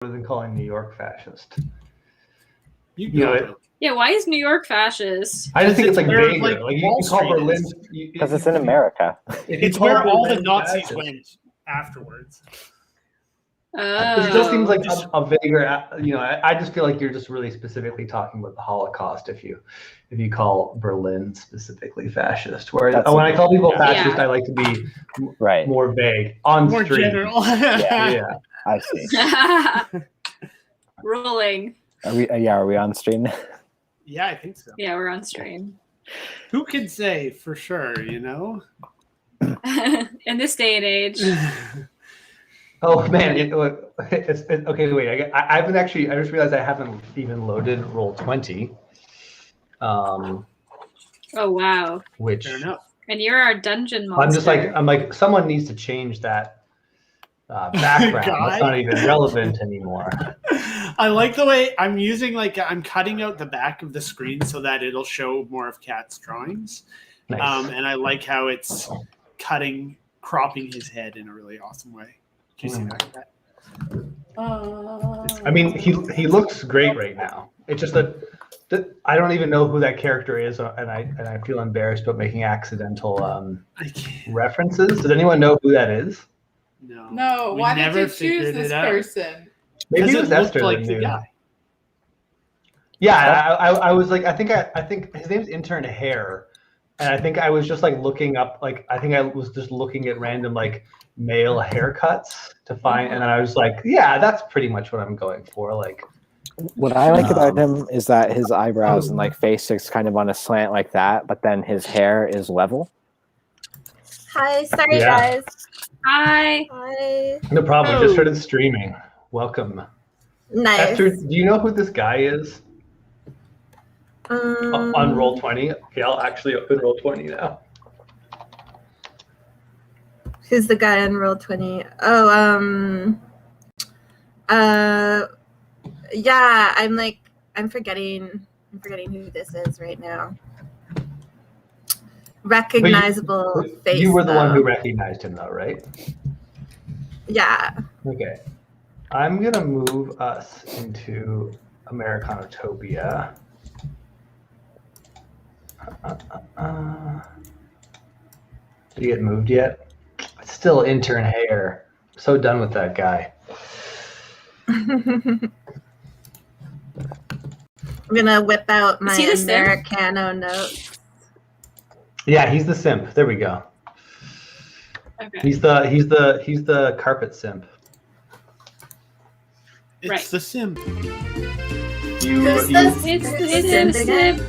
than calling New York fascist. Yeah, why is New York fascist? I just think it's like vaguer. Like you call Berlin because it's in America. It's where all the Nazis went afterwards. It just seems like a vaguer. I just feel like you're just really specifically talking about the Holocaust if you call Berlin specifically fascist. Whereas when I call people fascist, I like to be more vague more general. Yeah, I see. Rolling. Are we on stream? Yeah, I think so. Yeah, we're on stream. Who can say for sure, you know? In this day and age. Oh man, it's okay. Wait, I just realized I haven't even loaded Roll20. Oh wow. Which fair enough. And you're our dungeon monster. I'm like someone needs to change that background. That's not even relevant anymore. I like the way I'm using I'm cutting out the back of the screen so that it'll show more of Kat's drawings. Nice. And I like how it's cropping his head in a really awesome way. Do you see that? I mean, he looks great right now. It's just that I don't even know who that character is, and I feel embarrassed about making accidental references. Does anyone know who that is? No. Why did you choose this person? Maybe it was Esther like the guy. Yeah, I was like, I think his name's Intern Hair, and I think I was just looking up I think I was just looking at random male haircuts to find, and then I was like, yeah, that's pretty much what I'm going for. What I like about him is that his eyebrows and face is kind of on a slant like that, but then his hair is level. Hi, sorry guys. Hi. No problem. We just started streaming. Welcome. Nice. Esther, do you know who this guy is? On Roll20. Okay, I'll actually open Roll20 now. Who's the guy on Roll20? Yeah, I'm forgetting who this is right now. Recognizable face. You were the one who recognized him though, right? Yeah. Okay. I'm gonna move us into Americanotopia. Did he get moved yet? It's still Intern Hair. So done with that guy. I'm gonna whip out my Americano notes. Yeah, he's the simp. There we go. Okay. He's the carpet simp. It's the simp. It's the simp.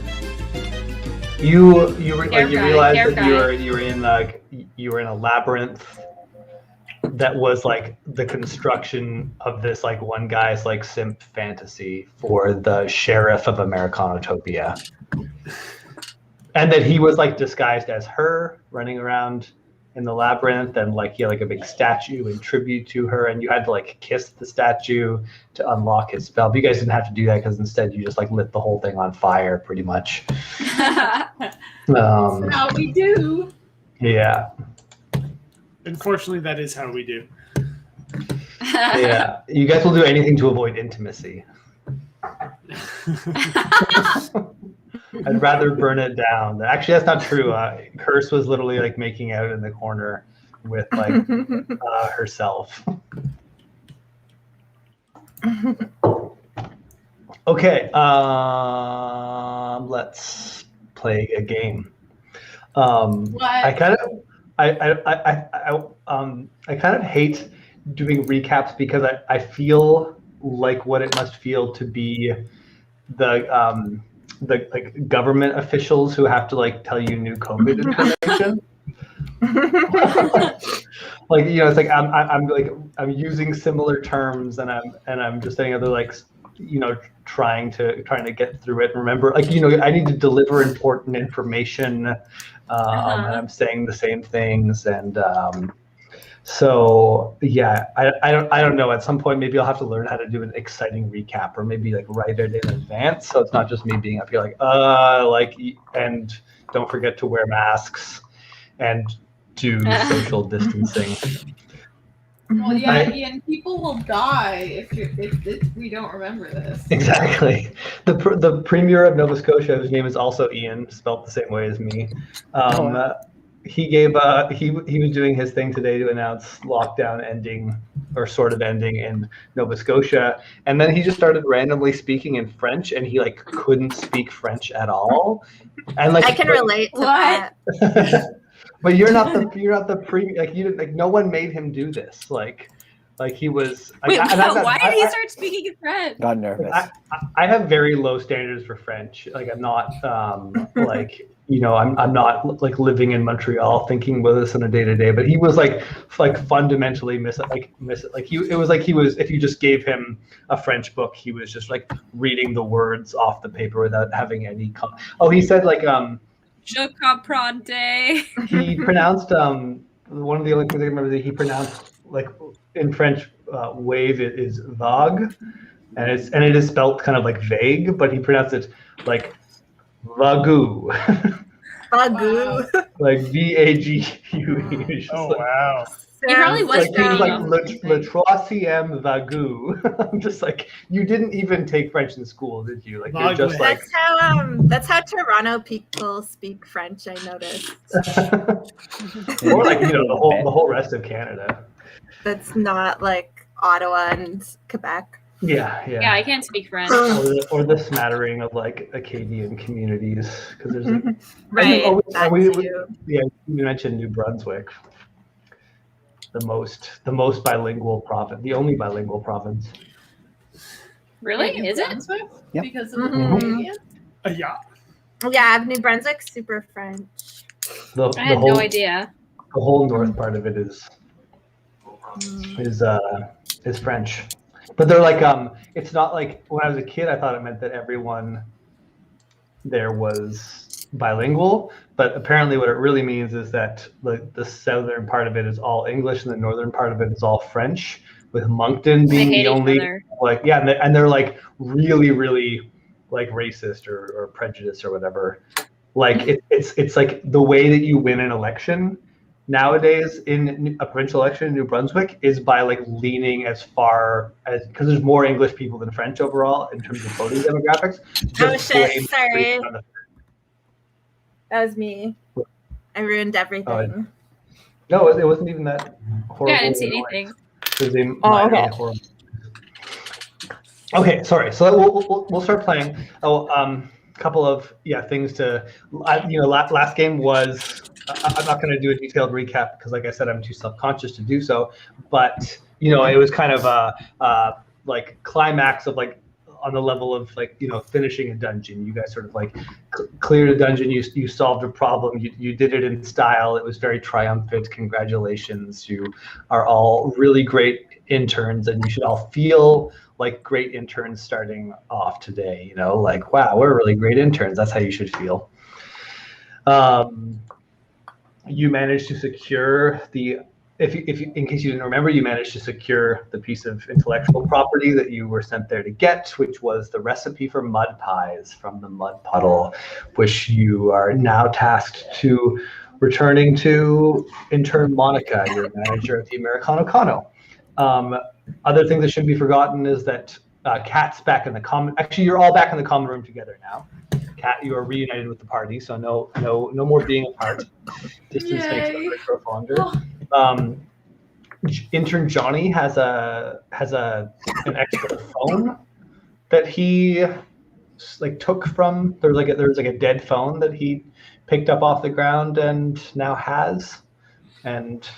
You realized that you were in a labyrinth that was the construction of this one guy's simp fantasy for the sheriff of Americanotopia, and that he was disguised as her running around in the labyrinth, and he had a big statue in tribute to her, and you had to kiss the statue to unlock his spell. But you guys didn't have to do that because instead you just lit the whole thing on fire pretty much. That's how we do. Yeah. Unfortunately, that is how we do. Yeah, you guys will do anything to avoid intimacy. I'd rather burn it down. Actually, that's not true. Curse was literally making out in the corner with herself. Okay, let's play a game. I kind of hate doing recaps because I feel like what it must feel to be the government officials who have to tell you new COVID information. It's I'm using similar terms and I'm just saying other trying to get through it. Remember, I need to deliver important information, and I'm saying the same things, and so yeah, I don't know. At some point, maybe I'll have to learn how to do an exciting recap, or maybe write it in advance, so it's not just me being up here and don't forget to wear masks and do social distancing. Well, yeah, Ian, people will die if we don't remember this. Exactly. The premier of Nova Scotia, whose name is also Ian, spelled the same way as me, he gave he was doing his thing today to announce lockdown ending or sort of ending in Nova Scotia, and then he just started randomly speaking in French, and he like couldn't speak French at all, and like I can relate to that. But you're not the pre like you didn't like no one made him do this like he was. Wait, why did he start speaking in French? Got nervous. I have very low standards for French. Like I'm not like I'm not like living in Montreal thinking with this on a day to day. But he was like fundamentally it was like he was if you just gave him a French book, he was just like reading the words off the paper without having any. He said like Je comprends. He pronounced one of the only things I remember that he pronounced like in French wave is vague, and it is spelt kind of like vague, but he pronounced it like vagu. Vagu. Like VAGUE. Oh wow. He probably was like le troisième vagu. I'm just like, you didn't even take French in school, did you? Like you're just like that's how Toronto people speak French, I noticed. Or like the whole rest of Canada. That's not like Ottawa and Quebec. Yeah. Yeah, I can't speak French. Or the smattering of like Acadian communities, because there's like, right. You mentioned New Brunswick, the most bilingual province, the only bilingual province. Really? Is it? Yep. Because of the Canadian? Yeah, New Brunswick's super French. I had no idea. The whole north part of it is French. But they're like it's not like when I was a kid I thought it meant that everyone there was bilingual, but apparently what it really means is that the southern part of it is all English and the northern part of it is all French, with Moncton being the only like and they're like really really like racist or prejudiced or whatever. Like it's like the way that you win an election nowadays in a provincial election in New Brunswick is by like leaning as far as, because there's more English people than French overall in terms of voting demographics. Oh shit, sorry. That was me. I ruined everything. No, it wasn't even that horrible. Yeah, I didn't see anything. It was okay. Horrible. Okay, sorry. So we'll start playing. Couple of things to last game was I'm not going to do a detailed recap because like I said I'm too self-conscious to do so, but it was kind of a like climax of like on the level of like finishing a dungeon. You guys sort of like cleared a dungeon, you solved a problem, you did it in style. It was very triumphant. Congratulations, you are all really great interns and you should all feel like great interns starting off today, like, wow, we're really great interns. That's how you should feel. You managed to secure if you, in case you didn't remember, you managed to secure the piece of intellectual property that you were sent there to get, which was the recipe for mud pies from the mud puddle, which you are now tasked to returning to intern Monica, your manager at the Americano Cano. Other things that shouldn't be forgotten is that Kat's back in the common. Actually, you're all back in the common room together now. Kat, you are reunited with the party, so no more being apart. Distance makes it grow fonder. Intern Johnny has an extra phone that he like took from. There's like a dead phone that he picked up off the ground and now has, and.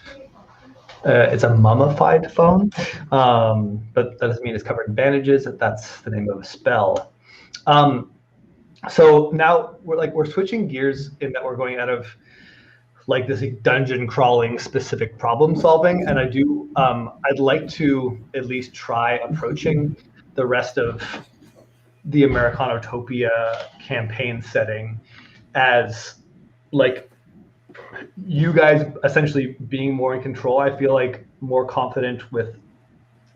It's a mummified phone, but that doesn't mean it's covered in bandages. That's the name of a spell. So now we're switching gears in that we're going out of like this dungeon crawling specific problem solving, and I'd like to at least try approaching the rest of the Americanotopia campaign setting as like you guys essentially being more in control. I feel like more confident with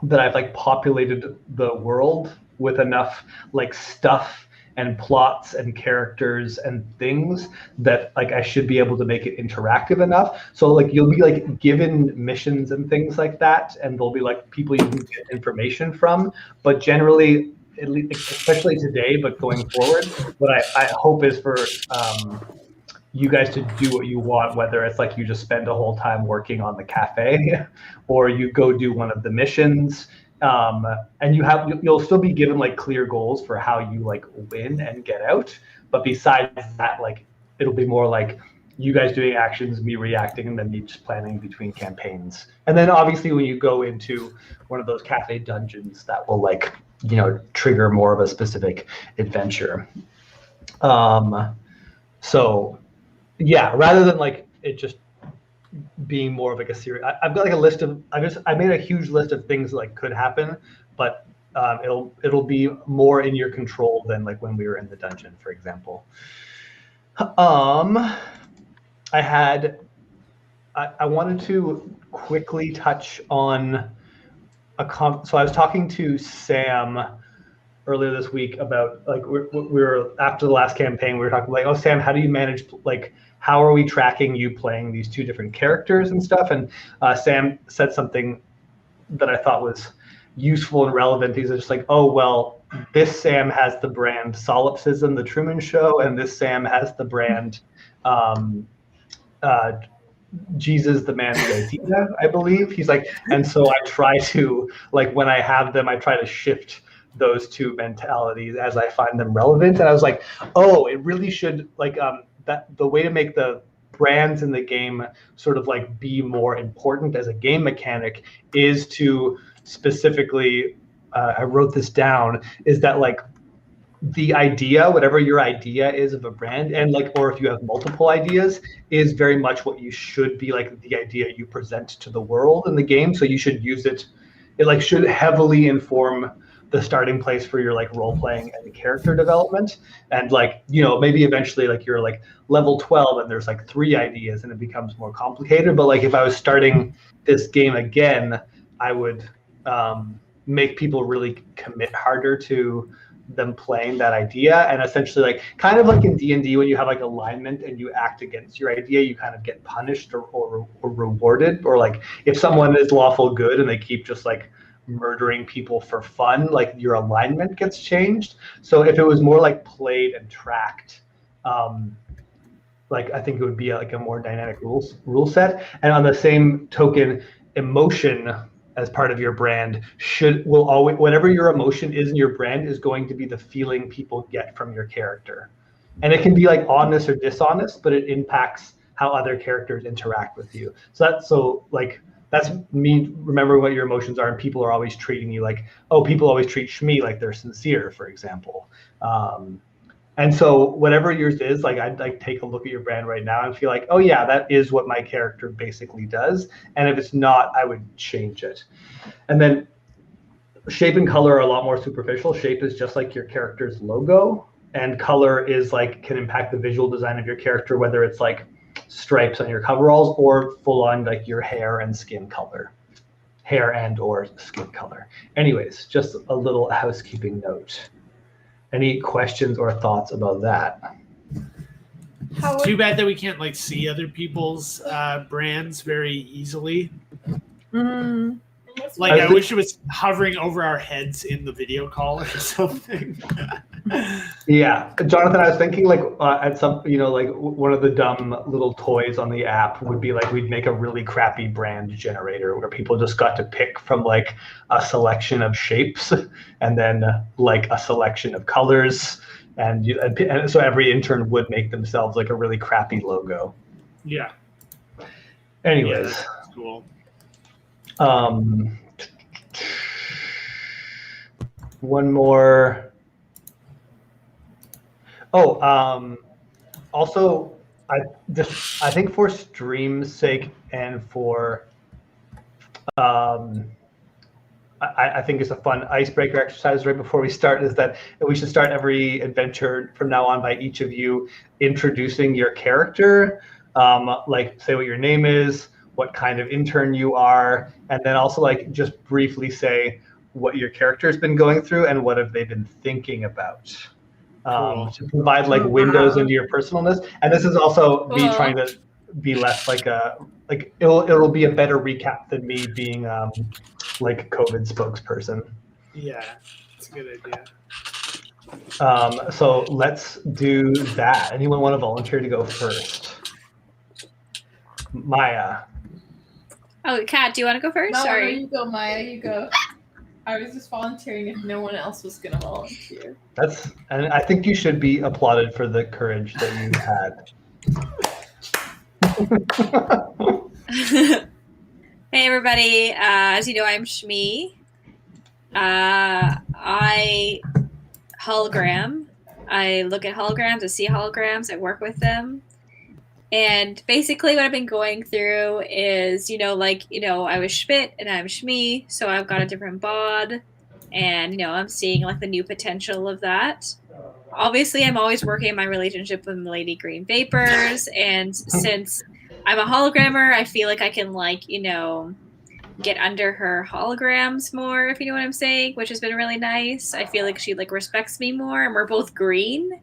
that I've like populated the world with enough like stuff and plots and characters and things that like I should be able to make it interactive enough. So like you'll be like given missions and things like that, and there'll be like people you can get information from. But generally, at least, especially today, but going forward, what I hope is for you guys to do what you want, whether it's like you just spend a whole time working on the cafe or you go do one of the missions. And you'll still be given like clear goals for how you like win and get out. But besides that, like it'll be more like you guys doing actions, me reacting, and then me just planning between campaigns. And then obviously when you go into one of those cafe dungeons, that will like, you know, trigger more of a specific adventure. So yeah, rather than like it just being more of like a series, I've got like a list of, I made a huge list of things that like could happen, but it'll be more in your control than like when we were in the dungeon, for example. I wanted to quickly touch on so I was talking to Sam earlier this week about like we were after the last campaign, we were talking like, oh Sam, how do you manage, like how are we tracking you playing these two different characters and stuff? And Sam said something that I thought was useful and relevant. He's just like, oh well, this Sam has the brand Solipsism, the Truman Show, and this Sam has the brand Jesus the Man Idea, I believe. He's like, and so I try to, like when I have them, I try to shift those two mentalities as I find them relevant. And I was like, oh, it really should, like that the way to make the brands in the game sort of like be more important as a game mechanic is to specifically, I wrote this down, is that like the idea, whatever your idea is of a brand, and like, or if you have multiple ideas, is very much what you should be like the idea you present to the world in the game. So you should use it. It like should heavily inform the starting place for your like role playing and character development. And like, you know, maybe eventually like you're like level 12 and there's like 3 ideas and it becomes more complicated. But like if I was starting this game again, I would make people really commit harder to them playing that idea. And essentially like kind of like in D&D when you have like alignment and you act against your idea, you kind of get punished or rewarded. Or like if someone is lawful good and they keep just like murdering people for fun, like your alignment gets changed. So if it was more like played and tracked, like I think it would be like a more dynamic rule set. And on the same token, emotion as part of your brand will always, whatever your emotion is in your brand is going to be the feeling people get from your character. And it can be like honest or dishonest, but it impacts how other characters interact with you. That's me remembering what your emotions are, and people are always treating you like, oh, people always treat Shmi like they're sincere, for example. And so whatever yours is, like I'd like take a look at your brand right now and feel like, oh yeah, that is what my character basically does. And if it's not, I would change it. And then shape and color are a lot more superficial. Shape is just like your character's logo, and color is like can impact the visual design of your character, whether it's like stripes on your coveralls or full on like your hair and skin color. Hair and or skin color. Anyways, just a little housekeeping note. Any questions or thoughts about that? It's too bad that we can't like see other people's brands very easily. Like I wish it was hovering over our heads in the video call or something. Yeah, Jonathan, I was thinking like at some, you know, like one of the dumb little toys on the app would be like we'd make a really crappy brand generator where people just got to pick from like a selection of shapes and then like a selection of colors, and so every intern would make themselves like a really crappy logo. Yeah. Anyways, yeah, that's cool. One more. Also, I think for stream's sake and for, I think it's a fun icebreaker exercise right before we start is that we should start every adventure from now on by each of you introducing your character, like say what your name is, what kind of intern you are, and then also like just briefly say what your character has been going through and what have they been thinking about. Cool. to provide like windows into your personalness. And this is also me trying to be less like it'll be a better recap than me being like COVID spokesperson. Yeah, it's a good idea. So let's do that. Anyone want to volunteer to go first? Maya. Oh, Kat, do you want to go first? No, Sorry. you go, Maya. You go. I was just volunteering if no one else was going to volunteer. And I think you should be applauded for the courage that you had. Hey, everybody. As you know, I'm Shmi. I hologram. I look at holograms. I see holograms. I work with them. And basically what I've been going through is, I was Schmidt and I'm Shmi, so I've got a different bod. And, I'm seeing like the new potential of that. Obviously, I'm always working on my relationship with Lady Green Vapors. And since I'm a hologrammer, I feel like I can get under her holograms more, if you know what I'm saying, which has been really nice. I feel like she respects me more, and we're both green.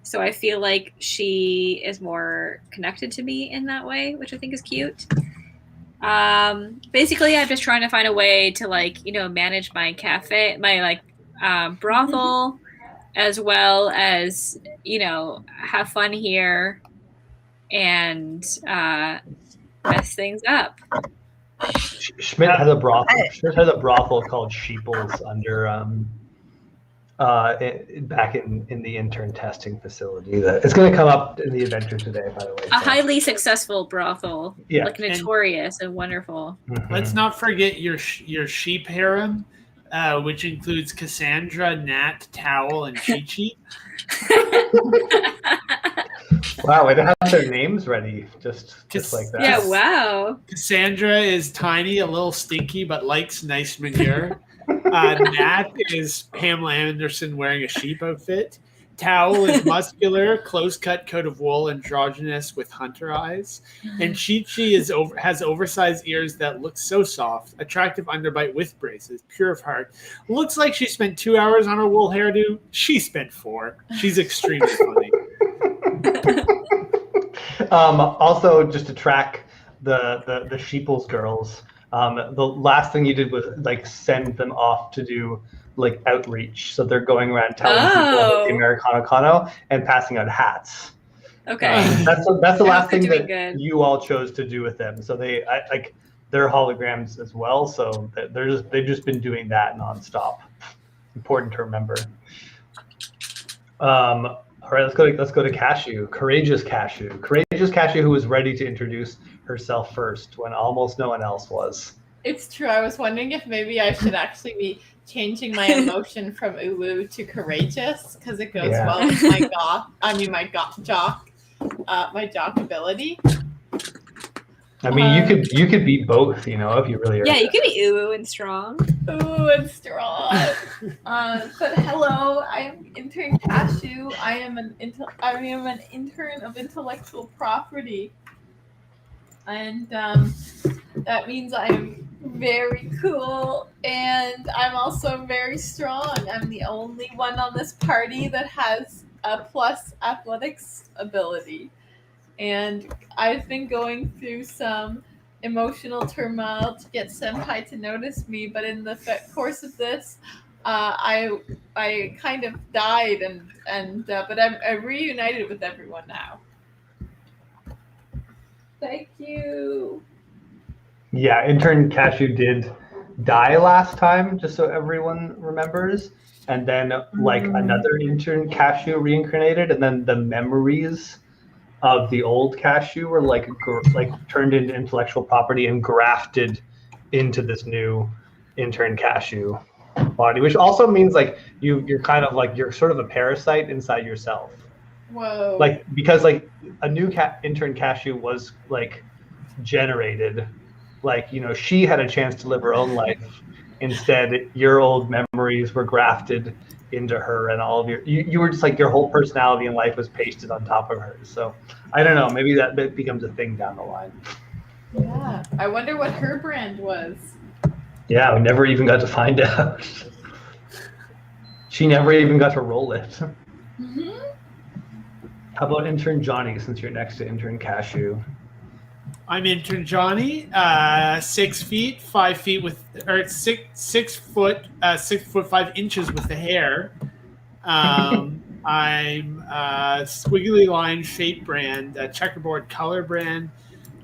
So I feel like she is more connected to me in that way, which I think is cute. Basically, I'm just trying to find a way to manage my cafe, my brothel, as well as have fun here and mess things up. Schmidt has a brothel called Sheeples under back in the intern testing facility. That it's going to come up in the adventure today, by the way. A highly successful brothel, yeah, notorious and wonderful. Mm-hmm. Let's not forget your sheep harem, which includes Cassandra, Nat, Towel, and Chi-Chi. Wow, they have their names ready, just like that. Yeah, wow. Cassandra is tiny, a little stinky, but likes nice manure. Nat is Pamela Anderson wearing a sheep outfit. Towel is muscular, close-cut coat of wool, androgynous with hunter eyes. And Chi-Chi has oversized ears that look so soft, attractive underbite with braces, pure of heart. Looks like she spent 2 hours on her wool hairdo. She spent 4. She's extremely funny. Also, just to track the Sheeples girls, the last thing you did was send them off to do outreach. So they're going around telling people about the Americano and passing out hats. Okay. That's the last thing that you all chose to do with them. So they're holograms as well. So they've just been doing that nonstop. Important to remember. All right, let's go to Cashew. Courageous Cashew, who was ready to introduce herself first when almost no one else was. It's true. I was wondering if maybe I should actually be changing my emotion from uwu to courageous, because it goes well with my jock ability. I mean, you could be both, if you really are. Yeah, you could be uwu and strong. Ooh, and strong. But hello, I am Intern Cashew. I am an intern of intellectual property, and that means I am very cool, and I'm also very strong. I'm the only one on this party that has a plus athletics ability. And I've been going through some emotional turmoil to get Senpai to notice me, but in the course of this, I kind of died, but I'm reunited with everyone now. Thank you. Yeah, Intern Cashew did die last time, just so everyone remembers. And then another Intern Cashew reincarnated, and then the memories of the old Cashew were turned into intellectual property and grafted into this new Intern Cashew body, which also means you're kind of you're sort of a parasite inside yourself. Whoa. Because a new Intern Cashew was generated, she had a chance to live her own life. Instead, your old memories were grafted into her, and all of you were just your whole personality and life was pasted on top of hers. So I don't know, maybe that becomes a thing down the line. Yeah, I wonder what her brand was. Yeah, we never even got to find out. She never even got to roll it. Mm-hmm. How about intern Johnny, since you're next to intern Cashew? I'm intern Johnny, 6 feet, 5 feet with, or 6 foot, 6 foot 5 inches with the hair. I'm squiggly line shape brand, checkerboard color brand,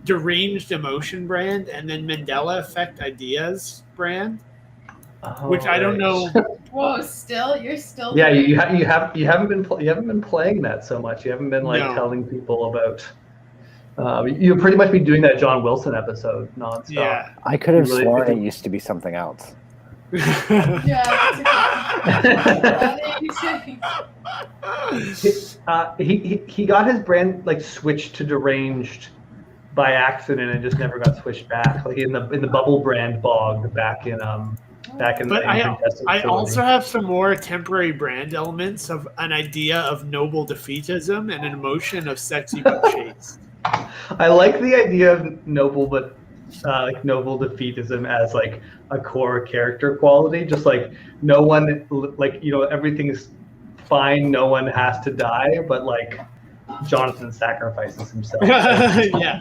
deranged emotion brand, and then Mandela effect ideas brand, which I don't know. Whoa! You're still. Yeah, doing you haven't been playing that so much. You haven't been like No. telling people about. You pretty much be doing that John Wilson episode nonstop. Yeah. I could have really- sworn it used to be something else. Yeah. He got his brand like switched to deranged by accident and just never got switched back. Like in the bubble brand bog back in But the I facility. also have some more temporary brand elements of an idea of noble defeatism and an emotion of sexy but chaste. I like the idea of noble defeatism as like a core character quality. Just like no one, like everything is fine. No one has to die, but like Jonathan sacrifices himself. Yeah,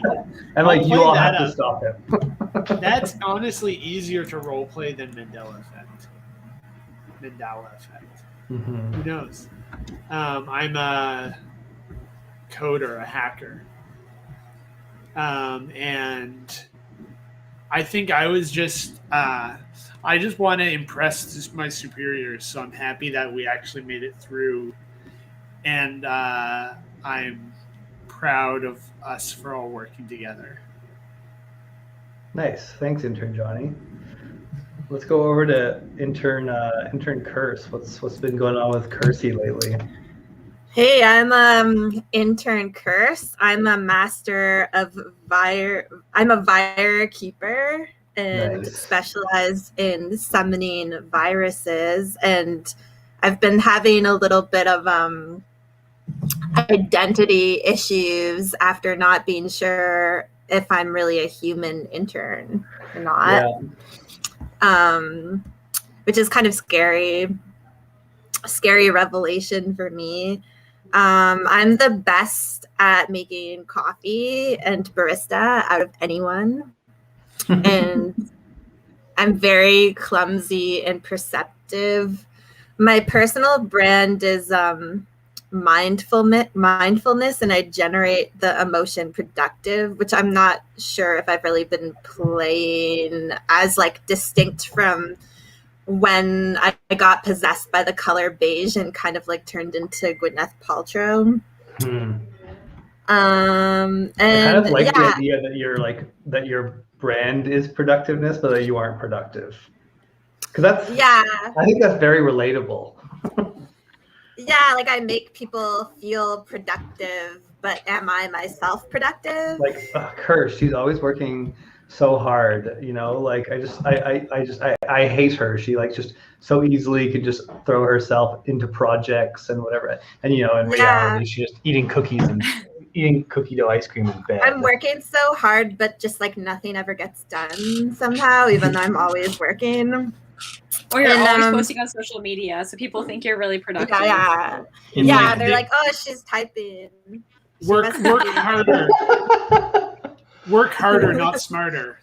and like I'll you play all that have to up. stop him. That's honestly easier to roleplay than Mandela effect. Mhm. Who knows? I'm a coder, a hacker. And I think I was just I just want to impress my superiors, so I'm happy that we actually made it through, and I'm proud of us for all working together. Nice, thanks, intern Johnny. Let's go over to intern Curse. What's been going on with Cursey lately? Hey, I'm intern Curse. I'm a master of I'm a Vire keeper and Nice. specialize in summoning viruses. And I've been having a little bit of identity issues after not being sure if I'm really a human intern or not. Which is kind of scary revelation for me. I'm the best at making coffee and barista out of anyone. And I'm very clumsy and perceptive. My personal brand is mindfulness, and I generate the emotion productive, which I'm not sure if I've really been playing as like distinct from when I got possessed by the color beige and kind of like turned into Gwyneth Paltrow. And I kind of like the idea that your brand is productiveness, but that you aren't productive. Because I think that's very relatable. Yeah, like I make people feel productive, but am I myself productive? Like Curse, she's always working so hard, like I hate her. She like just so easily could just throw herself into projects and whatever, and in reality she's just eating cookies and eating cookie dough ice cream in bed. I'm working so hard, but just like nothing ever gets done somehow, even though I'm always working. Or you're always posting on social media, so people think you're really productive. Yeah, they're like, oh, she's typing. Work harder. Work harder, not smarter.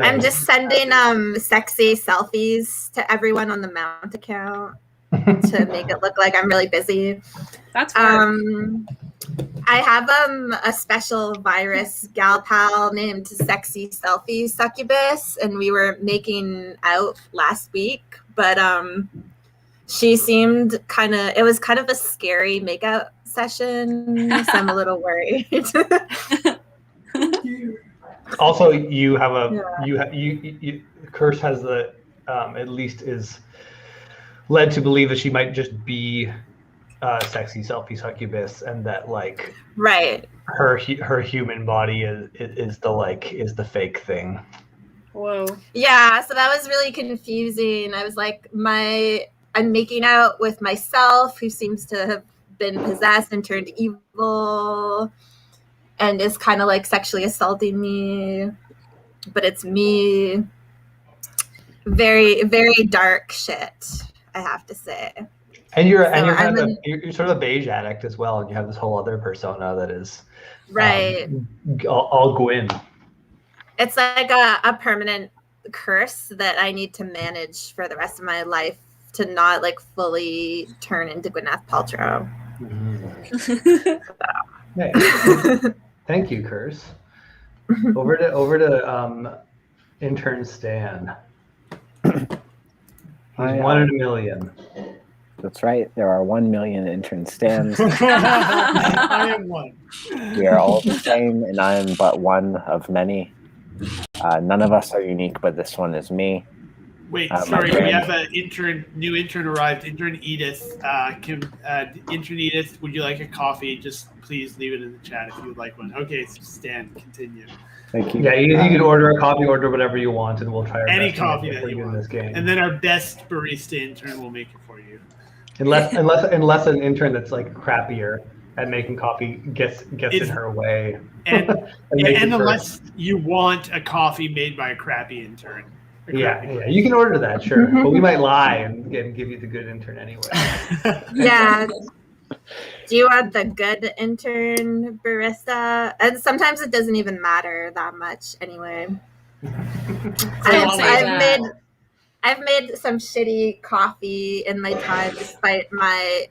I'm just sending sexy selfies to everyone on the Mount account to make it look like I'm really busy. That's hard. I have a special virus gal pal named Sexy Selfie Succubus, and we were making out last week, but she seemed it was kind of a scary makeout session, so I'm a little worried. Also, you have you Curse has the at least is led to believe that she might just be sexy selfie succubus, and that like her human body is the fake thing. Whoa. Yeah, so that was really confusing. I was like, I'm making out with myself, who seems to have been possessed and turned evil, and is kind of like sexually assaulting me, but it's me. Very, very dark shit, I have to say. And you're So and you're I'm kind of you're sort of a beige addict as well, and you have this whole other persona that is right. all Gwyn. It's like a permanent curse that I need to manage for the rest of my life to not like fully turn into Gwyneth Paltrow. Hey, thank you, Curse. Over to intern Stan. He's 1 in a million. That's right. There are 1 million intern stands. I am one. We are all the same, and I am but one of many. None of us are unique, but this one is me. Wait, sorry. We have an new intern arrived. Intern Edith. Intern Edith, would you like a coffee? Just please leave it in the chat if you would like one. Okay, Stan, continue. Thank you. Yeah, you can order a coffee, order whatever you want, and we'll try our Any best to make coffee it that for you in want. this game. And then our best barista intern will make it for you. Unless an intern that's like crappier at making coffee gets in her way. And makes it unless you want a coffee made by a crappy intern. Yeah, you can order that, sure. But we might lie and give you the good intern anyway. Yeah. Do you want the good intern barista? And sometimes it doesn't even matter that much anyway. I've made some shitty coffee in my time despite my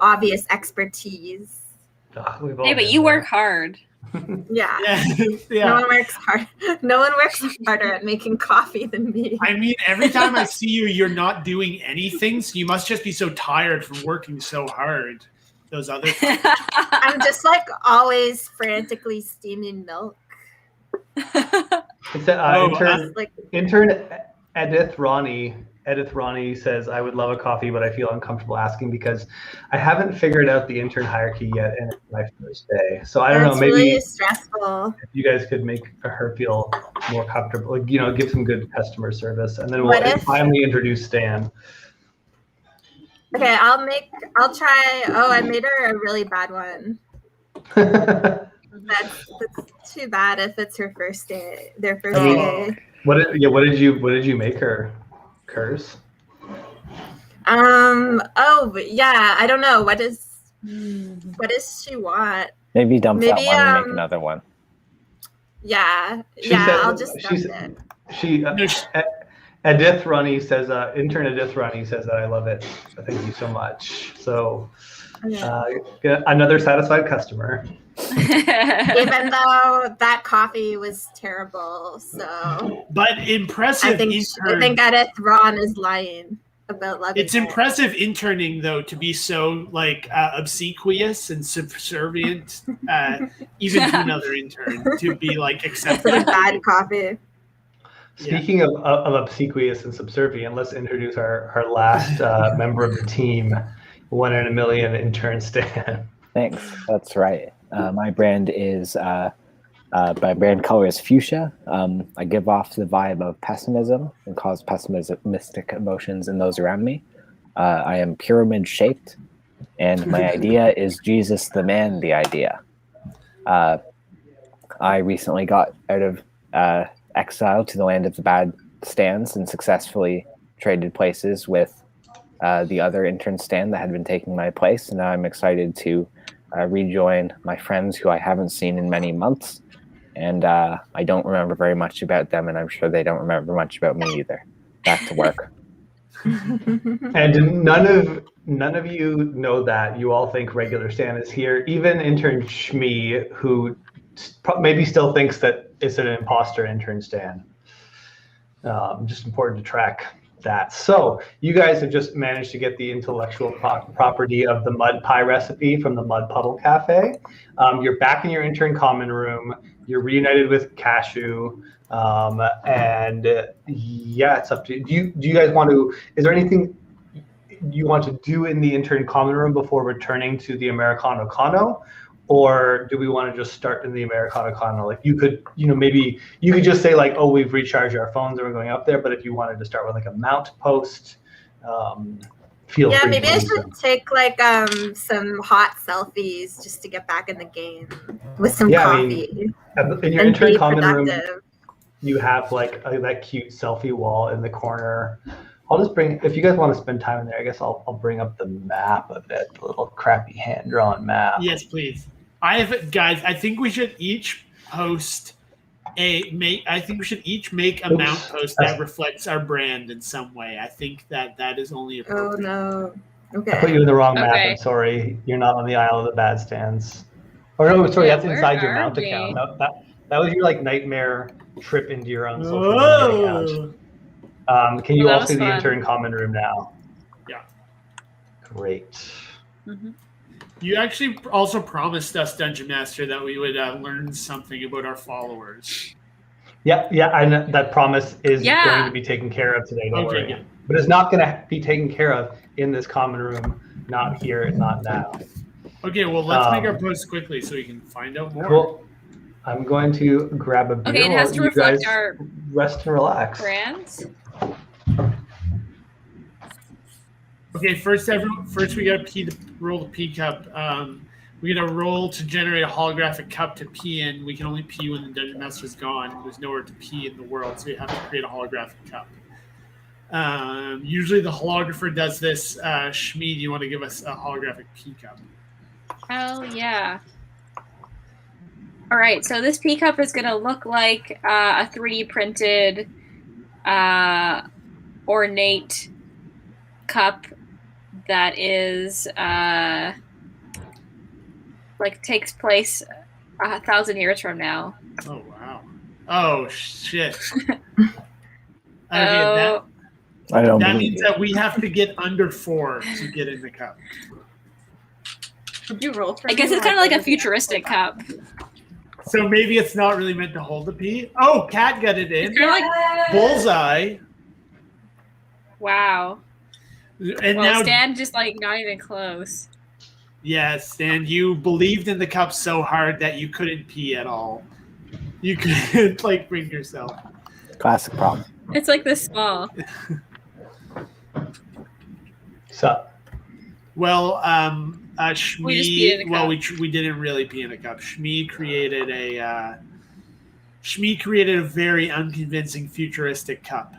obvious expertise. Hey, but you work hard. Yeah. Yeah. No one works hard. No one works harder at making coffee than me. I mean, every time I see you, you're not doing anything, so you must just be so tired from working so hard. Those other things. I'm just like always frantically steaming milk. It's intern Edith Ronnie says, I would love a coffee, but I feel uncomfortable asking because I haven't figured out the intern hierarchy yet, and it's my first day. So I don't know, maybe really stressful. If you guys could make her feel more comfortable, give some good customer service, and then we'll finally introduce Stan. Okay, I'll try. Oh, I made her a really bad one. That's too bad if it's her first day. Their first day. What did you make her? Curse? Oh yeah, I don't know. What does she want? Maybe dump that one and make another one. Yeah, I'll just dump it. Edith Runny says, intern Edith Runny says that I love it. Thank you so much. So another satisfied customer. Even though that coffee was terrible, so. But impressive. I think Edith Ron is lying about loving It's impressive interning though to be so obsequious and subservient, even to another intern to be like accepted. For the bad coffee. Speaking of obsequious and subservient, let's introduce our last member of the team, 1 in a million intern Stan. Thanks. That's right. My brand is my brand color is fuchsia. I give off the vibe of pessimism and cause pessimistic emotions in those around me. I am pyramid shaped, and my idea is Jesus the man. The idea. I recently got out of exile to the land of the bad stands and successfully traded places with the other intern stand that had been taking my place, and now I'm excited to rejoin my friends who I haven't seen in many months, and I don't remember very much about them, and I'm sure they don't remember much about me either. Back to work. And none of you know that. You all think regular Stan is here. Even intern Shmi, who maybe still thinks that it's an imposter intern Stan. Just important to track that. So you guys have just managed to get the intellectual property of the mud pie recipe from the Mud Puddle Cafe. You're back in your intern common room. You're reunited with Cashew. And yeah, it's up to you. Do you guys want to, is there anything you want to do in the intern common room before returning to the Americano Cano? Or do we want to just start in the Americano Cano? Like you could, maybe you could just say like, oh, we've recharged our phones and we're going up there. But if you wanted to start with like a mount post, feel free. Yeah, maybe I should take like some hot selfies just to get back in the game with some coffee. In your intern common room, you have like that cute selfie wall in the corner I'll just bring, if you guys want to spend time in there, I guess I'll bring up the map of it, the little crappy hand-drawn map. Yes, please. Guys, I think we should each post I think we should each make a mount post that reflects our brand in some way. I think that is only appropriate. Oh, no. I put you in the wrong map. Okay. I'm sorry. You're not on the Isle of the Bad Stands. Or no, sorry, Yeah, that's inside your where mount are we? account. That was your like nightmare trip into your own social media account. Can you Well, all that see was the fun. intern common room now? Yeah. Great. Mm-hmm. You actually also promised us, Dungeon Master, that we would learn something about our followers. Yeah, and that promise is Yeah. going to be taken care of today. Don't Okay, worry. good. But it's not going to be taken care of in this common room. Not here. Not now. Okay, well, let's make our post quickly so we can find out more. Cool. I'm going to grab a beer. Okay, it has while to you reflect guys our rest and relax. brands. Okay, first we got to roll the pee cup. We got to roll to generate a holographic cup to pee in. We can only pee when the Dungeon Master's gone. There's nowhere to pee in the world, so we have to create a holographic cup. Usually the holographer does this. Shmi, do you want to give us a holographic pee cup? Hell yeah. All right, so this pea cup is going to look like a 3D printed ornate cup that is takes place 1,000 years from now. Oh, wow. Oh, shit. Oh. I don't That believe means you. that we have to get under 4 to get in the cup. Did you roll for I guess me it's kind of while like I a was- futuristic cup. So maybe it's not really meant to hold the pee. Oh, Cat got it in. It's kind of like, Bullseye. wow. And Well, now, Stan just like not even close. yes, and you believed in the cup so hard that you couldn't pee at all. You couldn't bring yourself. Classic problem. It's like this small. So, Well, Shmi. We just peed in a Well, cup. we didn't really pee in a cup. Shmi created a very unconvincing futuristic cup.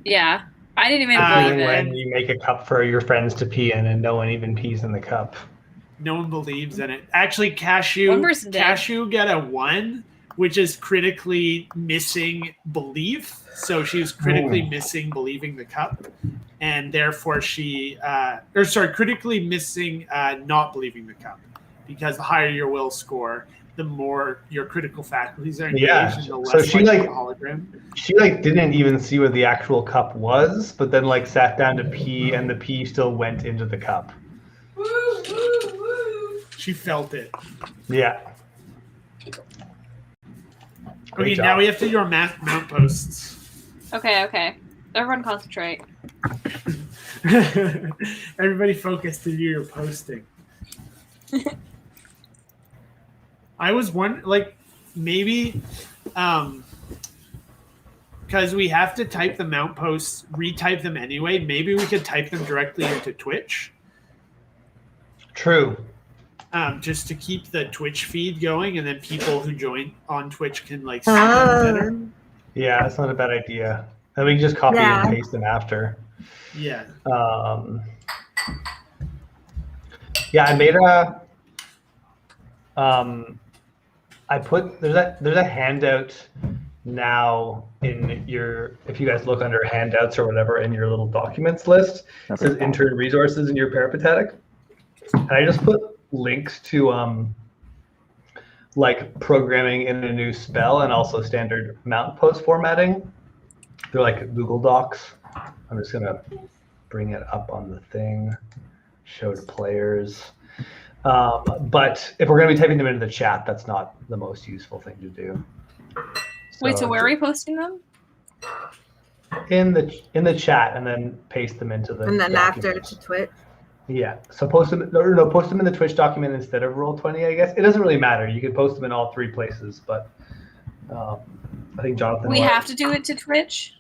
Yeah. I didn't even Uh, believe when it. you make a cup for your friends to pee in, and no one even pees in the cup. No one believes in it. Actually, Cashew One person did. got a 1, which is critically missing belief. So she was critically missing believing the cup, and therefore critically missing not believing the cup, because the higher your will score, the more your critical faculties are engaged, Yeah, and the so less she, likely like- the hologram. She didn't even see what the actual cup was, but then sat down to pee, and the pee still went into the cup. Woo, woo, woo. She felt it. Yeah. Great Okay, job. now we have to do our mount posts. Okay. Everyone concentrate. Everybody focus to do your posting. I was wondering, maybe, because we have to type the mount posts, retype them anyway. Maybe we could type them directly into Twitch, True. just to keep the Twitch feed going, and then people who join on Twitch can see them better. Yeah, that's not a bad idea. Then we can just copy Yeah. and paste them after. Yeah. Yeah, I made a. There's a handout now in your, if you guys look under handouts or whatever in your little documents list, it says intern resources in your peripatetic. And I just put links to programming in a new spell and also standard mount post formatting. They're like Google Docs. I'm just gonna bring it up on the thing, show to players. But if we're gonna be typing them into the chat, that's not the most useful thing to do. Wait, so where are we posting them? In the chat, and then paste them into the. And then after documents. to Twitch. Yeah, so post them in the Twitch document instead of Roll20, I guess. It doesn't really matter. You can post them in all 3 places, but I think Jonathan. We have to do it to Twitch?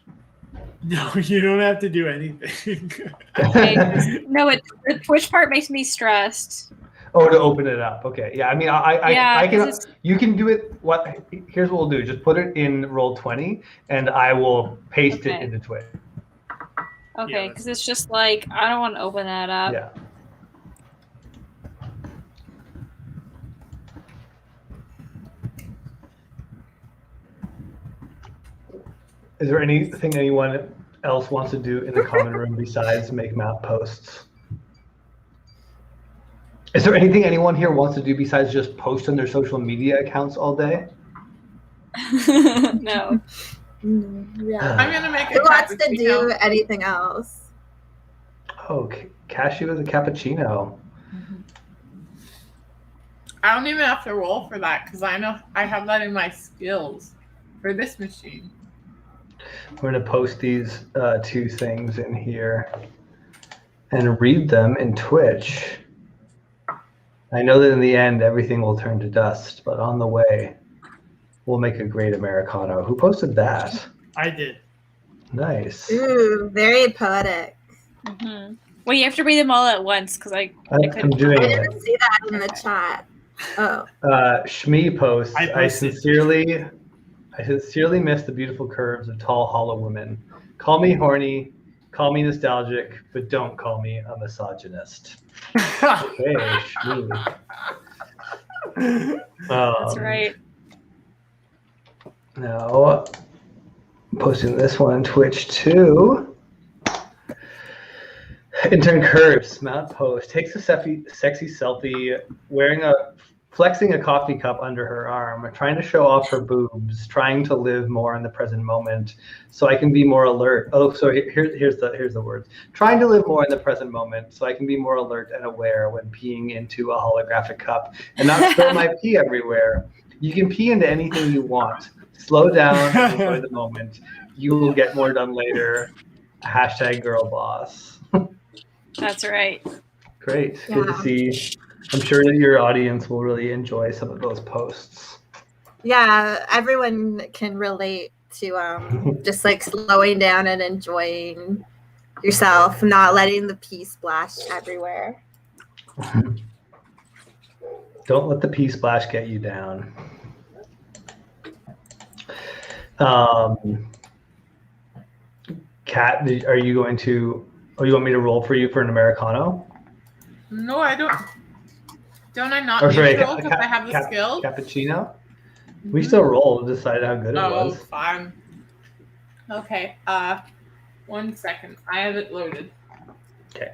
No, you don't have to do anything. Okay. No, the Twitch part makes me stressed. Oh, to open it up. Okay. Yeah. I mean, I can. 'cause You can do it. Here's what we'll do. Just put it in Roll20, and I will paste it into Twitch. Okay, because it's just like I don't want to open that up. Yeah. Is there anything anyone else wants to do in the common room besides make map posts? Is there anything anyone here wants to do besides just post on their social media accounts all day? No. Yeah. I'm gonna make a Who wants to cappuccino. do anything else? Oh, Cashew is a cappuccino. I don't even have to roll for that because I know I have that in my skills for this machine. We're going to post these two things in here and read them in Twitch. I know that in the end, everything will turn to dust, but on the way, we'll make a great Americano. Who posted that? I did. Nice. Ooh, very poetic. Well, you have to read them all at once because I I'm couldn't. doing I it. didn't see that in the chat. Oh. Shmi posts, I I posted. sincerely miss the beautiful curves of tall, hollow women. Call me horny, call me nostalgic, but don't call me a misogynist. Okay, Shmi. That's right. Now, posting this one on Twitch too. Intern Curves, Mount Post, takes a sexy selfie flexing a coffee cup under her arm, trying to show off her boobs, trying to live more in the present moment so I can be more alert. Oh, so here's the words. Trying to live more in the present moment so I can be more alert and aware when peeing into a holographic cup and not spill my pee everywhere. You can pee into anything you want. Slow down and enjoy the moment. You will get more done later. #girlboss. That's right. Great. Good to see. I'm sure that your audience will really enjoy some of those posts. Yeah, everyone can relate to just like slowing down and enjoying yourself, not letting the pee splash everywhere. Don't let the pee splash get you down. Kat, are you going to? Oh, you want me to roll for you for an Americano? No, I don't. Don't I not Or need sorry, to roll because I have the skill? Cappuccino? We still roll to decide how good it Oh, was. fine. Okay. 1 second. I have it loaded. Okay.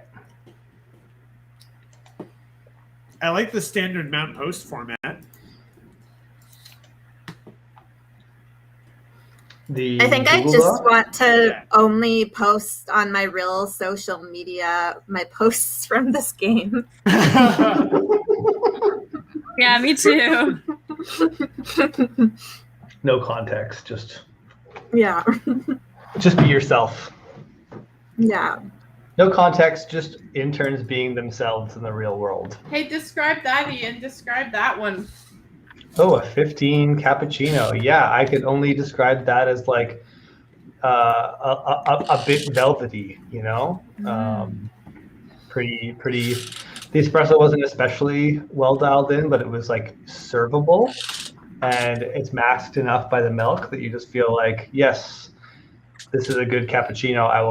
I like the standard Mount Post format. I think I Google just Doc? want to only post on my real social media my posts from this game. Yeah, me too. No context, just be yourself. Yeah. No context, just interns being themselves in the real world. Hey, describe that, Ian. Describe that one. Oh, a 15 cappuccino. Yeah, I could only describe that as like a bit velvety, you know? Pretty. The espresso wasn't especially well dialed in, but it was like servable, and it's masked enough by the milk that you just feel like, yes, this is a good cappuccino. I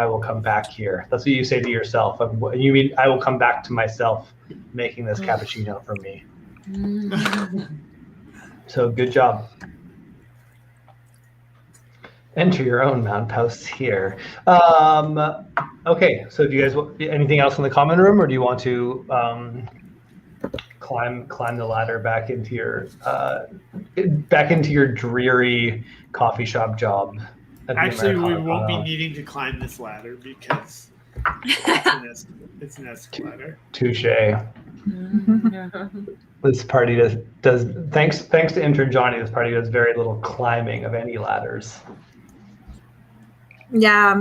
will come back here. That's what you say to yourself. You mean I will come back to myself making this cappuccino for me. So good job. Enter your own mount posts here. Okay, so do you guys want anything else in the common room, or do you want to climb the ladder back into your dreary coffee shop job? Actually, we won't be needing to climb this ladder because it's an escalator. Touche. This party does thanks to intern Johnny, this party does very little climbing of any ladders. Yeah,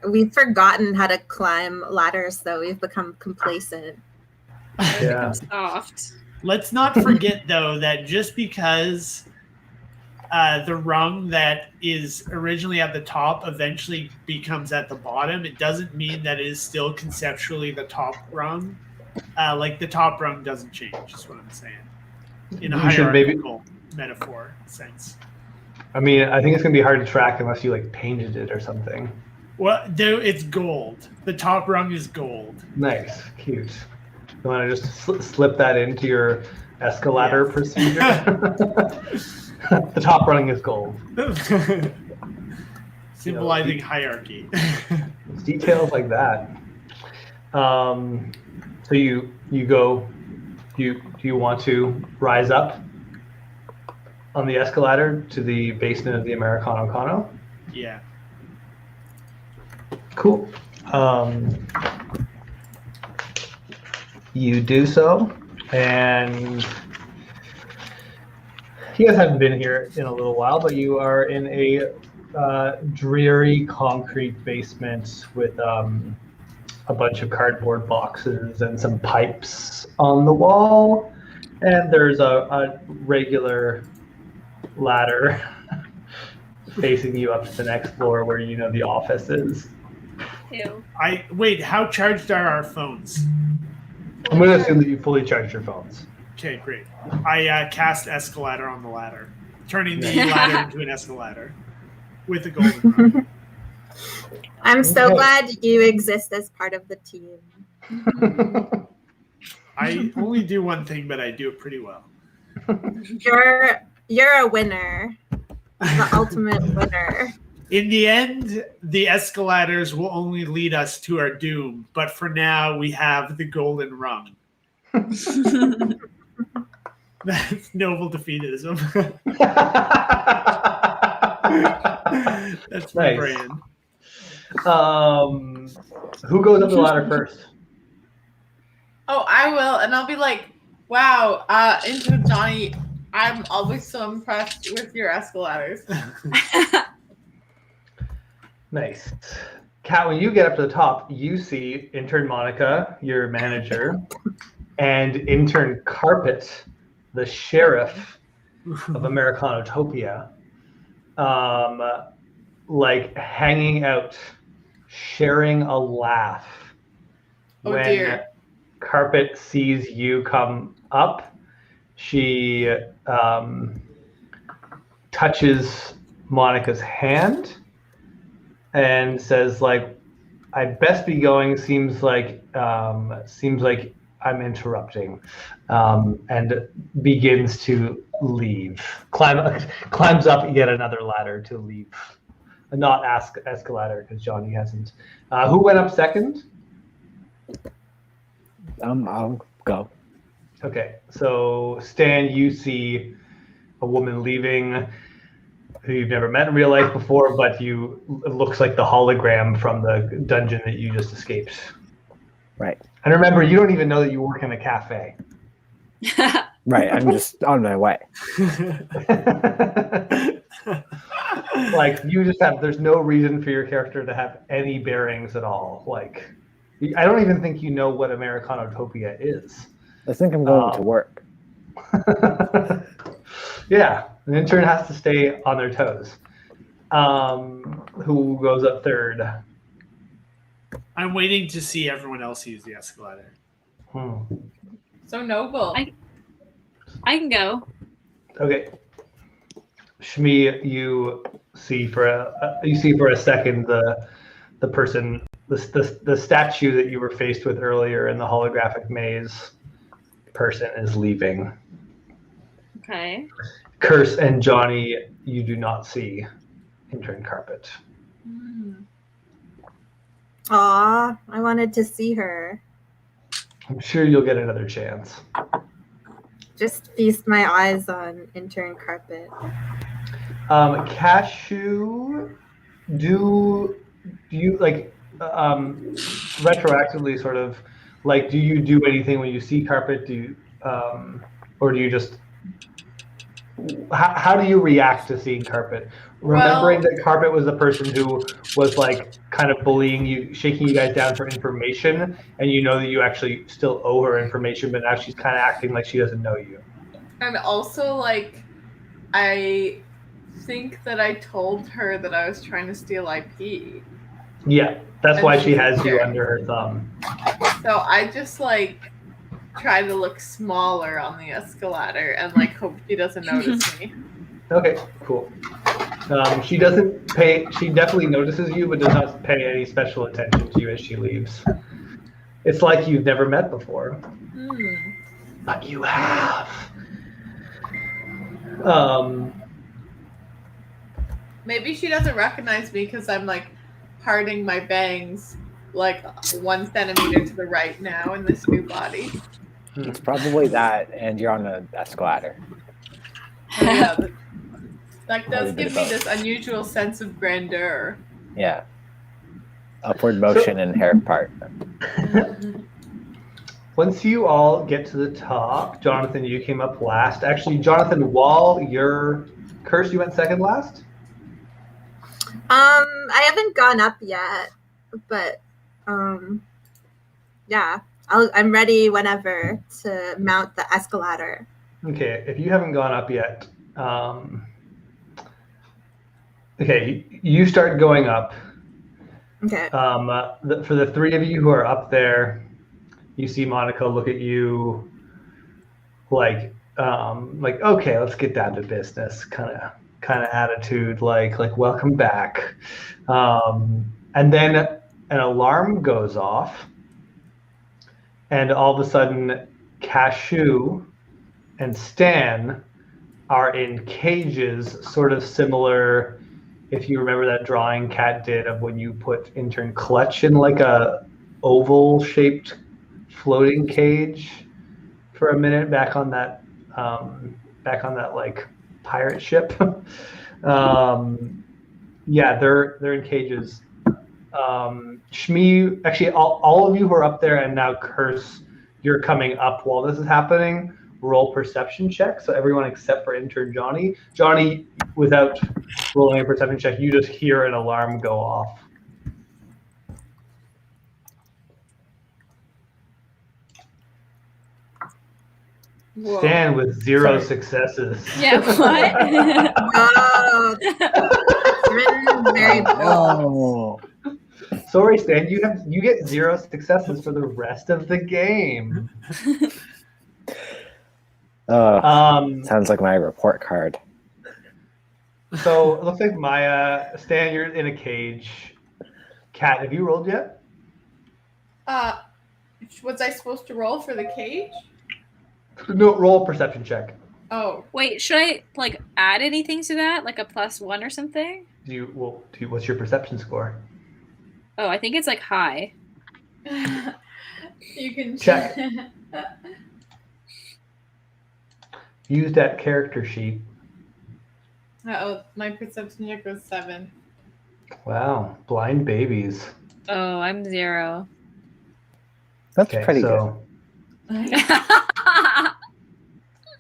we've forgotten how to climb ladders, though. We've become complacent. Yeah. Soft. Let's not forget, though, that just because the rung that is originally at the top eventually becomes at the bottom, it doesn't mean that it is still conceptually the top rung. Like the top rung doesn't change, is what I'm saying. In a You should maybe- hierarchical metaphor sense. I mean, I think it's gonna be hard to track unless you like painted it or something. Well, it's gold. The top rung is gold. Nice, cute. You want to just slip that into your escalator procedure? The top rung is gold. Symbolizing hierarchy. It's details like that. So you go. Do you want to rise up on the escalator to the basement of the Americano Cano? Yeah. Cool. You do so, and you guys haven't been here in a little while, but you are in a dreary concrete basement with a bunch of cardboard boxes and some pipes on the wall, and there's a regular ladder facing you up to the next floor where you know the office is. Ew. Wait, how charged are our phones? I'm going to assume that you fully charged your phones. Okay, great. I cast escalator on the ladder, turning the ladder into an escalator with a golden rung. I'm so Okay. glad you exist as part of the team. I only do one thing, but I do it pretty well. You're a winner, the ultimate winner. In the end, the escalators will only lead us to our doom, but for now, we have the golden rung. That's noble defeatism. That's my Nice. brand. Who goes up the ladder first? Oh, I will, and I'll be like, wow, into Johnny, I'm always so impressed with your escalators. Nice. Kat, when you get up to the top, you see intern Monica, your manager, and intern Carpet, the sheriff of Americanotopia, like hanging out, sharing a laugh. Oh, when dear. Carpet sees you come up, she touches Monica's hand and says, like, "I'd best be going. Seems like I'm interrupting," and begins to leave. Climbs up yet another ladder to leave. Not escalator, because Johnny hasn't. Who went up second? I'll go. Okay, so Stan, you see a woman leaving who you've never met in real life before, but it looks like the hologram from the dungeon that you just escaped. Right. And remember, you don't even know that you work in a cafe. Right. I'm just on my way. Like, there's no reason for your character to have any bearings at all. Like, I don't even think you know what Americanotopia is. I think I'm going to work. Yeah, an intern has to stay on their toes. Who goes up third? I'm waiting to see everyone else use the escalator. So noble. I can go. Okay. Shmi, you see for a second the person, the statue that you were faced with earlier in the holographic maze person is leaving. Okay. Curse and Johnny, you do not see intern Carpet. Aw, I wanted to see her. I'm sure you'll get another chance. Just feast my eyes on intern Carpet. Cashew, do you like retroactively sort of like, do you do anything when you see Carpet? Do you or do you just how do you react to seeing Carpet? Remembering that Carpet was the person who was like kind of bullying you, shaking you guys down for information, and you know that you actually still owe her information, but now she's kind of acting like she doesn't know you. And also, like, I think that I told her that I was trying to steal IP. Yeah, that's And why she she's has you scared. under her thumb. So I just, like, try to look smaller on the escalator and like hope she doesn't notice me. Okay, cool. She doesn't pay. She definitely notices you, but does not pay any special attention to you as she leaves. It's like you've never met before. But you have. Maybe she doesn't recognize me because I'm like parting my bangs like 1 centimeter to the right now in this new body. It's probably that, and you're on an escalator. Yeah, that does give me this unusual sense of grandeur. Yeah. Upward motion and hair part. Once you all get to the top, Jonathan, you came up last. Actually, Jonathan, while you're cursed, you went second last? I haven't gone up yet, but yeah, I'm ready whenever to mount the escalator. Okay, if you haven't gone up yet, okay, you start going up. Okay. For the three of you who are up there, you see Monica look at you like okay, let's get down to business kind of attitude, like welcome back. And then an alarm goes off, and all of a sudden Cashew and Stan are in cages, sort of similar, if you remember that drawing Kat did of when you put intern Clutch in like a oval shaped floating cage for a minute back on that like pirate ship. Yeah, they're in cages. Shmi, actually, all of you who are up there and now curse, you're coming up while this is happening. Roll perception check. So everyone except for intern Johnny. Johnny, without rolling a perception check, you just hear an alarm go off. Whoa. Stan with 0 successes. Yeah, what? Oh, it's written very bold. Oh. Sorry, Stan, you get 0 successes for the rest of the game. Sounds like my report card. So it looks like Maya, Stan, you're in a cage. Kat, have you rolled yet? Was I supposed to roll for the cage? No, roll a perception check. Oh. Wait, should I like add anything to that, like a +1 or something? What's your perception score? Oh, I think it's like high. You can check. Use that character sheet. Oh, my perception check was 7. Wow, blind babies. Oh, I'm 0. That's pretty good.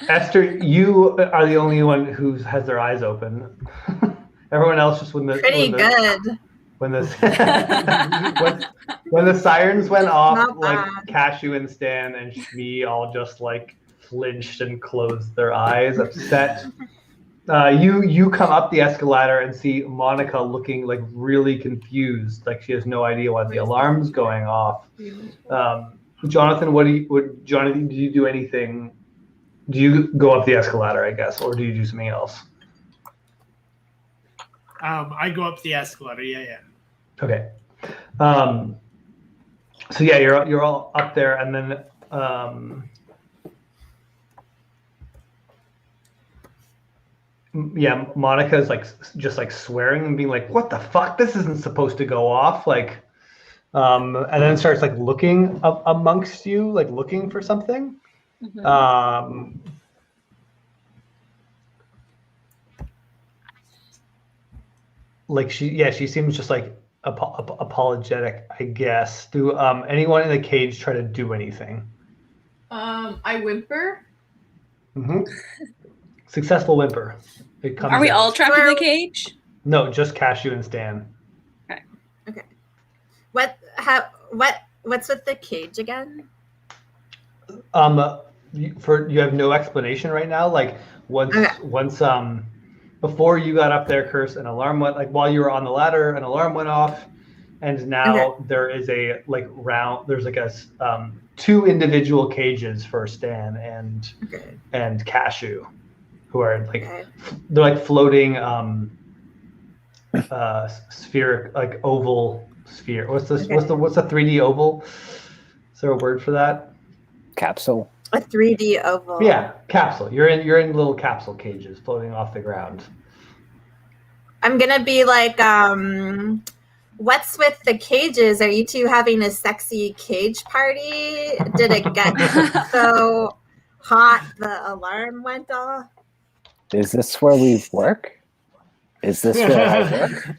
Esther, you are the only one who has their eyes open. Everyone else just when the sirens went off, Not like bad. Cashew and Stan and Shmi all just like flinched and closed their eyes, upset. You come up the escalator and see Monica looking like really confused, like she has no idea why the alarm's going off. Jonathan, Jonathan, do you do anything? Do you go up the escalator, I guess, or do you do something else? I go up the escalator. Yeah. Okay. So yeah, you're all up there, and then yeah, Monica's like just like swearing and being like, "What the fuck? This isn't supposed to go off!" Like, and then starts like looking up amongst you, like looking for something. Mm-hmm. Like she seems just like apologetic, I guess. Do anyone in the cage try to do anything? I whimper. Mm-hmm. Successful whimper. It comes Are we out. all trapped in the cage? No, just Cashew and Stan. Okay. What's with the cage again? You have no explanation right now. Like once before you got up there, Curse, an alarm went, like while you were on the ladder, an alarm went off. and now there is a like round. There's like a 2 individual cages for Stan and Cashew, who are like they're like floating spheric, like oval sphere. What's this? What's a 3D oval? Is there a word for that? Capsule. A 3D oval. Yeah, capsule. You're in little capsule cages floating off the ground. I'm gonna be like, what's with the cages? Are you two having a sexy cage party? Did it get so hot the alarm went off? Is this where we work? Is this where I work?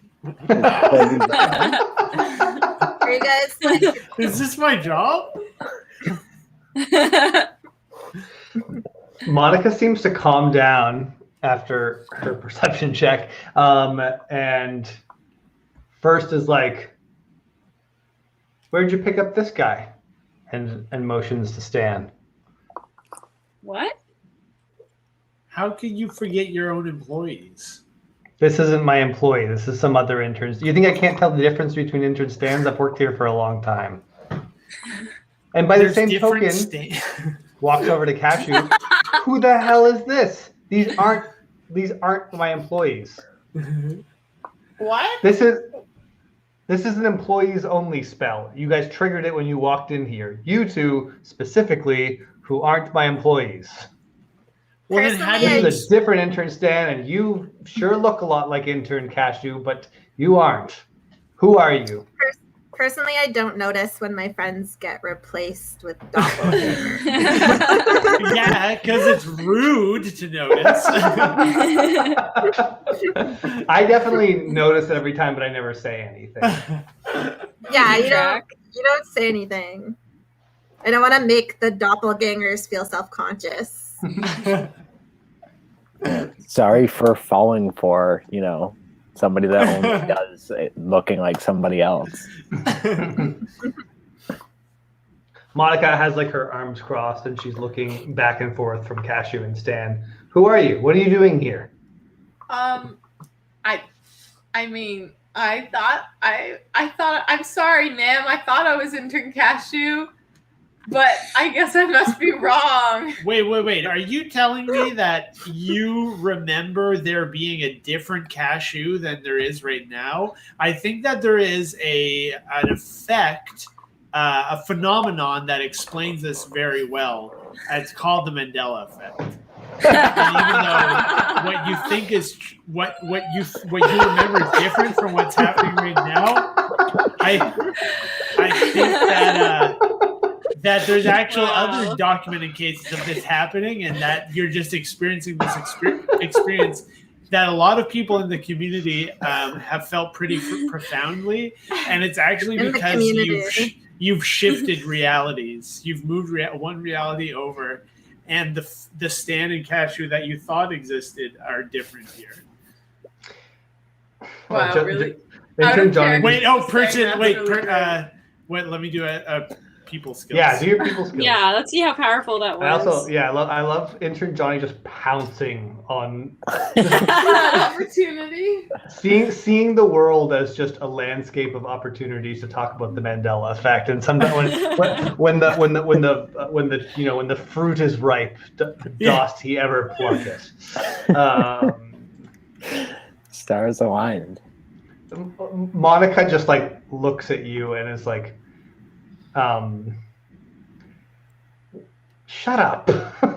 Are you guys like, Is this my job? Monica seems to calm down after her perception check, and first is like, "Where'd you pick up this guy?" and motions to Stan. What? How can you forget your own employees? This isn't my employee. This is some other interns. You think I can't tell the difference between intern Stans? I've worked here for a long time. And by the same token, walks over to Cashew. Who the hell is this? These aren't my employees. What? This is an employees only spell. You guys triggered it when you walked in here. You two specifically, who aren't my employees. Well, then how This do is a different intern Stan, and you sure look a lot like intern Cashew, but you aren't. Who are you? personally, I don't notice when my friends get replaced with doppelgangers. Yeah, because it's rude to notice. I definitely notice it every time, but I never say anything. Yeah, you don't say anything. I don't want to make the doppelgangers feel self-conscious. Sorry for falling for, somebody that only does it looking like somebody else. Monica has like her arms crossed and she's looking back and forth from Cashew and Stan. Who are you? What are you doing here? I thought I'm sorry, ma'am. I thought I was intern Cashew, but I guess I must be wrong. Wait. Are you telling me that you remember there being a different Cashew than there is right now? I think that there is an effect, a phenomenon that explains this very well. It's called the Mandela effect. And even though what you think is what you remember is different from what's happening right now, I think that there's actual other documented cases of this happening, and that you're just experiencing this experience that a lot of people in the community have felt pretty profoundly, and it's actually because you've shifted realities. You've moved one reality over, and the Stan and Cashew that you thought existed are different here. Wow, really? Let me do a people skills. Yeah, do your people skills. Yeah, let's see how powerful that was. I love intern Johnny just pouncing on Opportunity. seeing the world as just a landscape of opportunities to talk about the Mandela effect, and sometimes when the fruit is ripe, dost he ever pluck it. Stars aligned. Monica just like looks at you and is like, shut up.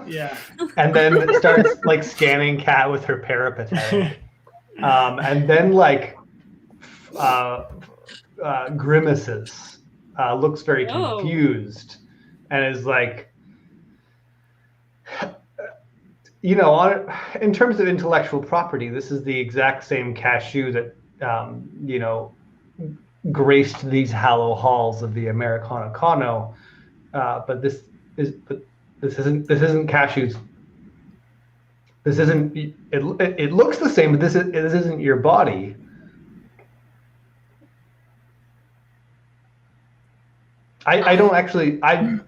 Yeah. And then starts like scanning Cat with her peripatetic. And then like grimaces, looks very confused, and is like, in terms of intellectual property, this is the exact same Cashew that graced these hallowed halls of the Americano Kano, but this isn't Cashew's. This isn't. It looks the same, but this isn't your body. I don't actually. I'm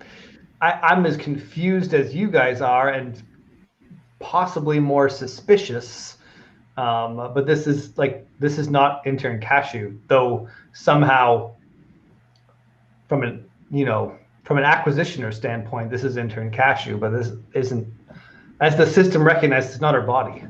as confused as you guys are, and possibly more suspicious But this is not Intern Cashew, though somehow from an acquisitioner standpoint, this is Intern Cashew, but this isn't, as the system recognizes, it's not her body.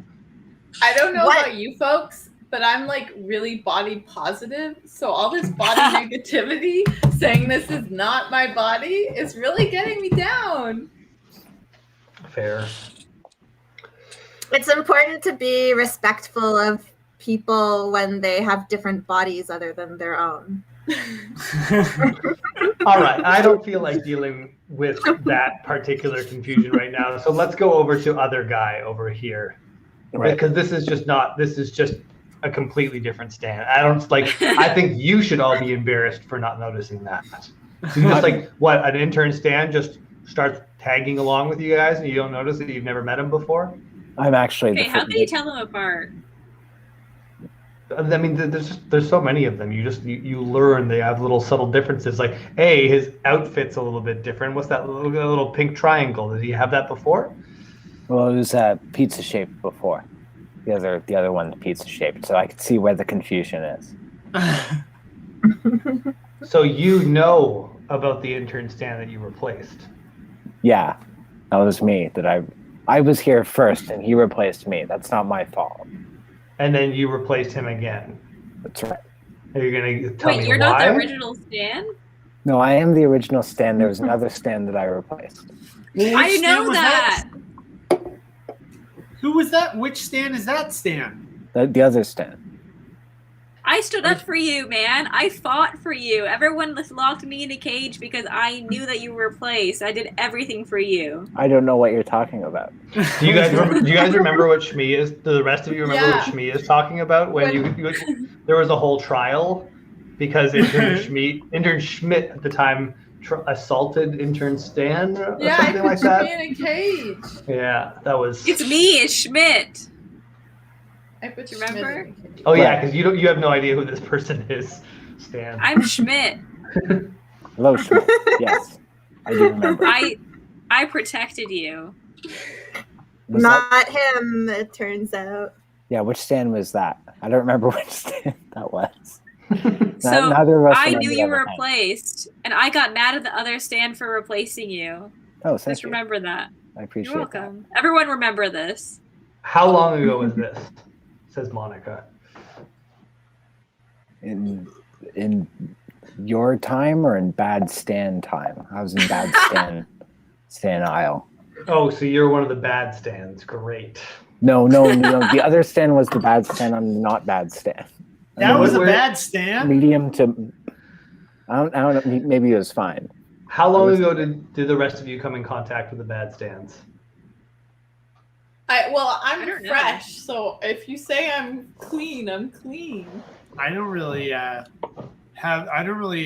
I don't know about you folks, but I'm like really body positive. So all this body negativity saying this is not my body is really getting me down. Fair. It's important to be respectful of people when they have different bodies other than their own. All right, I don't feel like dealing with that particular confusion right now. So let's go over to other guy over here, Right. because this is just a completely different stand. I think you should all be embarrassed for not noticing that. You just an intern stand just starts tagging along with you guys, and you don't notice that you've never met him before. I'm actually. Okay, how can you tell them apart? I mean, there's so many of them. You learn they have little subtle differences. Like, hey, his outfit's a little bit different. What's that little pink triangle? Did he have that before? Well, it was pizza shaped before. The other one's pizza shaped, so I could see where the confusion is. So you know about the intern stand that you replaced. Yeah, that was me. I was here first, and he replaced me. That's not my fault. And then you replaced him again. That's right. Are you gonna tell me Wait, you're why? not the original Stan? No, I am the original stand. There was another stand that I replaced. I know that. Who was that? Which stand is that stand? The other stand. I stood up for you, man. I fought for you. Everyone locked me in a cage because I knew that you were replaced. I did everything for you. I don't know what you're talking about. Do you guys remember what Shmi is? Do the rest of you remember what Shmi is talking about? When there was a whole trial because intern Schmidt at the time assaulted intern Stan or something like that. Yeah, I put me in a cage. Yeah, that was. It's me, it's Schmidt. I put you remember? Oh yeah, because you have no idea who this person is, Stan. I'm Schmidt. Hello, Schmidt. Yes, I do remember. I protected you. Not him, it turns out. Yeah, which stand was that? I don't remember which stand that was. So neither of us I knew you were remember replaced, and I got mad at the other stand for replacing you. Oh, thank Just you. remember that. I appreciate You're welcome. Everyone remember this. How long ago was this? Says Monica. In your time or in bad stand time? I was in bad stand aisle. Oh, so you're one of the bad stands. Great. No. The other stand was the bad stand. I'm not bad stand. That was a bad stand? Medium to. I don't know. Maybe it was fine. How long ago did the rest of you come in contact with the bad stands? I'm fresh, so if you say I'm clean, I'm clean. I don't really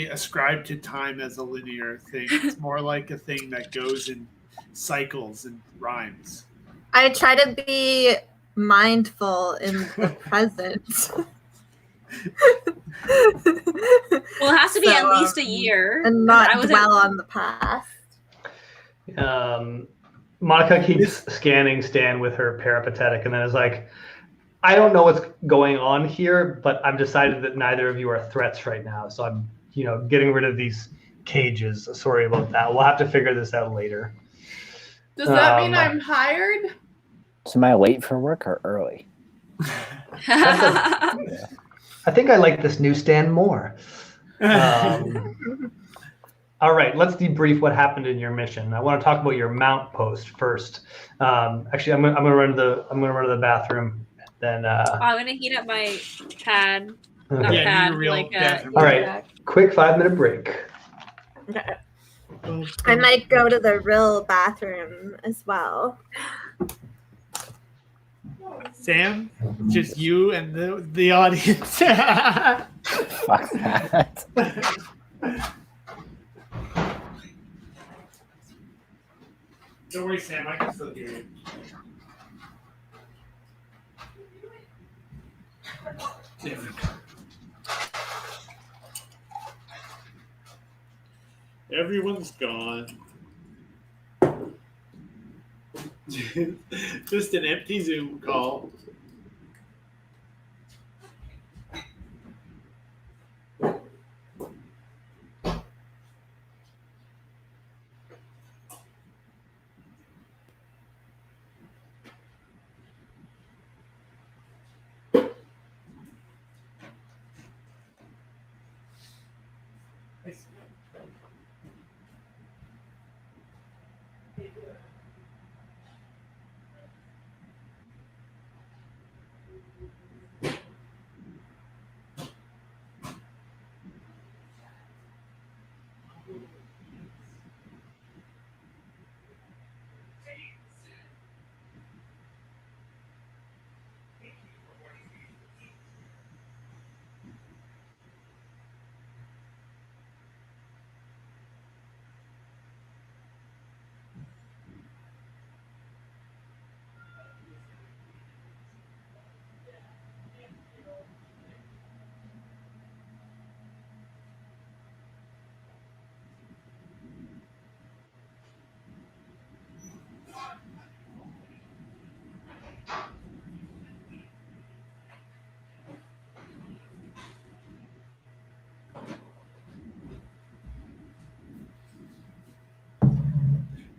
ascribe to time as a linear thing. It's more like a thing that goes in cycles and rhymes. I try to be mindful in the present. Well, it has to be at least a year. And not dwell on the past. Monica keeps scanning Stan with her peripatetic and then is like, I don't know what's going on here, but I've decided that neither of you are threats right now. So I'm, getting rid of these cages. Sorry about that. We'll have to figure this out later. Does that mean I'm hired? So am I late for work or early? I think I like this new Stan more. All right, let's debrief what happened in your mission. I want to talk about your mount post first. Actually, I'm gonna run to the bathroom. Then I'm gonna heat up my pad. Okay. All right, quick 5-minute break. Okay. I might go to the real bathroom as well. Sam, just you and the audience. Fuck that. Don't worry, Sam. I can still hear you. Everyone's gone. Just an empty Zoom call.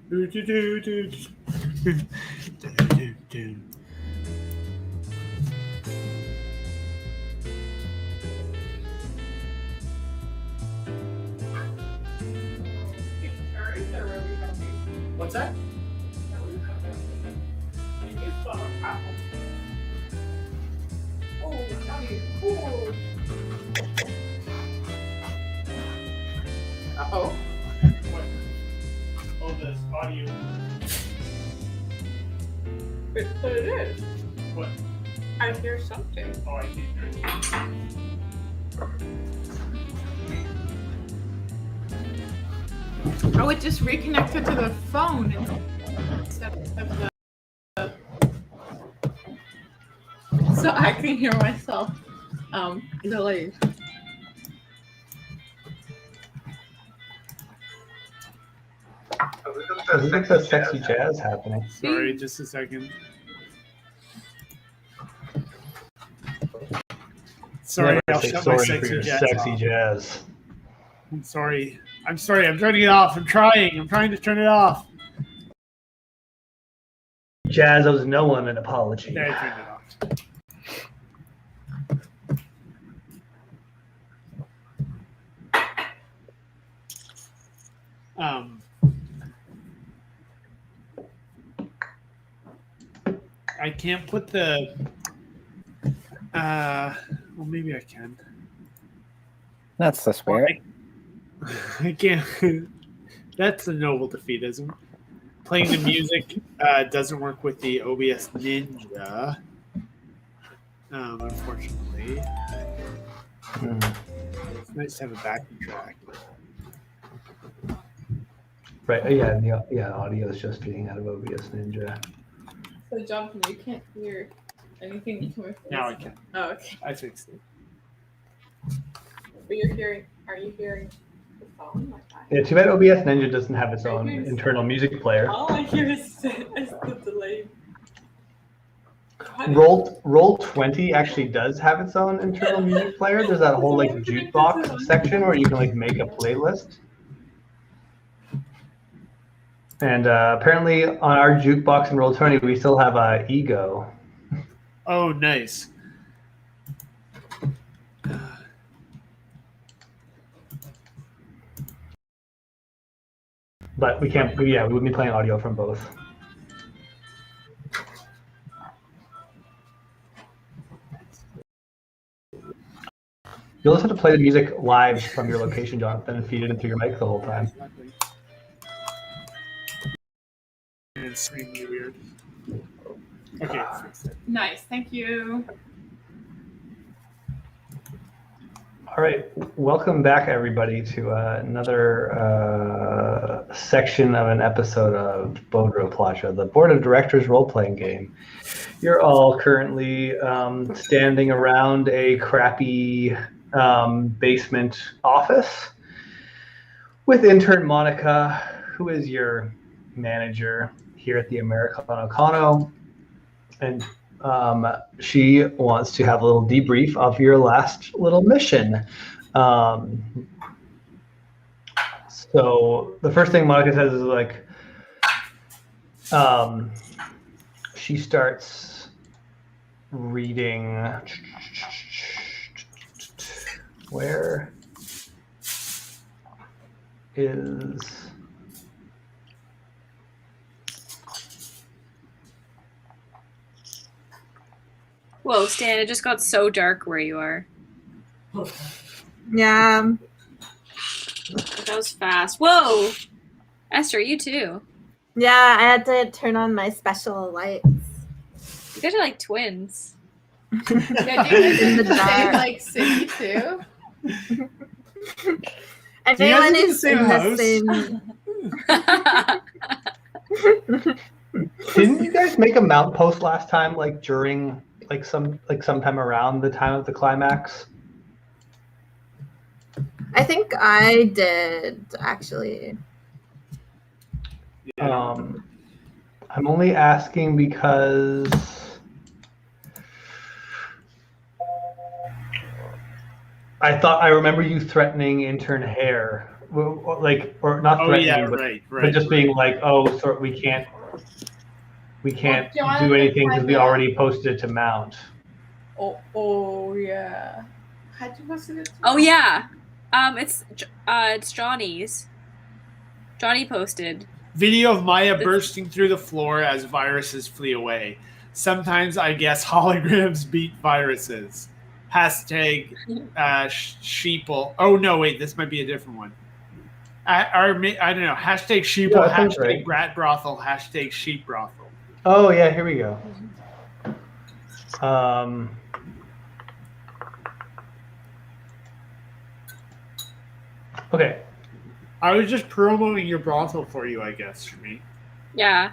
What's that? Oh, that'd be cool. Uh-oh. What? Oh, this audio. But it is. What? I hear something. Oh, I can't hear it. Oh, it just reconnected to the phone instead of the. So I can hear myself delayed. I think that's sexy jazz happening. Sorry, just a second. Sorry, Never I'll say shut my sorry for sexy your jazz sexy off. jazz. I'm sorry. I'm turning it off. I'm trying to turn it off. Jazz owes no one an apology. There, I turned it off. I can't put the. Well, maybe I can. That's the spirit. I can't. That's a noble defeatism. Playing the music doesn't work with the OBS Ninja. Unfortunately. It's nice to have a backing track. Right. Yeah. Audio is just feeding out of OBS Ninja. So, Jonathan, you can't hear anything coming from Now I this? can. Oh, okay. I fixed it. But you're hearing. Are you hearing the phone? Like that? Yeah. Too bad OBS Ninja doesn't have its own internal music player. All I hear is the delay. Roll20 actually does have its own internal music player. There's that whole like jukebox section where you can like make a playlist. And apparently on our jukebox in Roll20 we still have Ego. Oh, nice. But we can't. Yeah, we would be playing audio from both. You'll just have to play the music live from your location, Jonathan, and feed it into your mic the whole time. Exactly. And it's extremely weird. Okay, fix it. Nice. Thank you. All right, welcome back, everybody, to another section of an episode of Bodro Plaja, the Board of Directors role-playing game. You're all currently standing around a crappy basement office with intern Monica, who is your manager here at the Americano Kano, and she wants to have a little debrief of your last little mission. So the first thing Monica says is like, she starts reading. Where is? Whoa, Stan, it just got so dark where you are. Yeah. That was fast. Whoa! Esther, you too. Yeah, I had to turn on my special lights. You guys are like twins. Yeah, do you guys In live the in the same dark. like city too? Anyone live in the who's same in the house? same. Didn't you guys make a mount post last time, like during sometime around the time of the climax? I think I did actually. I'm only asking because I remember you threatening intern Hare or not Oh threatening, yeah, but, right. but just being like, oh, so we can't do anything because we already posted it to Mount. Oh yeah. How'd you post it? Oh yeah, it's Johnny's. Johnny posted. Video of Maya bursting through the floor as viruses flee away. Sometimes I guess holograms beat viruses. Hashtag sheeple. Oh no, wait, this might be a different one. I don't know. Hashtag sheeple. Yeah, hashtag right. brat brothel. Hashtag sheep brothel. Oh yeah, here we go. Okay. I was just promoting your brothel for you, I guess, for me. Yeah.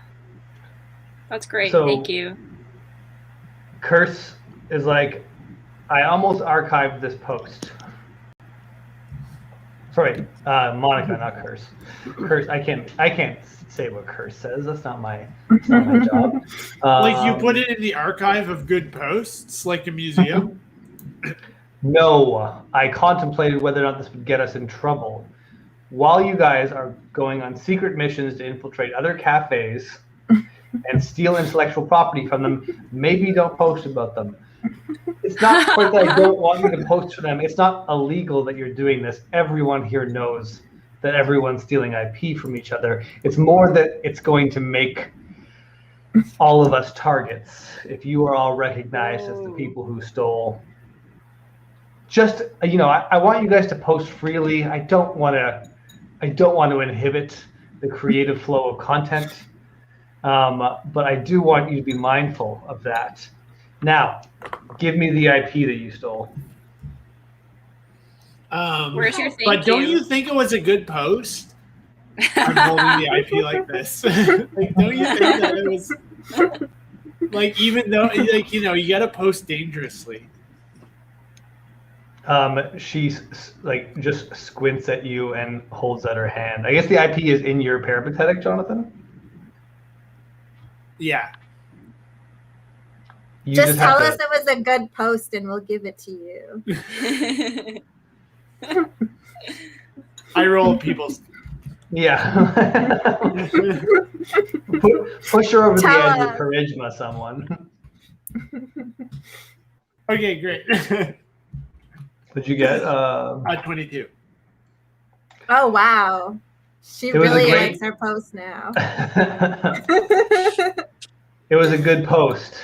That's great. So- Thank you. Curse is like, I almost archived this post. Sorry, Monica, not Curse. Curse, I can't say what Curse says. That's not my job. Like you put it in the archive of good posts, like a museum. No, I contemplated whether or not this would get us in trouble. While you guys are going on secret missions to infiltrate other cafes and steal intellectual property from them, maybe don't post about them. It's not quite that I don't want you to post for them. It's not illegal that you're doing this. Everyone here knows that everyone's stealing IP from each other. It's more that it's going to make all of us targets if you are all recognized as the people who stole. Just, I want you guys to post freely. I don't want to inhibit the creative flow of content, but I do want you to be mindful of that. Now, give me the IP that you stole. Where's your thank But don't you? you think it was a good post? I'm holding the IP like this. Like, don't you think that it was like, even though you got to post dangerously? She's like just squints at you and holds out her hand. I guess the IP is in your peripatetic, Jonathan. Yeah. You Just tell have us it was a good post and we'll give it to you. I roll people's. Yeah. Push her over the Tell edge with us. charisma, someone. Okay, great. What'd you get? 22. Oh wow. She It was a really great- likes her post now. It was a good post.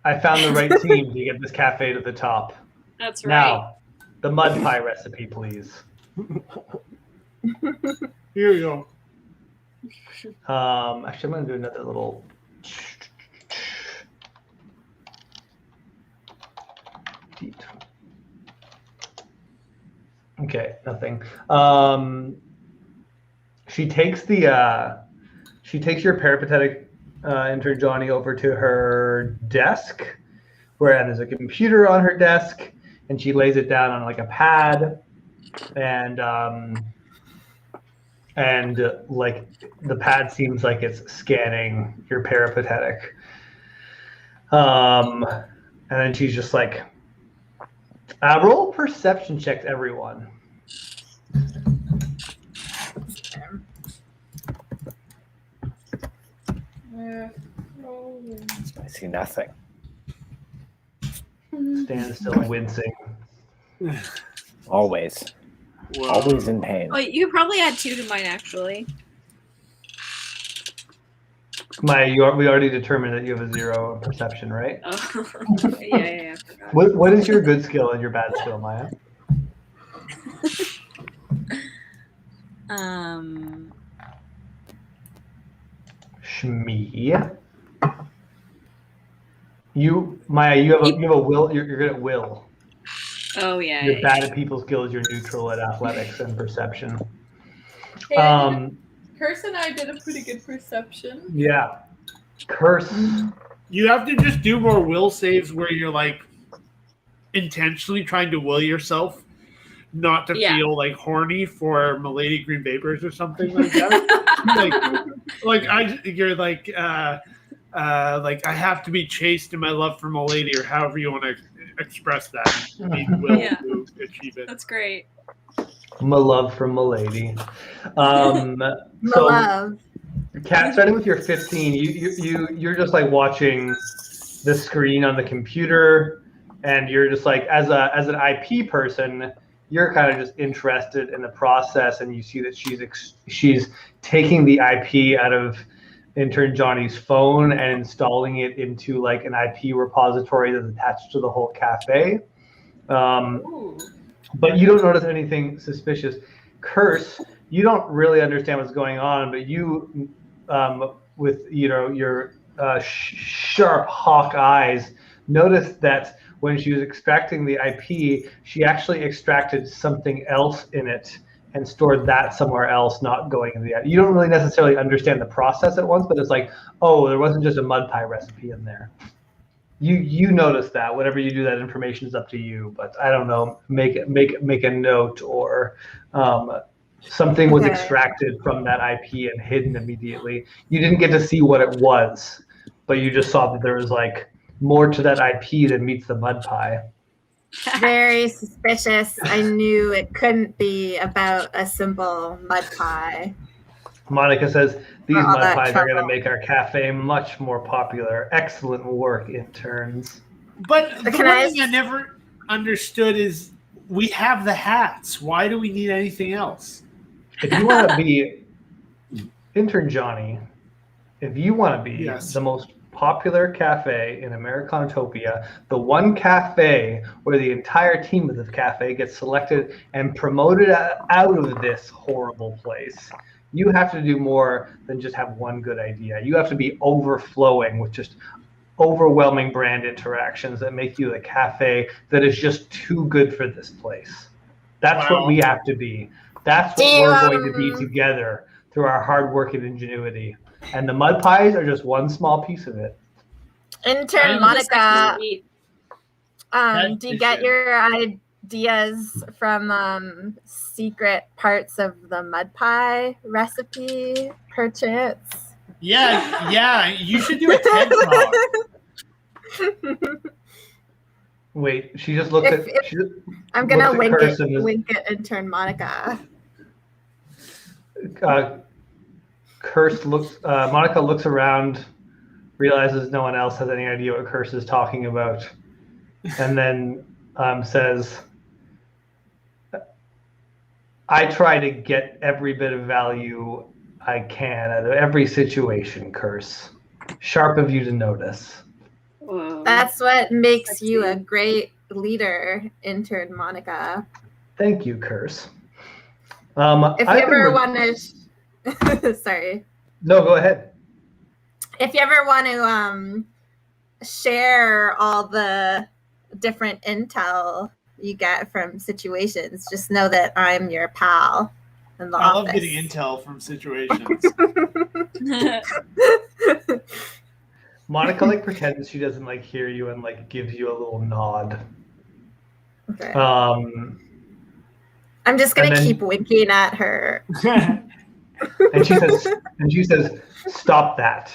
I found the right team to get this cafe to the top. That's right. Now, the mud pie recipe, please. Here we go. Actually, I'm going to do another little. Okay, nothing. She takes your peripatetic intern Johnny over to her desk, where there's a computer on her desk, and she lays it down on like a pad, and like the pad seems like it's scanning your peripatetic. And then she's just like, roll perception checks, everyone. I see nothing. Stand still, wincing. Always. Whoa. Always in pain. Oh, you could probably add 2 to mine, actually. We already determined that you have a 0 perception, right? Oh, yeah. I forgot. What is your good skill and your bad skill, Maya? Shmee. Maya, you have a will. You're good at will. Oh, yeah. You're bad at people skills. You're neutral at athletics and perception. Hey, Curse and I did a pretty good perception. Yeah. Curse. You have to just do more will saves where you're like intentionally trying to will yourself not to feel like horny for Milady Green Vapors or something like that. You're like I have to be chaste in my love for Milady, or however you want to express that. You need will to achieve it. That's great. My love from Milady. My So, love. Kat, starting with your 15, you're just like watching the screen on the computer, and you're just like, as an IP person, you're kind of just interested in the process, and you see that she's taking the IP out of intern Johnny's phone and installing it into like an IP repository that's attached to the whole cafe. But you don't notice anything suspicious. Curse, you don't really understand what's going on, but you, with your sharp hawk eyes, noticed that when she was extracting the IP, she actually extracted something else in it and stored that somewhere else, not going in the. You don't really necessarily understand the process at once, but it's like, oh, there wasn't just a mud pie recipe in there. You notice that. Whatever you do, that information is up to you. But I don't know. Make a note, or something was extracted from that IP and hidden immediately. You didn't get to see what it was, but you just saw that there was like more to that IP than meets the mud pie. Very suspicious. I knew it couldn't be about a simple mud pie. Monica says, these mud pies trouble. are going to make our cafe much more popular. Excellent work, interns. But the one thing I never understood is we have the hats. Why do we need anything else? If you want to be intern Johnny, if you want to be the most popular cafe in Americanatopia, the one cafe where the entire team of the cafe gets selected and promoted out of this horrible place, you have to do more than just have one good idea. You have to be overflowing with just overwhelming brand interactions that make you a cafe that is just too good for this place. That's what we have to be. That's what we're going to be together through our hard work and ingenuity. And the mud pies are just one small piece of it. Intern Monica, do you get your ideas from secret parts of the mud pie recipe, perchance? Yeah, you should do a TED Talk. Wait, she just looked at. I'm gonna wink at intern Monica. Curse looks. Monica looks around, realizes no one else has any idea what Curse is talking about, and then says, "I try to get every bit of value I can out of every situation, Curse. Sharp of you to notice." That's what makes you a great leader, intern Monica. Thank you, Curse. If you ever want to, sorry. No, go ahead. If you ever want to share all the different intel you get from situations, just know that I'm your pal in the office. I love getting intel from situations. Monica pretends she doesn't hear you and gives you a little nod. Okay. I'm just gonna keep winking at her. and she says, "Stop that."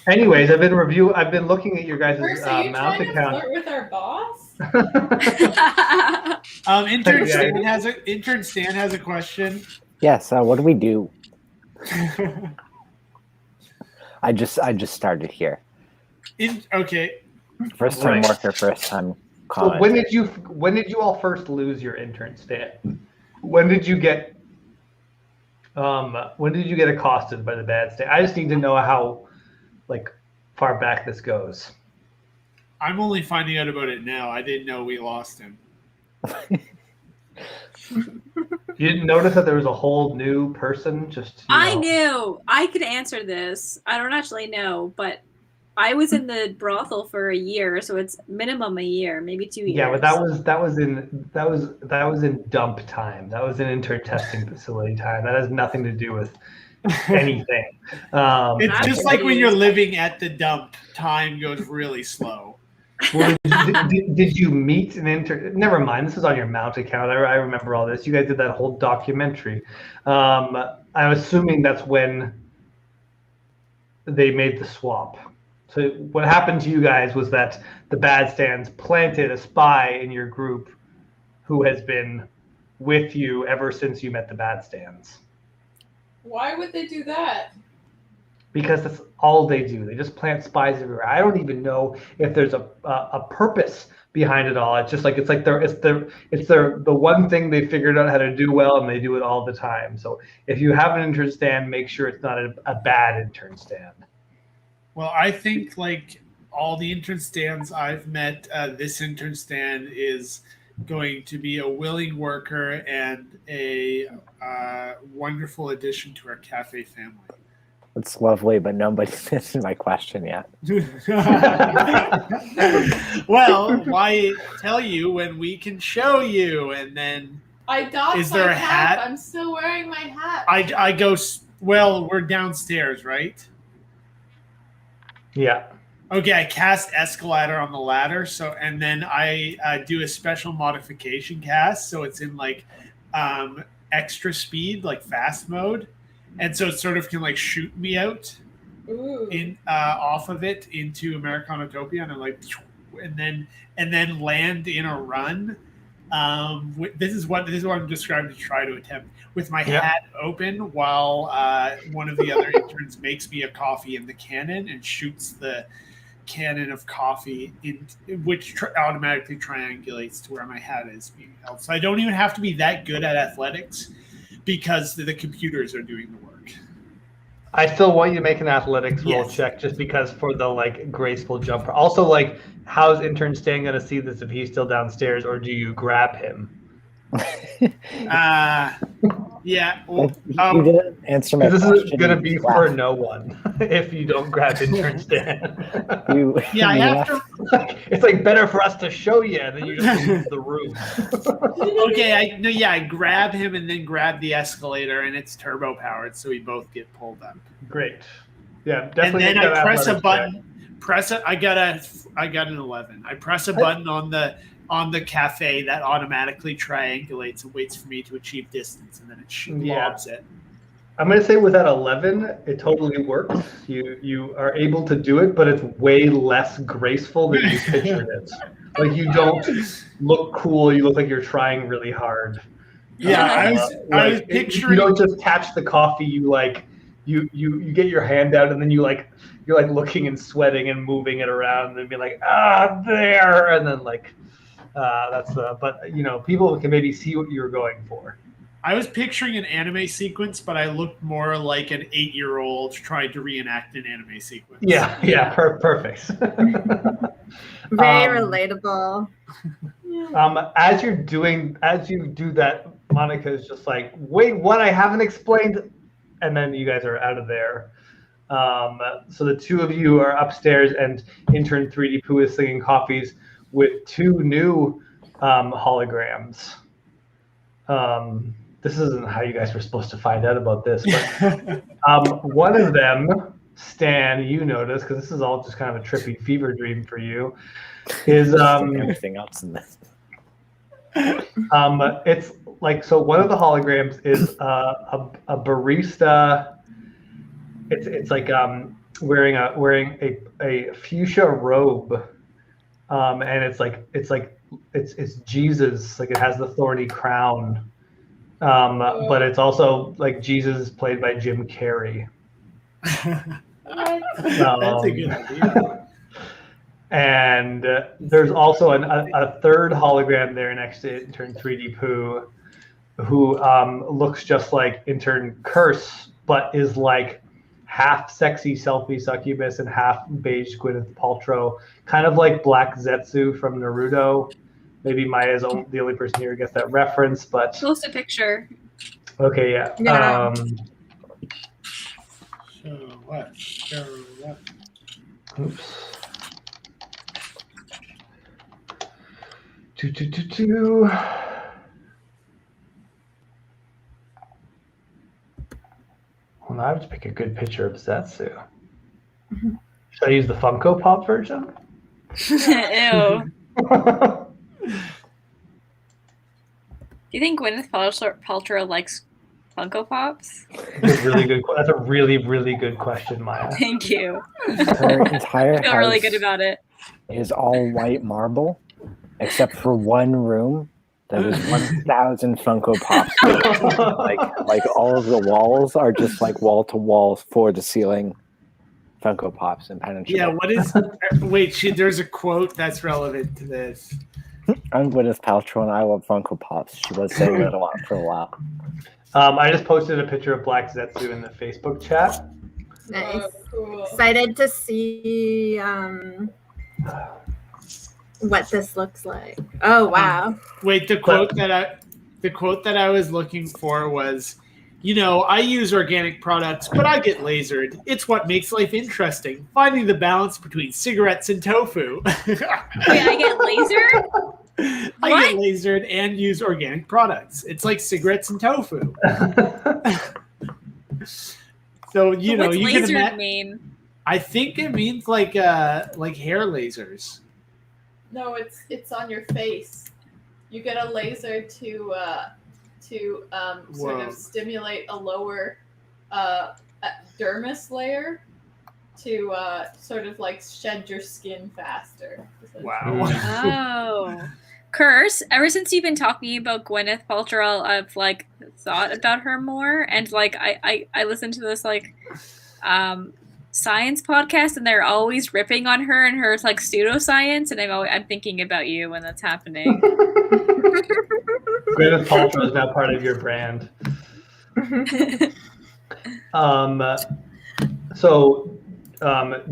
Anyways, I've been looking at your guys' mount account. Flirt with our boss? Intern Stan has a question. Yes. What do we do? I just started here. Okay. First time worker, first time commenter. So when did you all first lose your intern Stan? When did you get accosted by the bad Stan? I just need to know how far back this goes. I'm only finding out about it now. I didn't know we lost him. You didn't notice that there was a whole new person? I knew. I could answer this. I don't actually know, but I was in the brothel for a year, so it's minimum a year, maybe 2 years. Yeah, but that was in dump time. That was in intern testing facility time. That has nothing to do with anything. It's just like when you're living at the dump, time goes really slow. Well, did you meet an intern? Never mind. This is on your mount account. I remember all this. You guys did that whole documentary. I'm assuming that's when they made the swap. So what happened to you guys was that the bad Stans planted a spy in your group who has been with you ever since you met the bad stands. Why would they do that? Because that's all they do. They just plant spies everywhere. I don't even know if there's a purpose behind it all. It's just like it's the one thing they figured out how to do well, and they do it all the time. So if you have an intern stand, make sure it's not a bad intern stand. Well, I think like all the intern stands I've met, this intern stand is going to be a willing worker and a wonderful addition to our cafe family. That's lovely, but nobody's answered my question yet. Well, why tell you when we can show you? And then I doffed is there my a hat? I'm still wearing my hat. I go. Well, we're downstairs, right? Yeah. Okay, I cast escalator on the ladder, and then I do a special modification cast, so it's in like extra speed, like fast mode, and so it sort of can like shoot me out in off of it into Americanatopia, and I'm like, and then land in a run. This is what I'm describing to try to attempt with my hat open while one of the other interns makes me a coffee in the cannon and shoots the cannon of coffee which automatically triangulates to where my hat is being held. So I don't even have to be that good at athletics because the computers are doing the work. I still want you to make an athletics roll check just because for the like graceful jumper. Also, like, how's intern Stan gonna see this if he's still downstairs, or do you grab him? Yeah. Well, you didn't answer my question. This is gonna be for no one if you don't grab intern Stan. I have to. It's like better for us to show you, and then you just leave the room. Okay, I grab him and then grab the escalator, and it's turbo powered, so we both get pulled up. Great. Yeah, definitely. And then I press a button. I got an 11. I press a button on the cafe that automatically triangulates and waits for me to achieve distance, and then it lobs it. I'm going to say with that 11, it totally works. You are able to do it, but it's way less graceful than you pictured it. Like, you don't look cool. You look like you're trying really hard. Yeah, I was picturing. You don't just catch the coffee. You get your hand out, and then you're like looking and sweating and moving it around, and be like, there, and then like. But people can maybe see what you're going for. I was picturing an anime sequence, but I looked more like an 8-year-old trying to reenact an anime sequence. Yeah, perfect. Very relatable. As you do that, Monica is just like, wait, what? I haven't explained. And then you guys are out of there. So the two of you are upstairs, and intern 3D Poo is singing coffees with two new holograms. This isn't how you guys were supposed to find out about this, but one of them, Stan, you notice, because this is all just kind of a trippy fever dream for you, is everything else in this. It's like, so one of the holograms is a barista. It's like wearing a fuchsia robe. And it's Jesus, like it has the thorny crown, but it's also like Jesus played by Jim Carrey. That's a good idea. And there's also a third hologram there next to intern 3D Poo, who looks just like intern Curse, but is like half sexy selfie succubus and half beige Gwyneth Paltrow, kind of like Black Zetsu from Naruto. Maybe Maya's the only person here who gets that reference, but post a picture. Okay, yeah. So what? Oops. Well, now I have to pick a good picture of Zetsu. Should I use the Funko Pop version? Ew. Do you think Gwyneth Paltrow likes Funko Pops? That's a really good. That's a really, really good question, Maya. Thank you. Her entire I feel really good about it. Is all white marble, except for one room There was 1,000 Funko Pops. like all of the walls are just like wall to wall, floor to ceiling Funko Pops and penetrable. Yeah, what is? Wait, there's a quote that's relevant to this. I'm Gwyneth Paltrow and I love Funko Pops. She was saying that a lot for a while. I just posted a picture of Black Zetsu in the Facebook chat. Nice. Oh, cool. Excited to see what this looks like. Oh wow. Wait, the quote that I was looking for was, I use organic products, but I get lasered. It's what makes life interesting. Finding the balance between cigarettes and tofu. Wait, I get lasered? I get lasered and use organic products. It's like cigarettes and tofu. So What's you can lasered mean? I think it means like hair lasers. No, it's on your face. You get a laser to sort of stimulate a lower dermis layer to sort of like shed your skin faster. Wow. Oh. Curse, ever since you've been talking about Gwyneth Paltrow, I've like thought about her more, and like I listen to this like science podcast, and they're always ripping on her and her like pseudoscience, and I'm thinking about you when that's happening. Gwyneth Paltrow is now part of your brand.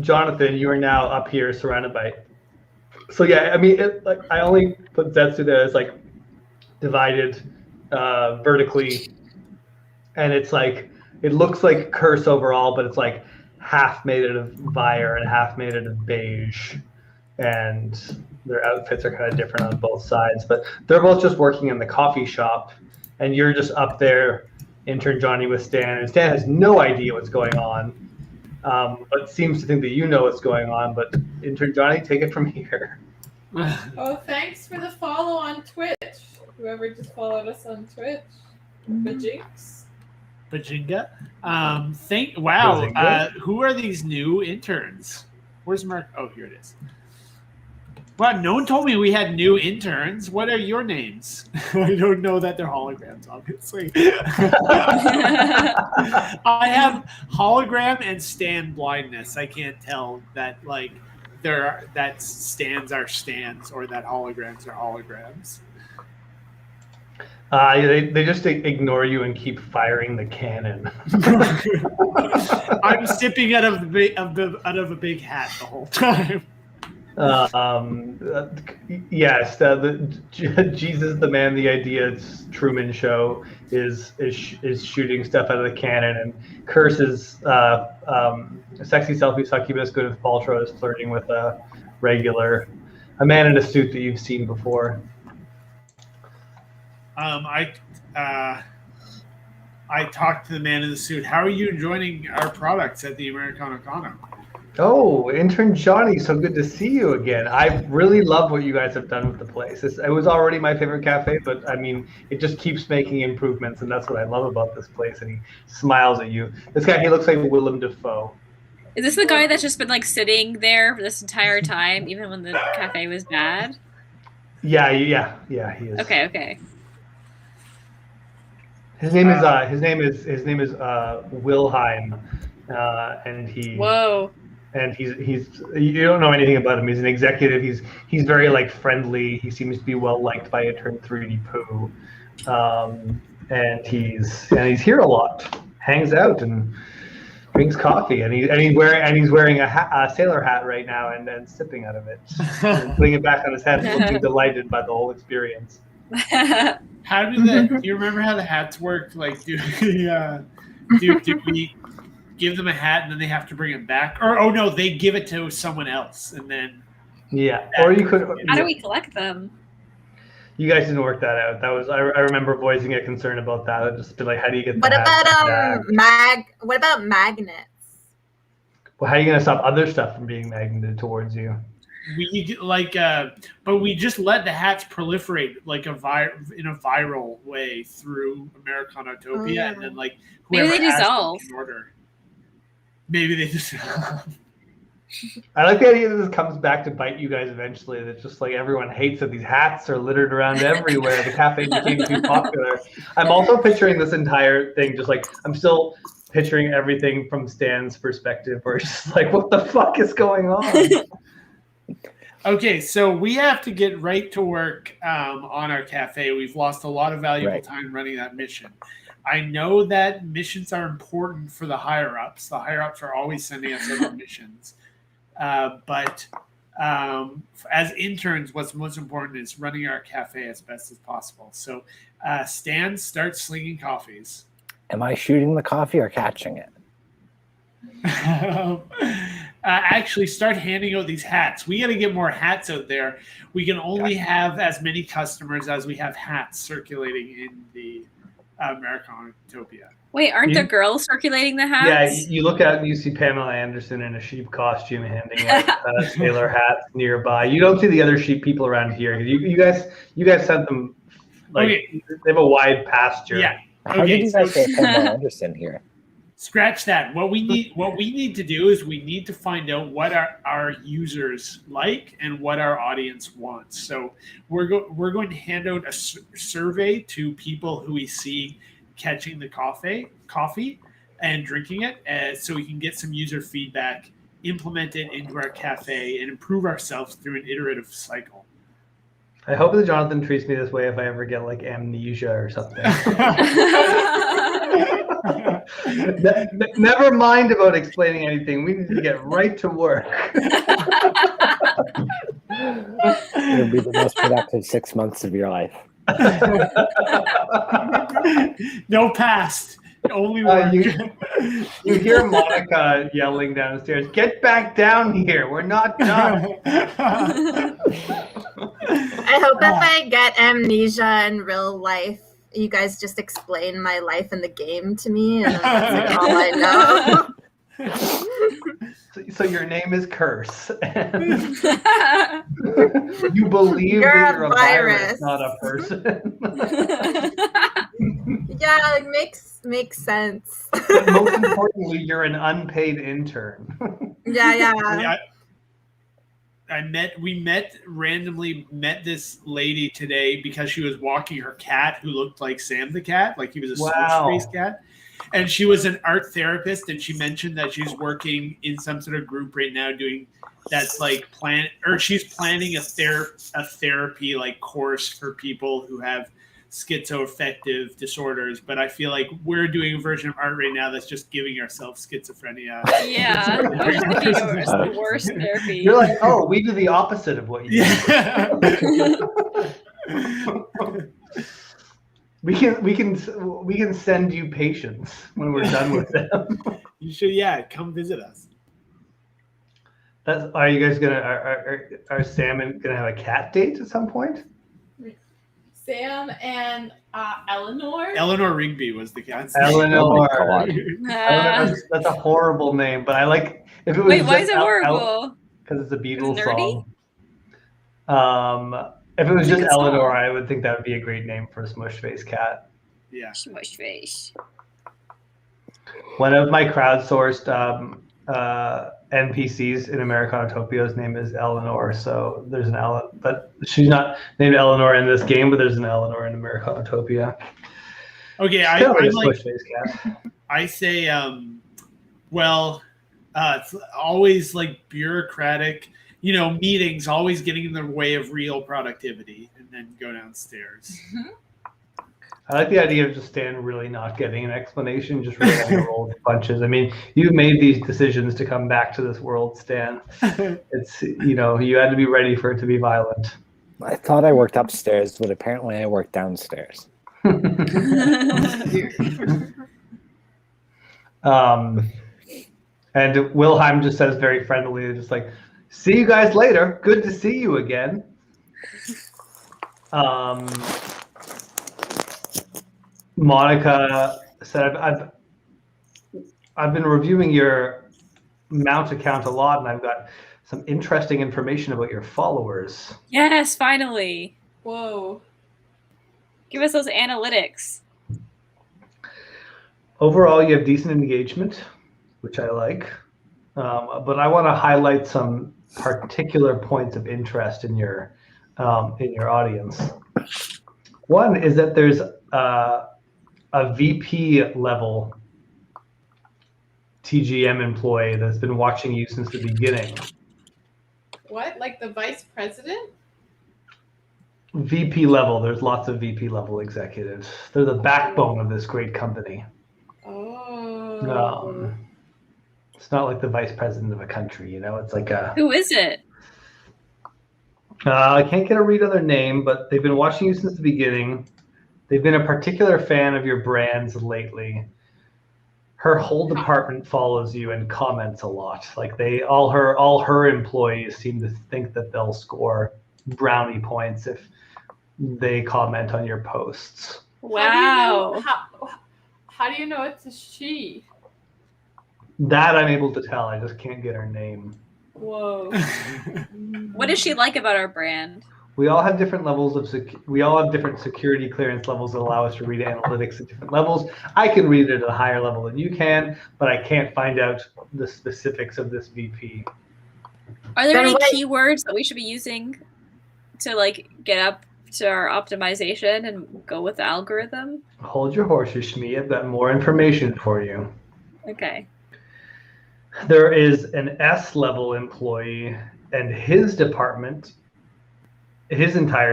Jonathan, you are now up here surrounded by. So yeah, I mean, I only put Zetsu there as like divided vertically, and it's like it looks like Curse overall, but it's like half made out of Vire and half made out of beige, and their outfits are kind of different on both sides. But they're both just working in the coffee shop, and you're just up there, intern Johnny with Stan, and Stan has no idea what's going on. But seems to think that you know what's going on. But intern Johnny, take it from here. Oh, thanks for the follow on Twitch. Whoever just followed us on Twitch. Bajinx. Bajinga. Wow. Who are these new interns? Where's Mark? Oh, here it is. Wow, no one told me we had new interns. What are your names? I don't know that they're holograms, obviously. I have hologram and Stan blindness. I can't tell that that stands are stands or that holograms are holograms. They just ignore you and keep firing the cannon. I'm sipping out of a big hat the whole time. Yes, Jesus the Man, the Idea's Truman Show is shooting stuff out of the cannon, and Curse's sexy selfie succubus Gwyneth Paltrow is flirting with a man in a suit that you've seen before. I talked to the man in the suit. How are you enjoying our products at the Americano Cono? Oh, intern Johnny, so good to see you again. I really love what you guys have done with the place. It was already my favorite cafe, but I mean, it just keeps making improvements, and that's what I love about this place. And he smiles at you. This guy, he looks like Willem Dafoe. Is this the guy that's just been like sitting there for this entire time, even when the cafe was bad? Yeah, he is. Okay. His name is Wilhelm, and he. Whoa. And he's you don't know anything about him. He's an executive. He's very like friendly. He seems to be well liked by intern 3D Poo, and he's here a lot. Hangs out and drinks coffee, and he's wearing a sailor hat right now and sipping out of it, and putting it back on his head, looking delighted by the whole experience. How do you remember how the hats work? Like, do we give them a hat and then they have to bring it back? Or, oh no, they give it to someone else and then... Yeah, or you could... How do we collect them? You guys didn't work that out. That was I remember voicing a concern about that. I'd just be like, how do you get What about magnets? Well, how are you going to stop other stuff from being magneted towards you? But we just let the hats proliferate like in a viral way through Americanotopia, and then like maybe they dissolve. Maybe they dissolve. I like the idea that this comes back to bite you guys eventually. That just like everyone hates that these hats are littered around everywhere. The cafe became too popular. I'm also picturing this entire thing just like I'm still picturing everything from Stan's perspective, where it's just like, what the fuck is going on? Okay, so we have to get right to work on our cafe. We've lost a lot of valuable time running that mission. I know that missions are important for the higher-ups. The higher-ups are always sending us on missions. But as interns, what's most important is running our cafe as best as possible. So Stan, start slinging coffees. Am I shooting the coffee or catching it? Actually, start handing out these hats. We got to get more hats out there. We can only have as many customers as we have hats circulating in the Americanatopia. Wait, aren't there girls circulating the hats? Yeah, you look out and you see Pamela Anderson in a sheep costume handing out sailor hats nearby. You don't see the other sheep people around here. You guys sent them like they have a wide pasture. Yeah. How did you guys say Pamela Anderson here? Scratch that. What we need to do is we need to find out what our users like and what our audience wants. So we're going to hand out a survey to people who we see catching the coffee and drinking it, so we can get some user feedback, implement it into our cafe, and improve ourselves through an iterative cycle. I hope that Jonathan treats me this way if I ever get like amnesia or something. Never mind about explaining anything. We need to get right to work. It'll be the most productive 6 months of your life. No past, only work. You hear Monica yelling downstairs, "Get back down here! We're not done." I hope if I get amnesia in real life, you guys just explain my life in the game to me, and that's like all I know. So your name is Curse. You believe You're that you're a a virus, virus. not a person. Yeah, it makes sense. But most importantly, you're an unpaid intern. Yeah. We randomly met this lady today because she was walking her cat who looked like Sam the cat, like he was a smooch-faced cat. And she was an art therapist, and she mentioned that she's working in some sort of group right now she's planning a therapy like course for people who have schizoaffective disorders. But I feel like we're doing a version of art right now that's just giving ourselves schizophrenia. Yeah, it's the worst therapy. You're like, oh, we do the opposite of what you do. We can send you patients when we're done with them. You should, come visit us. Are you guys are Sam gonna have a cat date at some point? Sam and Eleanor. Eleanor Rigby was the cat. Eleanor. Oh That's a horrible name, but I like if it was. Wait, why is it horrible? Because it's a Beatles nerdy? song. If it was just good Eleanor, song. I would think that would be a great name for a smush face cat. Yeah. Smush face. One of my crowdsourced NPCs in Americanatopia's name is Eleanor, so there's an Eleanor, but she's not named Eleanor in this game, but there's an Eleanor in Americanatopia. Okay, I say, it's always like bureaucratic, meetings always getting in the way of real productivity, and then go downstairs. I like the idea of just Stan really not getting an explanation, just really having to roll the punches. I mean, you've made these decisions to come back to this world, Stan. It's, you had to be ready for it to be violent. I thought I worked upstairs, but apparently I worked downstairs. And Wilhelm just says very friendly, just like, "See you guys later. Good to see you again." Monica said, I've been reviewing your Mount account a lot, and I've got some interesting information about your followers. Yes, finally. Whoa. Give us those analytics. Overall, you have decent engagement, which I like. but I want to highlight some particular points of interest in your audience. One is that there's a VP level TGM employee that's been watching you since the beginning. What? Like the vice president? VP level. There's lots of VP level executives. They're the backbone of this great company. Oh. It's not like the vice president of a country, you know. It's like a. Who is it? I can't get a read on their name, but they've been watching you since the beginning. They've been a particular fan of your brands lately. Her whole department follows you and comments a lot. Like all her employees seem to think that they'll score brownie points if they comment on your posts. Wow. How do you know it's a she? That I'm able to tell. I just can't get her name. Whoa. What does she like about our brand? We all have different levels of we all have different security clearance levels that allow us to read analytics at different levels. I can read it at a higher level than you can, but I can't find out the specifics of this VP. Are there any keywords that we should be using to like get up to our optimization and go with the algorithm? Hold your horses, Shmi. I've got more information for you. Okay. There is an S-level employee, and his entire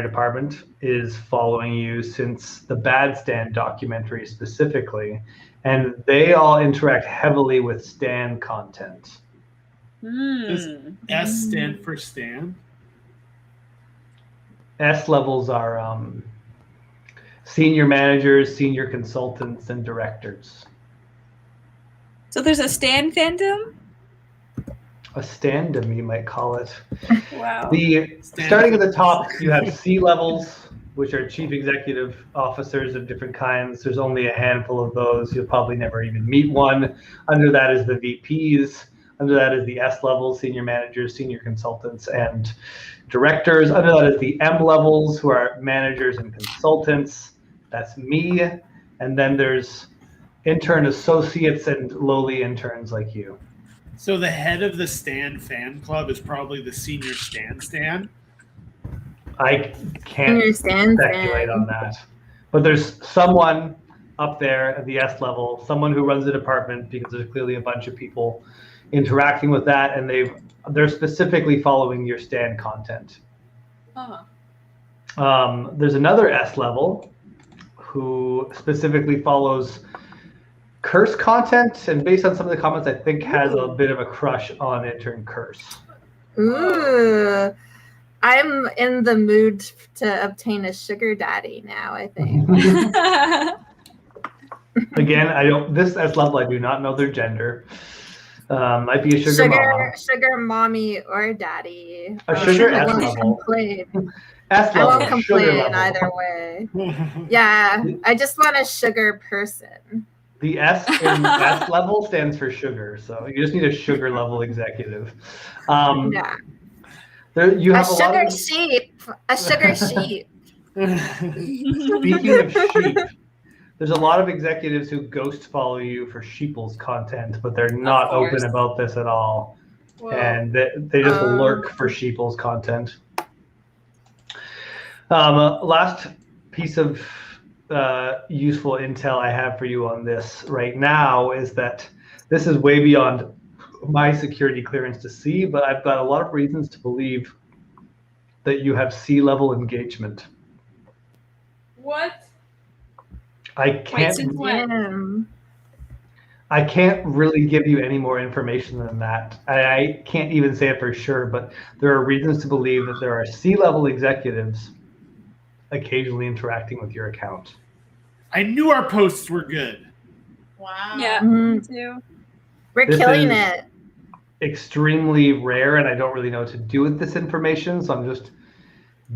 department is following you since the Bad Stand documentary specifically, and they all interact heavily with Stan content. Does S stand for Stan? S levels are senior managers, senior consultants, and directors. So there's a Stan fandom? A standum, you might call it. Wow. Starting at the top, you have C levels, which are chief executive officers of different kinds. There's only a handful of those. You'll probably never even meet one. Under that is the VPs. Under that is the S levels, senior managers, senior consultants, and directors. Under that is the M levels, who are managers and consultants. That's me. And then there's intern associates and lowly interns like you. So the head of the Stan fan club is probably the senior Stan. I can't speculate on that. But there's someone up there at the S level, someone who runs the department, because there's clearly a bunch of people interacting with that, and they're specifically following your Stan content. There's another S level who specifically follows Curse content, and based on some of the comments, I think has a bit of a crush on Intern Curse. Ooh, I'm in the mood to obtain a sugar daddy now, I think. Again, this S level, I do not know their gender. Might be a sugar mama. Sugar mommy or daddy. A sugar S level. S level. I won't complain either way. Yeah, I just want a sugar person. The S in S level stands for sugar, so you just need a sugar level executive. Yeah. You have a sugar sheep. Speaking of sheep, there's a lot of executives who ghost follow you for sheeples content, but they're not open about this at all. Whoa. And they just lurk for sheeples content. Last piece of useful intel I have for you on this right now is that this is way beyond my security clearance to see, but I've got a lot of reasons to believe that you have C-level engagement. What? I can't really give you any more information than that. I can't even say it for sure, but there are reasons to believe that there are C-level executives occasionally interacting with your account. I knew our posts were good. Wow. Yeah, me too. We're killing it. Extremely rare, and I don't really know what to do with this information, so I'm just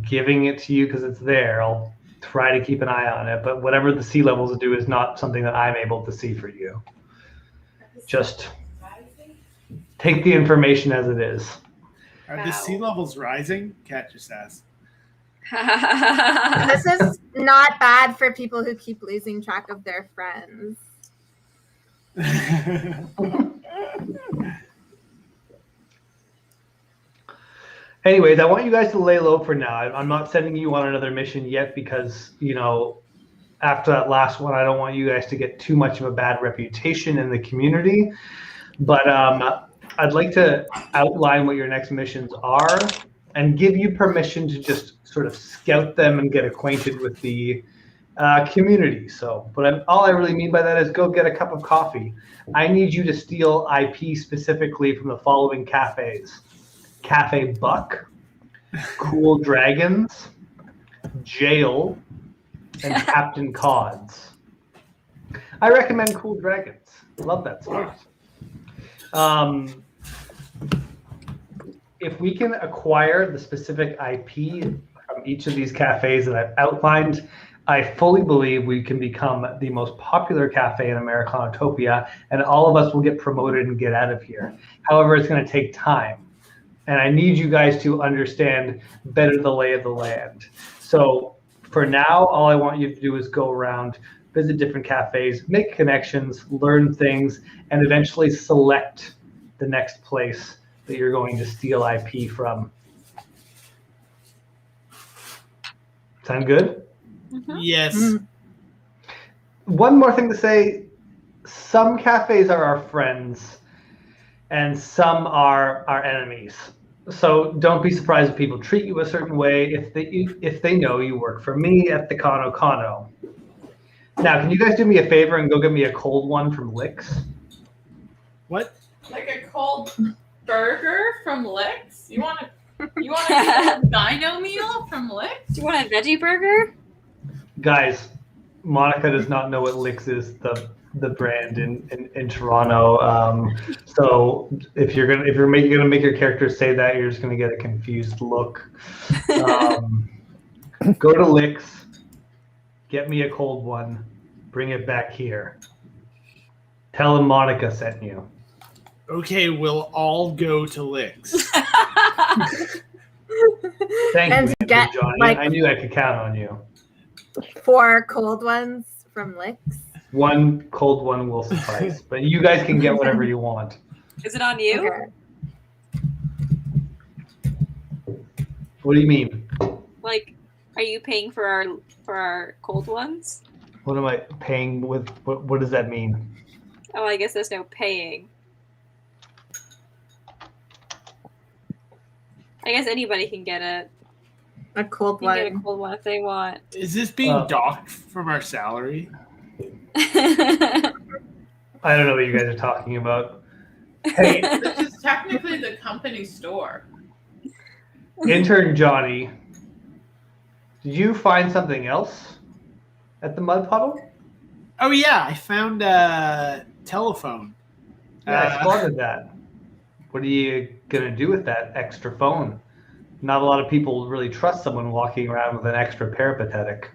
giving it to you because it's there. I'll try to keep an eye on it, but whatever the C levels do is not something that I'm able to see for you. Just take the information as it is. Are the C levels rising? Kat just asked. This is not bad for people who keep losing track of their friends. Anyways, I want you guys to lay low for now. I'm not sending you on another mission yet because, after that last one, I don't want you guys to get too much of a bad reputation in the community. But I'd like to outline what your next missions are and give you permission to just sort of scout them and get acquainted with the community. So, but all I really mean by that is go get a cup of coffee. I need you to steal IP specifically from the following cafes: Cafe Buck, Cool Dragons, Jail, and Captain Cod's. I recommend Cool Dragons. Love that spot. If we can acquire the specific IP from each of these cafes that I've outlined, I fully believe we can become the most popular cafe in Americanatopia, and all of us will get promoted and get out of here. However, it's going to take time. And I need you guys to understand better the lay of the land. So for now, all I want you to do is go around, visit different cafes, make connections, learn things, and eventually select the next place that you're going to steal IP from. Sound good? Mm-hmm. Yes. One more thing to say. Some cafes are our friends and some are our enemies. So don't be surprised if people treat you a certain way if they know you work for me at the Kano Kano. Now, can you guys do me a favor and go get me a cold one from Licks? What? Like a cold burger from Licks? You want a dino meal from Licks? Do you want a veggie burger? Guys, Monica does not know what Licks is, the brand in Toronto. So if you're gonna make your character say that, you're just gonna get a confused look. Go to Licks, get me a cold one, bring it back here. Tell him Monica sent you. Okay, we'll all go to Licks. Thank And you, get, Johnny. like- I knew I could count on you. 4 cold ones from Licks. One cold one will suffice, but you guys can get whatever you want. Is it on you? Okay. What do you mean? Like, are you paying for our cold ones? What am I paying with? What does that mean? Oh, I guess there's no paying. I guess anybody can get it. A cold Can get a one. cold one if they want. Is this being docked from our salary? I don't know what you guys are talking about. Hey, This is technically the company store. intern Johnny, did you find something else at the mud puddle? Oh yeah, I found a telephone. Yeah, I spotted that. What are you gonna do with that extra phone? Not a lot of people really trust someone walking around with an extra peripatetic.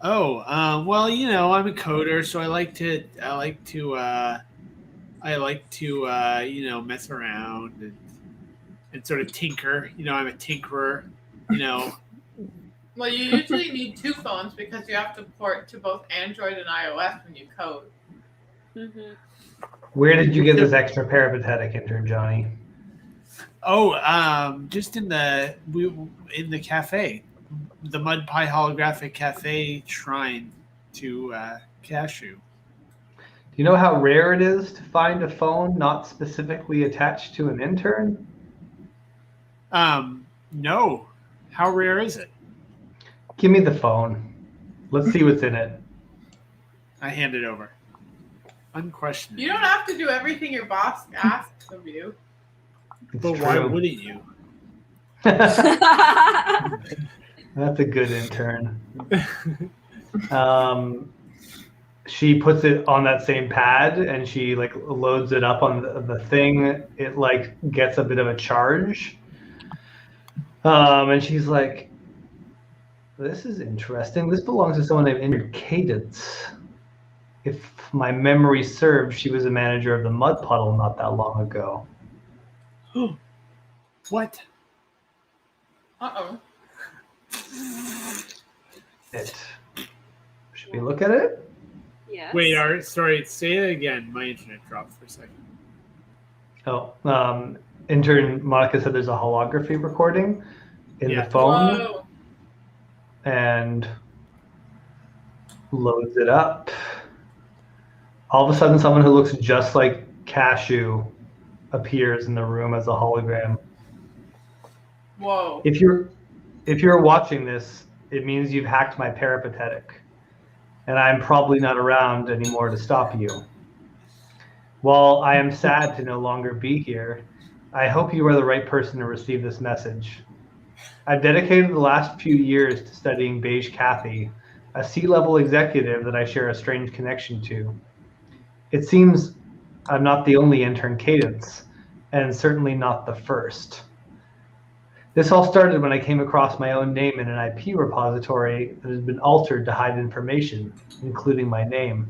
Well, I'm a coder, so I like to mess around and sort of tinker. I'm a tinkerer. Well, you usually need 2 phones because you have to port to both Android and iOS when you code. Mm-hmm. Where did you get this extra peripatetic, intern Johnny? Oh, just in the cafe, the Mud Pie Holographic Cafe shrine to Cashew. Do you know how rare it is to find a phone not specifically attached to an intern? No. How rare is it? Give me the phone. Let's see what's in it. I hand it over. Unquestionably. You don't have to do everything your boss asks of you. It's But why true. wouldn't you? That's a good intern. She puts it on that same pad and she loads it up on the thing. It gets a bit of a charge. And she's like, this is interesting. This belongs to someone named Intern Cadence. If my memory serves, she was a manager of the Mud Puddle not that long ago. What? Uh-oh. Should we look at it? Yes. Wait, sorry, say it again. My internet dropped for a second. Oh, Intern Monica said there's a holography recording in the phone. Whoa. And loads it up. All of a sudden, someone who looks just like Cashew appears in the room as a hologram. Whoa. If you're watching this, it means you've hacked my peripatetic, and I'm probably not around anymore to stop you. While I am sad to no longer be here, I hope you are the right person to receive this message. I've dedicated the last few years to studying Beige Kathy, a C-level executive that I share a strange connection to. It seems I'm not the only intern Cadence, and certainly not the first. This all started when I came across my own name in an IP repository that has been altered to hide information, including my name.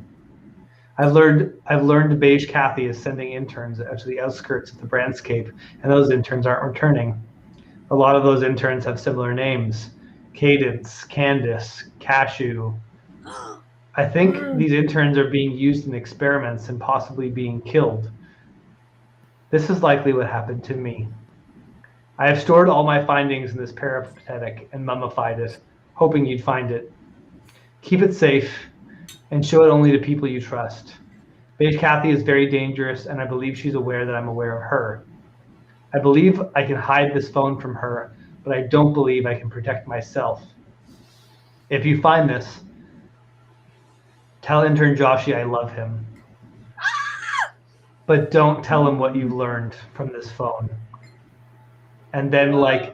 I've learned Beige Kathy is sending interns out to the outskirts of the brandscape, and those interns aren't returning. A lot of those interns have similar names: Cadence, Candace, Cashew. I think these interns are being used in experiments and possibly being killed. This is likely what happened to me. I have stored all my findings in this peripatetic and mummified it, hoping you'd find it. Keep it safe and show it only to people you trust. Beige Kathy is very dangerous, and I believe she's aware that I'm aware of her. I believe I can hide this phone from her, but I don't believe I can protect myself. If you find this, tell intern Joshi I love him. But don't tell him what you've learned from this phone. And then, like,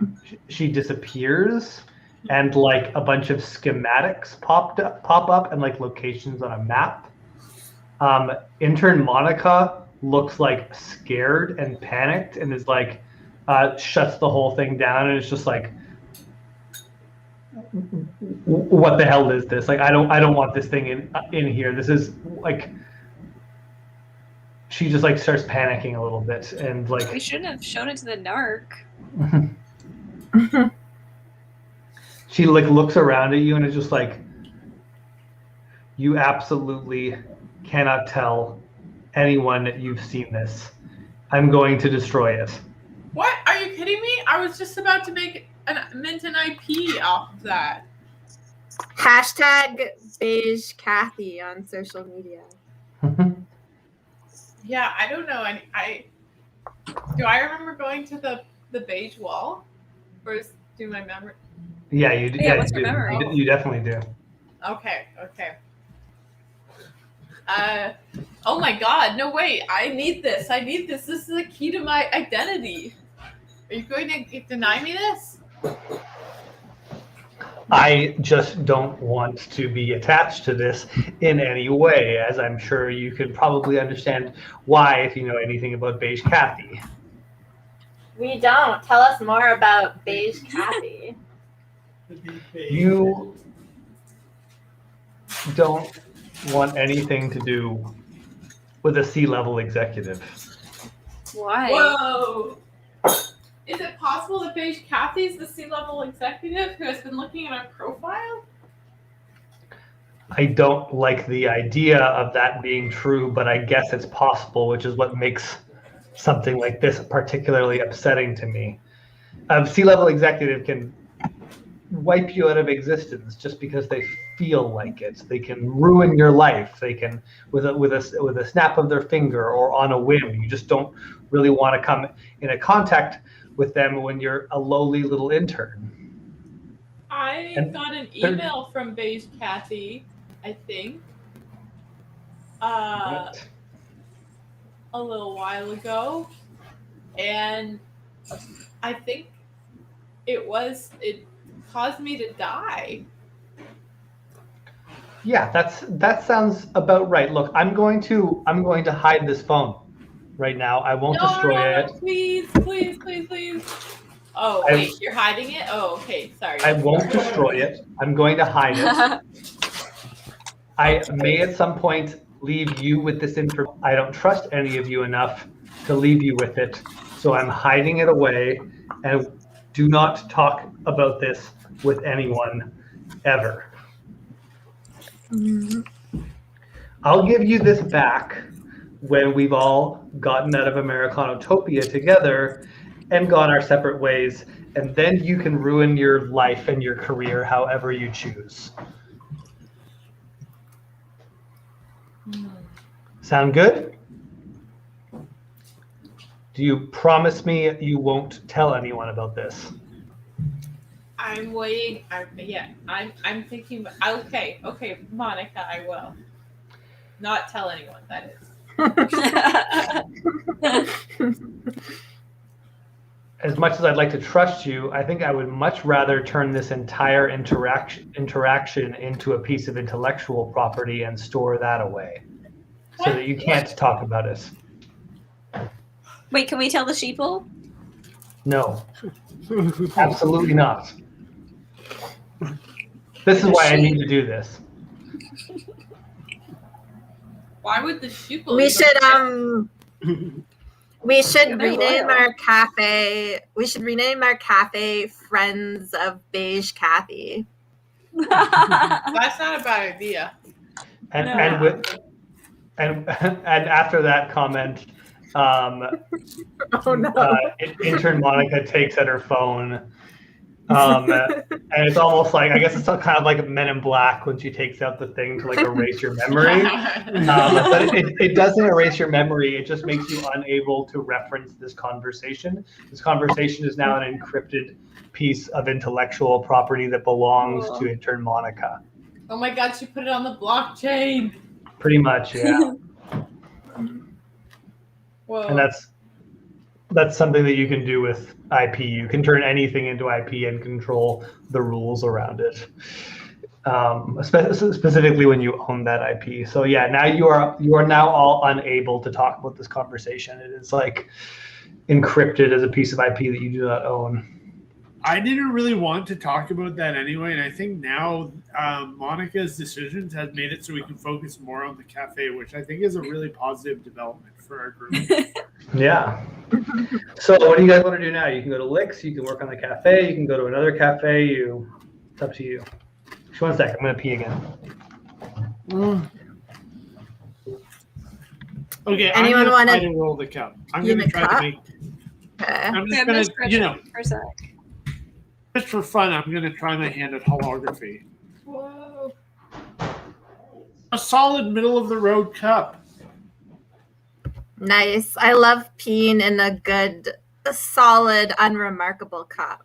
she disappears, and like a bunch of schematics pop up and like locations on a map. Intern Monica looks like scared and panicked and is like shuts the whole thing down and is just like, what the hell is this? Like, I don't want this thing in here. This is like, she just like starts panicking a little bit and like, We shouldn't have shown it to the narc. she like looks around at you and is just like, you absolutely cannot tell anyone that you've seen this. I'm going to destroy it. What? Are you kidding me? I was just about to mint an IP off of that. Hashtag Beige Kathy on social media. Yeah, I don't know. Do I remember going to the beige wall? Or do my memory? Yeah, you do. Yeah, Yeah, what's you, your do. memory? You definitely do. Okay. Oh my god, no wait, I need this. This is the key to my identity. Are you going to deny me this? I just don't want to be attached to this in any way, as I'm sure you could probably understand why if you know anything about Beige Kathy. We don't. Tell us more about Beige Kathy. You don't want anything to do with a C-level executive. Why? Whoa! Is it possible that Beige Kathy is the C-level executive who has been looking at our profile? I don't like the idea of that being true, but I guess it's possible, which is what makes something like this particularly upsetting to me. A C-level executive can wipe you out of existence just because they feel like it. They can ruin your life. They can, with a snap of their finger or on a whim. You just don't really want to come in a contact with them when you're a lowly little intern. I got an email from Beige Kathy, I think, a little while ago, and I think it caused me to die. Yeah, that sounds about right. Look, I'm going to hide this phone right now. I won't destroy it. Please. Oh, wait, you're hiding it? Oh, okay, sorry. I won't destroy it. I'm going to hide it. I may at some point leave you with this information. I don't trust any of you enough to leave you with it, so I'm hiding it away, and do not talk about this with anyone ever. Mm-hmm. I'll give you this back, when we've all gotten out of Americanotopia together and gone our separate ways, and then you can ruin your life and your career however you choose. Sound good? Do you promise me you won't tell anyone about this? I'm waiting. I'm thinking. Okay, Monica, I will not tell anyone. That is. As much as I'd like to trust you, I think I would much rather turn this entire interaction into a piece of intellectual property and store that away, so that you can't talk about it. Wait, can we tell the sheeple? No, absolutely not. This is why I need to do this. Why would the sheeple? We should They're rename loyal. our cafe. We should rename our cafe Friends of Beige Kathy. That's not a bad idea. And No. and after that comment, Oh no. intern Monica takes out her phone, and it's almost like, I guess it's kind of like Men in Black when she takes out the thing to like erase your memory. But it doesn't erase your memory. It just makes you unable to reference this conversation. This conversation is now an encrypted piece of intellectual property that belongs to intern Monica. Oh my god, she put it on the blockchain. Pretty much, yeah. Whoa. And that's something that you can do with IP. You can turn anything into IP and control the rules around it, specifically when you own that IP. So yeah, now you are now all unable to talk about this conversation. It is like encrypted as a piece of IP that you do not own. I didn't really want to talk about that anyway, and I think now Monica's decisions has made it so we can focus more on the cafe, which I think is a really positive development for our group. Yeah. So what do you guys want to do now? You can go to Licks, you can work on the cafe, you can go to another cafe. It's up to you. Just 1 sec, I'm going to pee again. Okay, Anyone I'm wanna- going to try to roll the cup. I'm going to try cup? to make. Okay. I'm Yeah, just going just to, for a sec. just for fun, I'm going to try my hand at holography. Whoa. A solid middle of the road cup. Nice. I love peeing in a good, solid, unremarkable cup.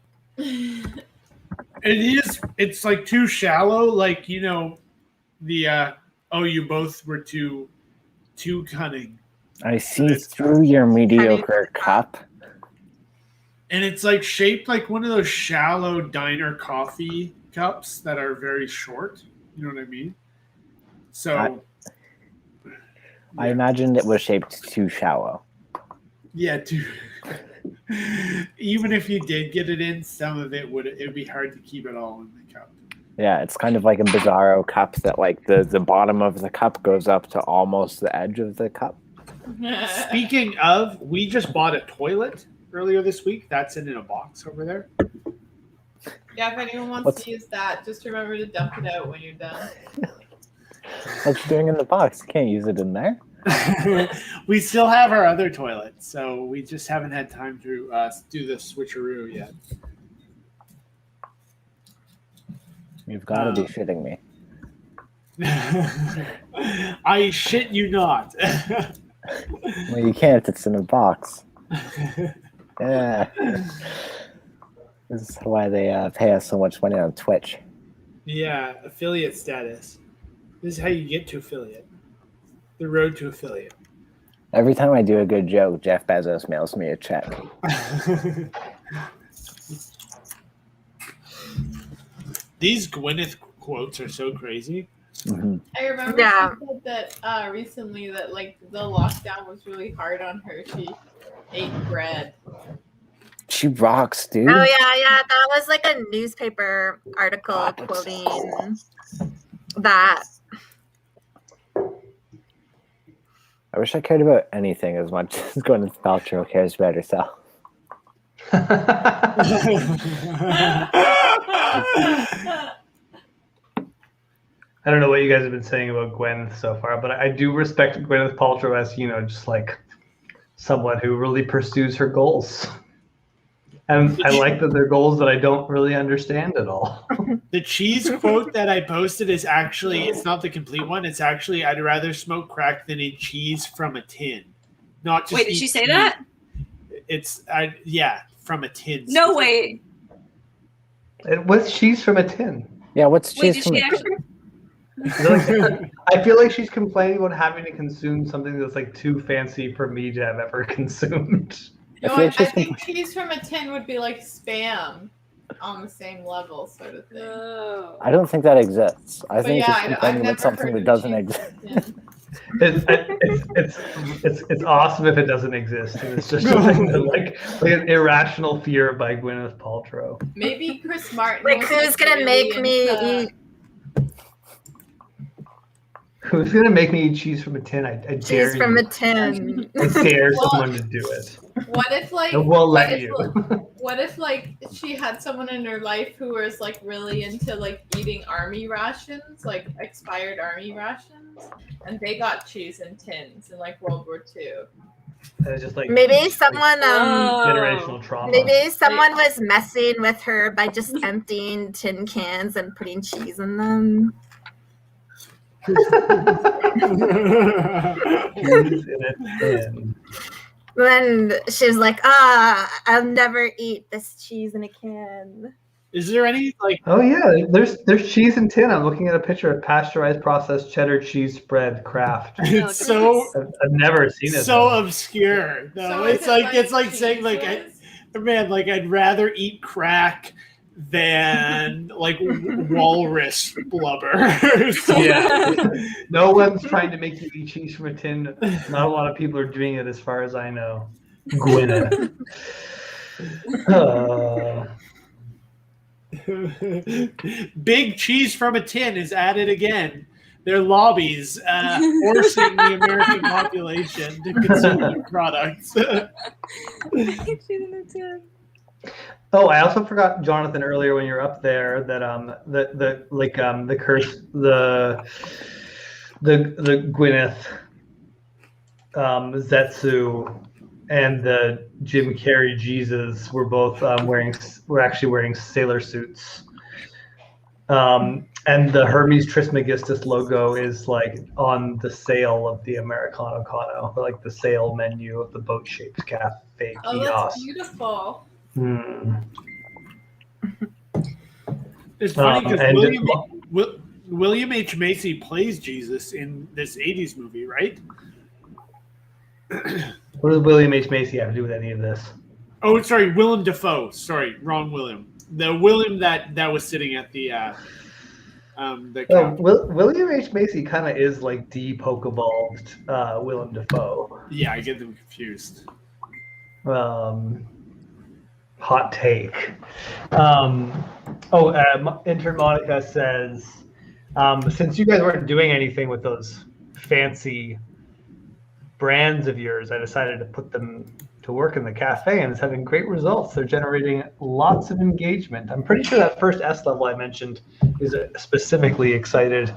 It's like too shallow, like, the you both were too cunning. I see through your mediocre cup. And it's like shaped like one of those shallow diner coffee cups that are very short. You know what I mean? So I imagined it was shaped too shallow. yeah, even if you did get it in, some of it would be hard to keep it all in the cup. Yeah, it's kind of like a bizarro cup that like the bottom of the cup goes up to almost the edge of the cup. Speaking of, we just bought a toilet earlier this week. That's in a box over there. Yeah, if anyone wants to use that, just remember to dump it out when you're done. What's it doing in the box? You can't use it in there. We still have our other toilet, so we just haven't had time to do the switcheroo yet. You've got to be shitting me. I shit you not. Well, you can't. It's in a box. Yeah. This is why they pay us so much money on Twitch. Yeah, affiliate status. This is how you get to affiliate. The road to affiliate. Every time I do a good joke, Jeff Bezos mails me a check. These Gwyneth quotes are so crazy. Mm-hmm. I remember she said that recently that like the lockdown was really hard on her. She ate bread. She rocks, dude. Oh yeah. That was like a newspaper article quoting that. I wish I cared about anything as much as Gwyneth Paltrow cares about herself. I don't know what you guys have been saying about Gwyneth so far, but I do respect Gwyneth Paltrow as, just like someone who really pursues her goals. And I like that they're goals that I don't really understand at all. The cheese quote that I posted is actually, it's not the complete one. It's actually, I'd rather smoke crack than eat cheese from a tin. Not just Wait, did she say that? It's, from a tin. No way. What's cheese from a tin? Yeah, what's Wait, cheese did from she a actually? I feel like she's complaining about having to consume something that's like too fancy for me to have ever consumed. I think cheese from a tin would be like Spam on the same level, sort of thing. Oh. I don't think that exists. I think yeah, it's complaining about something that doesn't exist. It's awesome if it doesn't exist, and it's just something that, like an irrational fear by Gwyneth Paltrow. Maybe Chris Martin. Like, who's gonna make me eat? Who's gonna make me eat cheese from a tin? I dare Cheese from you. a tin. I dare someone to do it. What if like? And we'll let you. What if like she had someone in her life who was like really into like eating army rations, like expired army rations, and they got cheese in tins in like World War II. And it's just like Maybe someone generational trauma. Maybe someone was messing with her by just emptying tin cans and putting cheese in them. Cheese in a tin. Then she was like, I'll never eat this cheese in a can. Is there any like? Oh yeah, there's cheese in tin. I'm looking at a picture of pasteurized processed cheddar cheese spread Kraft. It's so I've never seen it. So obscure. No, So it's like saying like I'd rather eat crack than like walrus blubber. Yeah. No one's trying to make you eat cheese from a tin. Not a lot of people are doing it, as far as I know. Gwyneth. Big cheese from a tin is at it again. Their lobbies forcing the American population to consume their products. Oh, I also forgot, Jonathan, earlier when you were up there that the curse, the Gwyneth, Zetsu, and the Jim Carrey Jesus were both actually wearing sailor suits. And the Hermes Trismegistus logo is like on the sail of the Americano Cano, like the sail menu of the boat-shaped cafe kiosk. Oh, that's beautiful. It's funny because William H. Macy plays Jesus in this 80s movie, right? What does William H. Macy have to do with any of this? Oh, sorry, Willem Dafoe. Sorry, wrong William. The William that was sitting at the William H. Macy kind of is like de-poke-evolved Willem Dafoe. Yeah, I get them confused. Hot take. Intern Monica says, since you guys weren't doing anything with those fancy brands of yours, I decided to put them to work in the cafe, and it's having great results. They're generating lots of engagement. I'm pretty sure that first S level I mentioned is specifically excited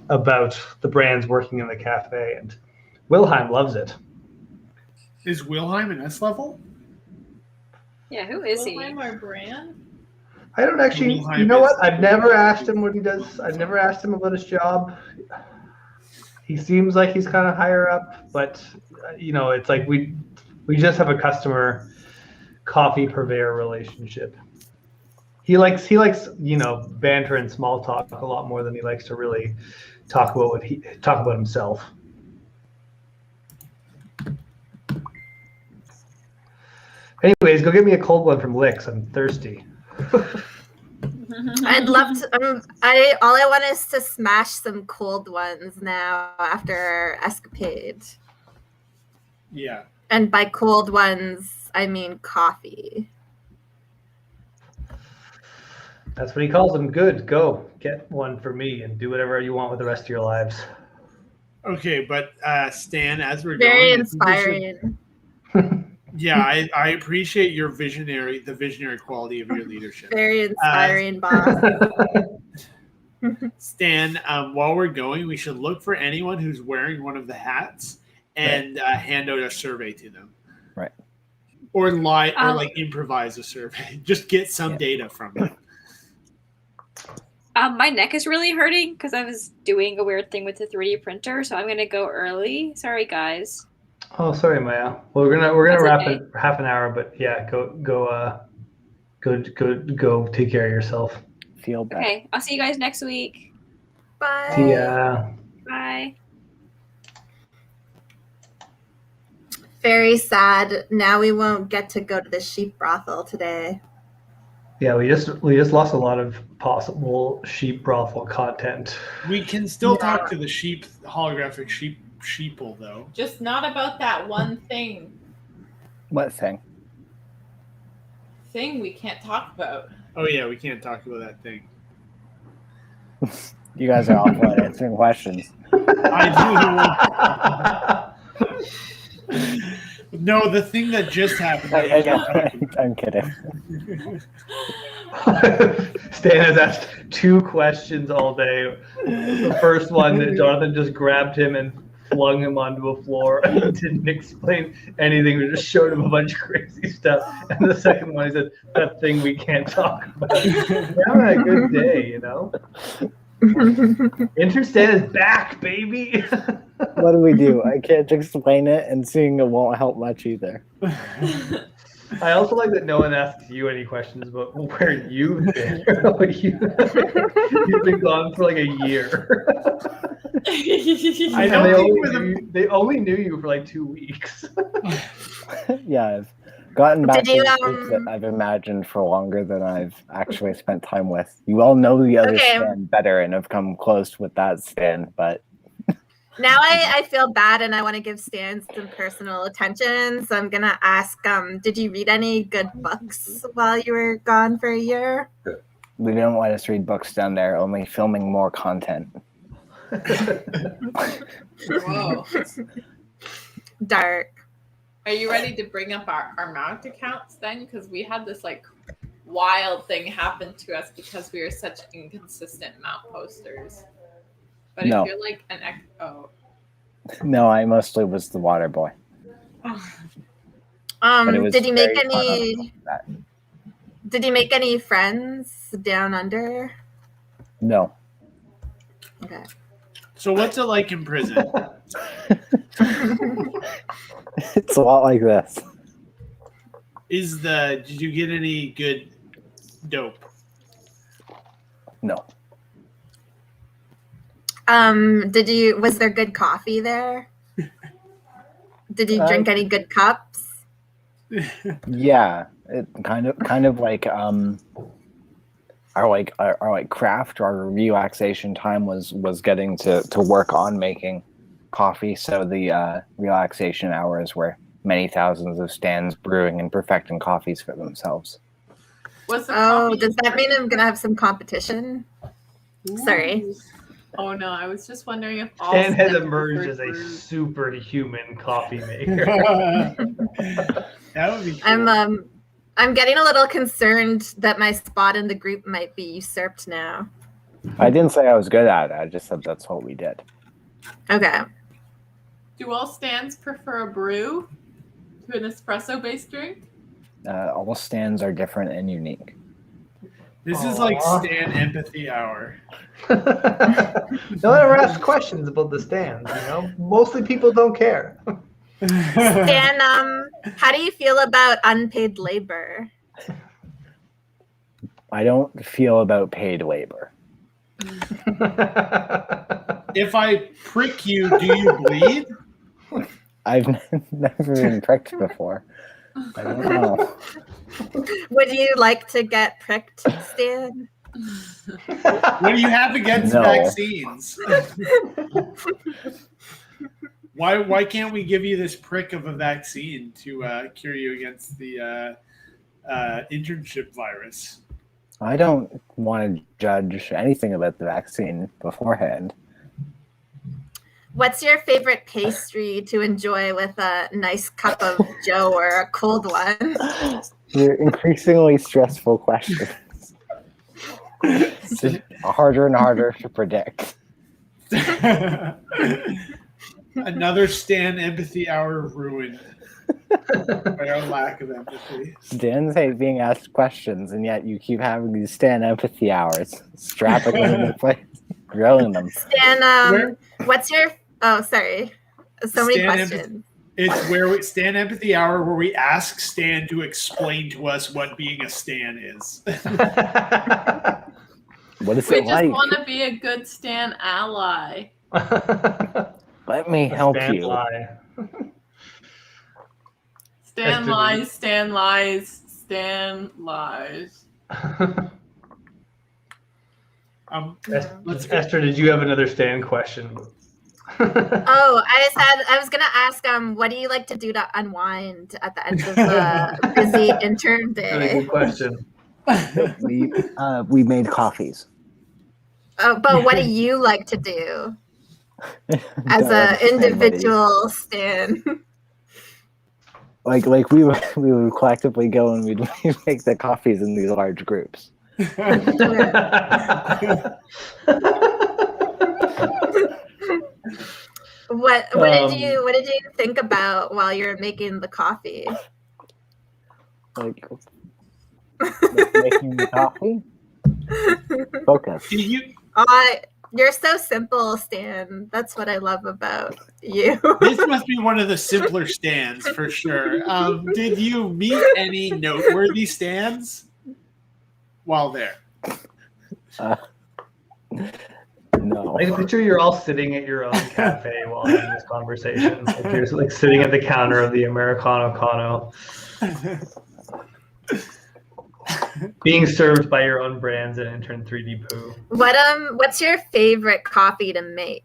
about the brands working in the cafe, and Wilhelm loves it. Is Wilhelm an S level? Yeah, who is he? Wilhelm our brand? I don't actually. You know what? I've never asked him what he does. I've never asked him about his job. He seems like he's kind of higher up, but it's like we just have a customer coffee purveyor relationship. He likes banter and small talk a lot more than he likes to really talk about himself. Anyways, go get me a cold one from Licks. I'm thirsty. I'd love to. All I want is to smash some cold ones now after Escapade. Yeah. And by cold ones, I mean coffee. That's what he calls them. Good. Go get one for me and do whatever you want with the rest of your lives. Okay, but Stan, as we're very going, inspiring. Yeah, I appreciate the visionary quality of your leadership. Very inspiring, boss. Stan, while we're going, we should look for anyone who's wearing one of the hats and hand out a survey to them. Right. Or improvise a survey. Just get some data from them. My neck is really hurting because I was doing a weird thing with the 3D printer, so I'm gonna go early. Sorry, guys. Oh, sorry, Maya. Well, we're gonna wrap it half an hour, but yeah, go take care of yourself. Feel better. Okay, I'll see you guys next week. Bye. See ya. Bye. Very sad. Now we won't get to go to the sheep brothel today. Yeah, we just lost a lot of possible sheep brothel content. We can still talk to the holographic sheeple, though. Just not about that one thing. What thing? Thing we can't talk about. Oh yeah, we can't talk about that thing. You guys are awful at answering questions. I do. No, the thing that just happened. I'm kidding. Stan has asked 2 questions all day. The first one, that Jonathan just grabbed him and flung him onto a floor and didn't explain anything. We just showed him a bunch of crazy stuff. And the second one, he said, that thing we can't talk about. We're having a good day, you know? Intern Stan is back, baby. What do we do? I can't explain it, and seeing it won't help much either. I also like that no one asks you any questions about where you've been. You've been gone for like a year. I don't they only knew you for like 2 weeks. Yeah, I've gotten back to you, the group that I've imagined for longer than I've actually spent time with. You all know the other Stan better and have come close with that Stan, but now I feel bad and I want to give Stan some personal attention. So I'm going to ask, did you read any good books while you were gone for a year? they don't let us read books down there, only filming more content. Whoa. Dark. Are you ready to bring up our mount accounts then? Because we had this like wild thing happen to us because we were such inconsistent mount posters. But No. if you're like an No, I mostly was the water boy. But it was Did you make very fun on any? that. Did you make any friends down under? No. Okay. So what's it like in prison? It's a lot like this. Did you get any good dope? No. Was there good coffee there? Did you drink any good cups? Yeah, it kind of like our craft, our relaxation time was getting to work on making coffee. So the relaxation hours were many thousands of stands brewing and perfecting coffees for themselves. What's the Oh, coffee? does that mean I'm gonna have some competition? Sorry. Oh no, I was just wondering if all Stan has Stan emerged as a preferred brews. superhuman coffee maker. That would be cool. I'm getting a little concerned that my spot in the group might be usurped now. I didn't say I was good at it. I just said that's what we did. Okay. Do all stands prefer a brew to an espresso-based drink? All stands are different and unique. This is like Stan empathy hour. No one ever asks questions about the stands, you know? Mostly people don't care. Stan, how do you feel about unpaid labor? I don't feel about paid labor. If I prick you, do you bleed? I've never been pricked before. I don't know. Would you like to get pricked, Stan? What do you have against No. vaccines? Why can't we give you this prick of a vaccine to cure you against the internship virus? I don't want to judge anything about the vaccine beforehand. What's your favorite pastry to enjoy with a nice cup of joe or a cold one? They're increasingly stressful questions. It's just harder and harder to predict. Another Stan empathy hour ruined by our lack of empathy. Stan's hate being asked questions, and yet you keep having these Stan empathy hours, strapping them into place, grilling them. Stan, what's your? Oh, sorry. So many Stan questions. It's where we Stan empathy hour, where we ask Stan to explain to us what being a Stan is. What is We it just like? want to be a good Stan ally. Let me help Stand you. lie. Stan lies, Stan lies, Stan lies. Esther, did you have another Stan question? Oh, I was gonna ask, what do you like to do to unwind at the end of a busy intern Really day? good question. We made coffees. Oh, but what do you like to do as an individual Stan? Like we would collectively go and we'd make the coffees in these large groups. What did you think about while you're making the coffee? Like making the coffee. Focus. You're so simple, Stan. That's what I love about you. This must be one of the simpler Stans for sure. Did you meet any noteworthy Stans while there? No. I can picture you're all sitting at your own cafe while having this conversation. Like you're like sitting at the counter of the Americano Cano, being served by your own brands at Intern 3D Poo. What's your favorite coffee to make?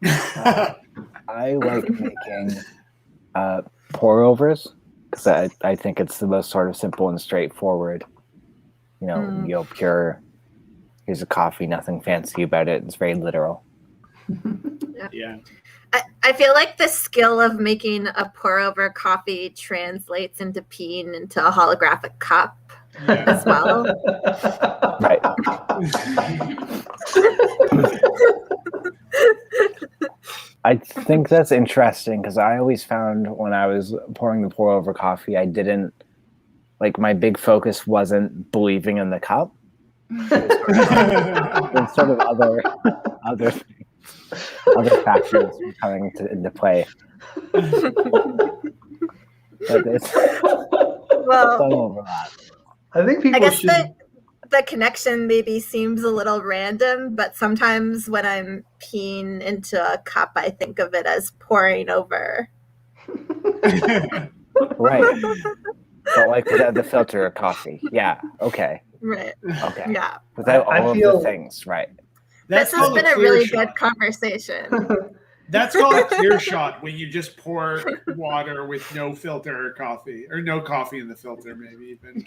I like making pour overs because I think it's the most sort of simple and straightforward. You know, pure. Here's a coffee, nothing fancy about it. It's very literal. Yeah. I feel like the skill of making a pour over coffee translates into peeing into a holographic cup as well. Right. I think that's interesting because I always found when I was pouring the pour over coffee, I didn't like my big focus wasn't believing in the cup. There's sort of other factors coming into play. But it's some overlap. I think people should. The connection maybe seems a little random, but sometimes when I'm peeing into a cup, I think of it as pouring over. Right. But like without the filter of coffee. Yeah. Okay. Right. Okay. Yeah. Without all of the things. Right. This has been a really good conversation. That's called a clear shot when you just pour water with no filter or coffee, or no coffee in the filter, maybe even.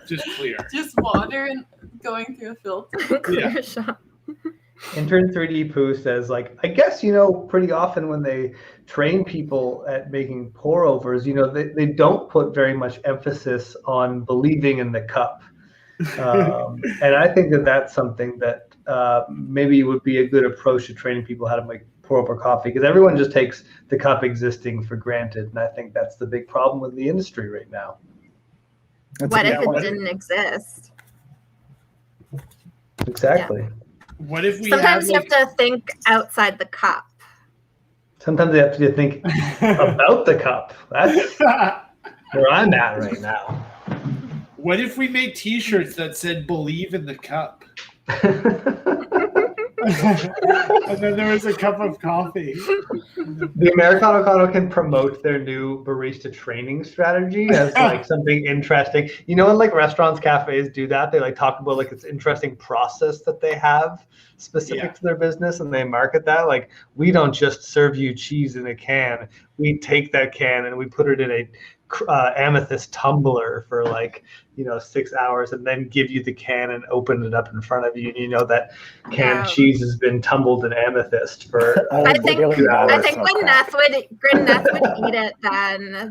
Just clear. Just water and going through a filter. Clear shot. Intern 3D Poo says, like, I guess, pretty often when they train people at making pour overs, they don't put very much emphasis on believing in the cup. And I think that that's something that maybe would be a good approach to training people how to make pour over coffee, because everyone just takes the cup existing for granted. And I think that's the big problem with the industry right now. What if it didn't exist? Exactly. Yeah. What if we Sometimes you have to think outside the cup. Sometimes they have to think about the cup. That's where I'm at right now. What if we made T-shirts that said "Believe in the cup"? And then there was a cup of coffee. The Americano Cano can promote their new barista training strategy as like something interesting. When like restaurants, cafes do that, they like talk about like it's interesting process that they have specific to their business, and they market that. Like, we don't just serve you cheese in a can. We take that can and we put it in a amethyst tumbler for 6 hours, and then give you the can and open it up in front of you, and that canned cheese has been tumbled in amethyst for I think when Grin Neth would eat it,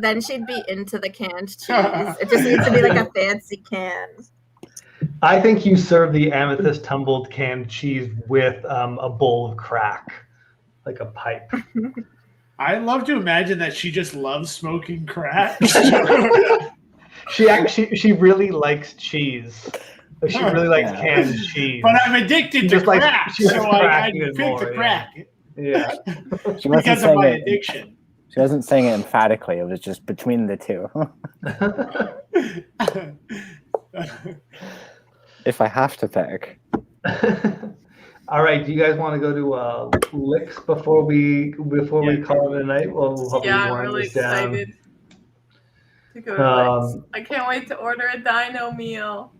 then she'd be into the canned cheese. It just needs to be like a fancy can. I think you serve the amethyst tumbled canned cheese with a bowl of crack, like a pipe. I love to imagine that she just loves smoking crack. She really likes cheese. She really likes canned cheese. But I'm addicted to crack, so I pick the crack. Yeah. Because of my addiction. She wasn't saying it emphatically. It was just between the two. If I have to pick. All right. Do you guys want to go to Licks before we call it a night? Well, yeah, I'm really excited to go to Licks. I can't wait to order a dino meal.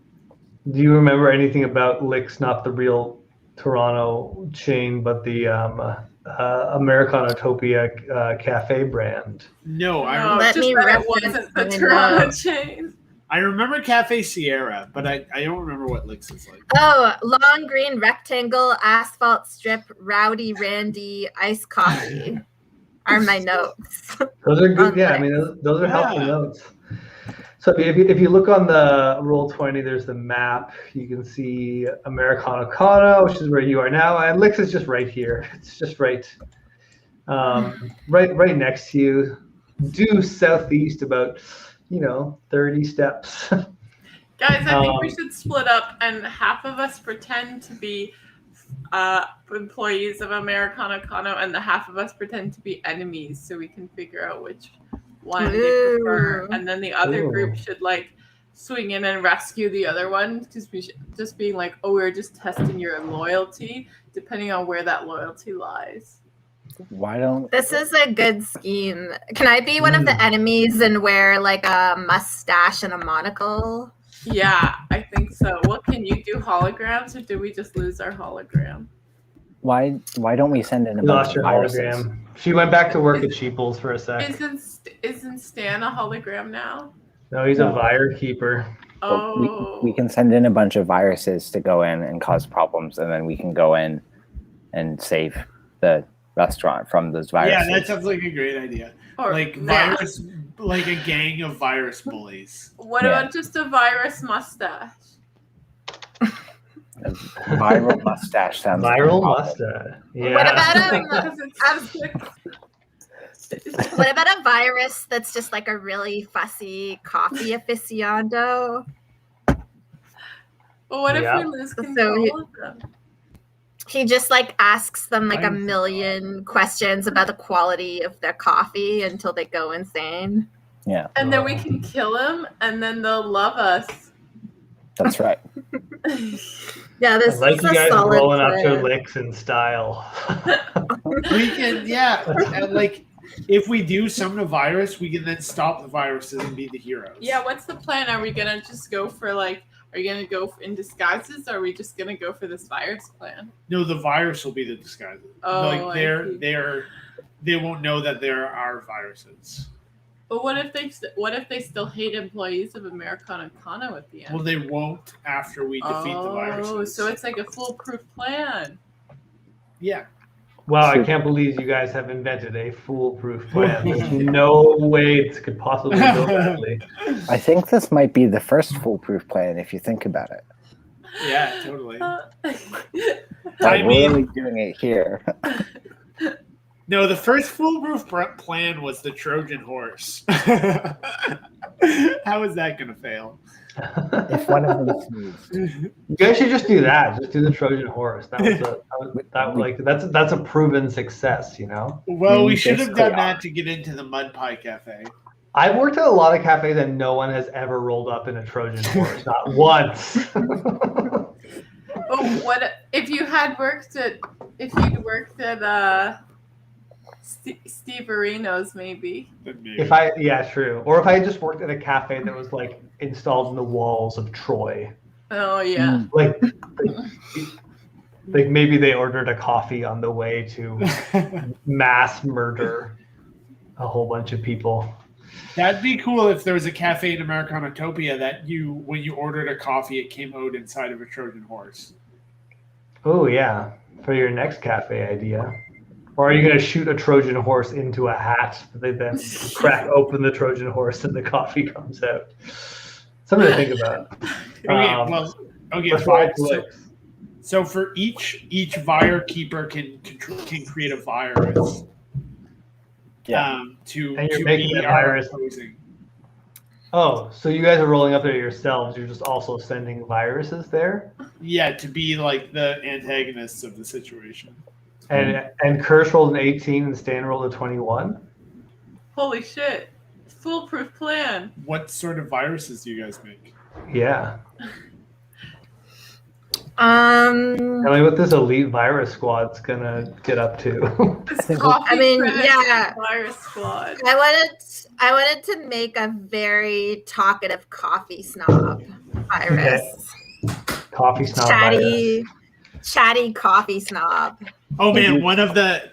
Do you remember anything about Licks? Not the real Toronto chain, but the Americanotopia cafe brand. No, let me reference it wasn't the Toronto chain. I remember Cafe Sierra, but I don't remember what Licks is like. Oh, long green rectangle, asphalt strip, rowdy Randy, iced coffee are my notes. Those are good. Yeah, I mean, those are helpful notes. So if you look on the Roll20, there's the map. You can see Americano, which is where you are now, and Licks is just right here. It's just right next to you, due southeast about 30 steps. Guys, I think we should split up and half of us pretend to be employees of Americano and the half of us pretend to be enemies so we can figure out which one they prefer. And then the other group should swing in and rescue the other one, because we should just being like, oh, we're just testing your loyalty depending on where that loyalty lies. Why don't this is a good scheme. Can I be one of the enemies and wear a mustache and a monocle? Yeah, I think so. Well, can you do holograms, or do we just lose our hologram? Why don't we send in a bunch of viruses? Hologram. She went back to work at Sheeples for a sec. Isn't Stan a hologram now? No, he's a virus keeper. Oh. We can send in a bunch of viruses to go in and cause problems, and then we can go in and save the restaurant from those viruses. Yeah, that sounds like a great idea. Or virus, like a gang of virus bullies. What about just a virus mustache? A viral mustache sounds viral mustache. Yeah. What about a virus that's just a really fussy coffee aficionado? Well, what if we lose control of them? He just asks them a million questions about the quality of their coffee until they go insane. Yeah. And then we can kill him, and then they'll love us. That's right. Yeah, this I like is you a guys solid rolling up plan. to Licks in style. We can, and if we do summon a virus, we can then stop the viruses and be the heroes. Yeah, what's the plan? Are we gonna just go for are you gonna go in disguises, or are we just gonna go for this virus plan? No, the virus will be the disguises. Oh, they won't know that there are viruses. But what if they still hate employees of Americano at the end? Well, they won't after we defeat the viruses. Oh, so it's like a foolproof plan. Yeah. Wow, I can't believe you guys have invented a foolproof plan. There's no way it could possibly go badly. I think this might be the first foolproof plan if you think about it. Yeah, totally. We're really doing it here. No, the first foolproof plan was the Trojan horse. How is that going to fail? If one of them sneezed. You guys should just do that. Just do the Trojan horse. That's a proven success, Well, we should have done that to get into the Mud Pie Cafe. I've worked at a lot of cafes and no one has ever rolled up in a Trojan horse. Not once. Oh, what if you'd worked at Steve Areno's, maybe. True. Or if I had just worked at a cafe that was installed in the walls of Troy. Oh yeah. Maybe they ordered a coffee on the way to mass murder a whole bunch of people. That'd be cool if there was a cafe in Americanotopia that when you ordered a coffee, it came out inside of a Trojan horse. Oh yeah, for your next cafe idea. Or are you going to shoot a Trojan horse into a hat? They then crack open the Trojan horse and the coffee comes out. Something to think about. Okay, Let's roll 5. for Licks. So for each Vire keeper can create a virus. To And you're making be that our virus. opposing. Oh, so you guys are rolling up there yourselves. You're just also sending viruses there? Yeah, to be like the antagonists of the situation. And Kirsch rolled an 18 and Stan rolled a 21? Holy shit. Foolproof plan. What sort of viruses do you guys make? Yeah. Tell me what this elite virus squad's gonna get up to. This coffee I mean, credit yeah. virus squad. I wanted to make a very talkative coffee snob virus. Coffee snob virus. Chatty coffee snob. Oh man, one of the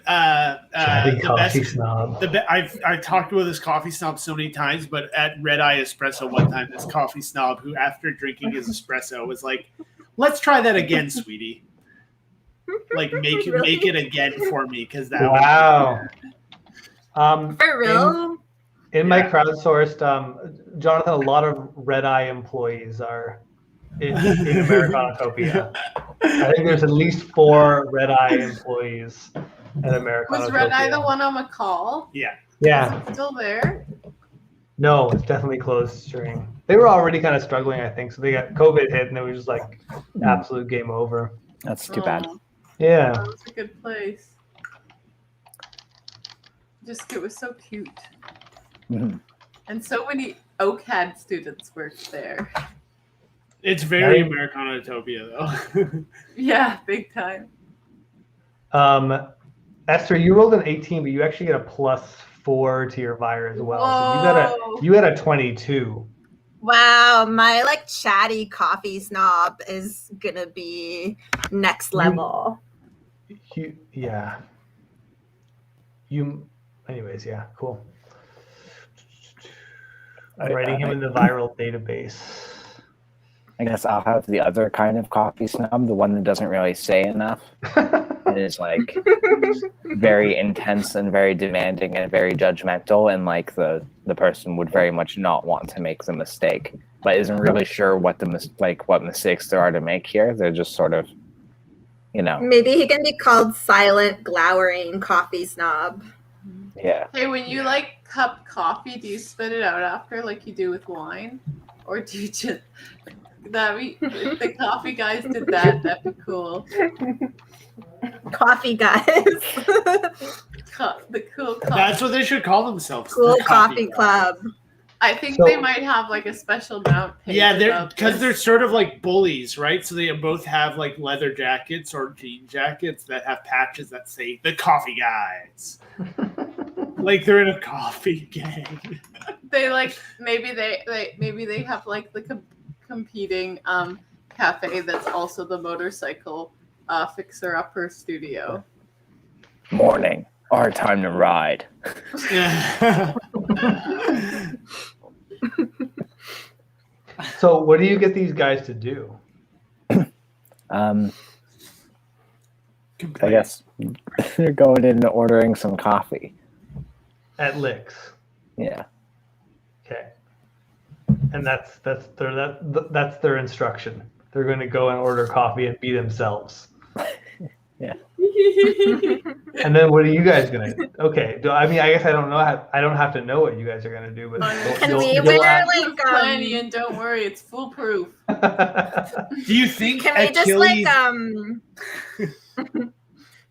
Chatty the coffee best. snob. I've talked about this coffee snob so many times, but at Red Eye Espresso one time, this coffee snob who, after drinking his espresso, was like, "Let's try that again, sweetie. Like make it again for me, because that." Wow. For real? In my crowdsourced, Jonathan, a lot of Red Eye employees are in Americanatopia. I think there's at least 4 Red Eye employees at Americanatopia. Was Red Eye the one on McCall? Yeah. Yeah. Is it still there? No, it's definitely closed during. They were already kind of struggling, I think. So they got COVID hit, and it was just like absolute game over. That's too bad. Yeah. That was a good place. It was so cute. Mhm. And so many OCAD students worked there. It's very Right. Americanatopia, though. Yeah, big time. Esther, you rolled an 18, but you actually get a +4 to your Vire as well. Whoa. So you got a 22. Wow, my like chatty coffee snob is gonna be next level. Anyways, yeah, cool. I'm writing him in the viral database. I guess I'll have the other kind of coffee snob, the one that doesn't really say enough. It is like very intense and very demanding and very judgmental, and like the person would very much not want to make the mistake, but isn't really sure what what mistakes there are to make here. They're just sort of, Maybe he can be called silent, glowering coffee snob. Yeah. Hey, when you like cup coffee, do you spit it out after like you do with wine? Or do you just if the coffee guys did that, that'd be cool. Coffee guys. The cool coffee. That's what they should call themselves. Cool the coffee club. I think So- they might have like a special mount. page Yeah, about because this. they're sort of like bullies, right? So they both have like leather jackets or jean jackets that have patches that say the coffee guys. Like they're in a coffee gang. They like maybe they have like the competing cafe that's also the motorcycle fixer upper studio. Morning. Our time to ride. So what do you get these guys to do? I guess they're going in and ordering some coffee. At Licks. Yeah. Okay. And that's their instruction. They're going to go and order coffee and be themselves. Yeah. And then what are you guys going to do? Okay. I guess I don't know. I don't have to know what you guys are going to do. But Can we wear like Plenty, and don't worry, it's foolproof. Do you think Can we just Achilles?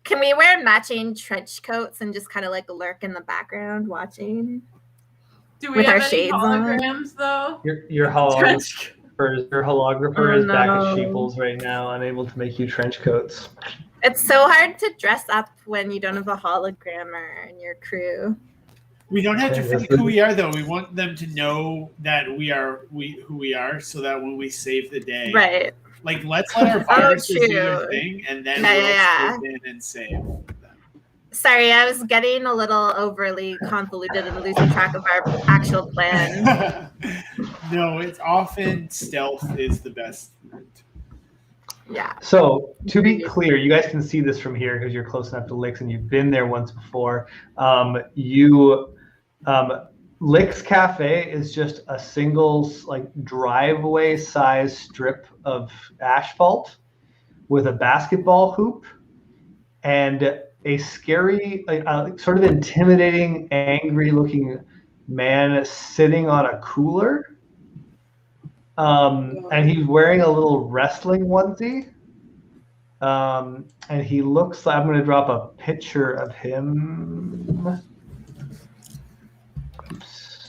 Can we wear matching trench coats and just kind of like lurk in the background watching? Do we With have our any shades on? holograms though? Your holographer is back at no. Sheeples right now, unable to make you trench coats. It's so hard to dress up when you don't have a hologrammer in your crew. We don't have to fake who we are, though. We want them to know that who we are, so that when we save the day, Right. like let's let our viruses do their true. thing, and then Yeah. we'll swoop in and save them. Sorry, I was getting a little overly convoluted and losing track of our actual plan. No, it's often stealth is the best route. Yeah. So to be clear, you guys can see this from here because you're close enough to Licks and you've been there once before. Lick's Cafe is just a single like driveway size strip of asphalt with a basketball hoop and a scary, sort of intimidating, angry looking man sitting on a cooler. And he's wearing a little wrestling onesie. And he looks like, I'm going to drop a picture of him. Oops.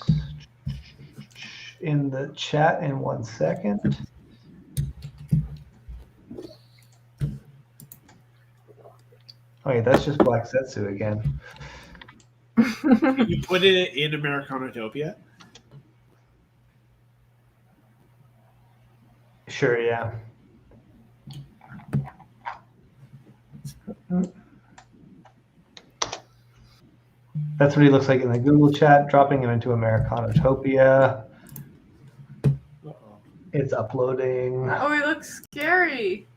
In the chat in 1 second. Oh, yeah, that's just Black Zetsu again. You put it in Americanatopia? Sure, yeah. That's what he looks like in the Google chat, dropping him into Americanatopia. It's uploading. Oh, he looks scary.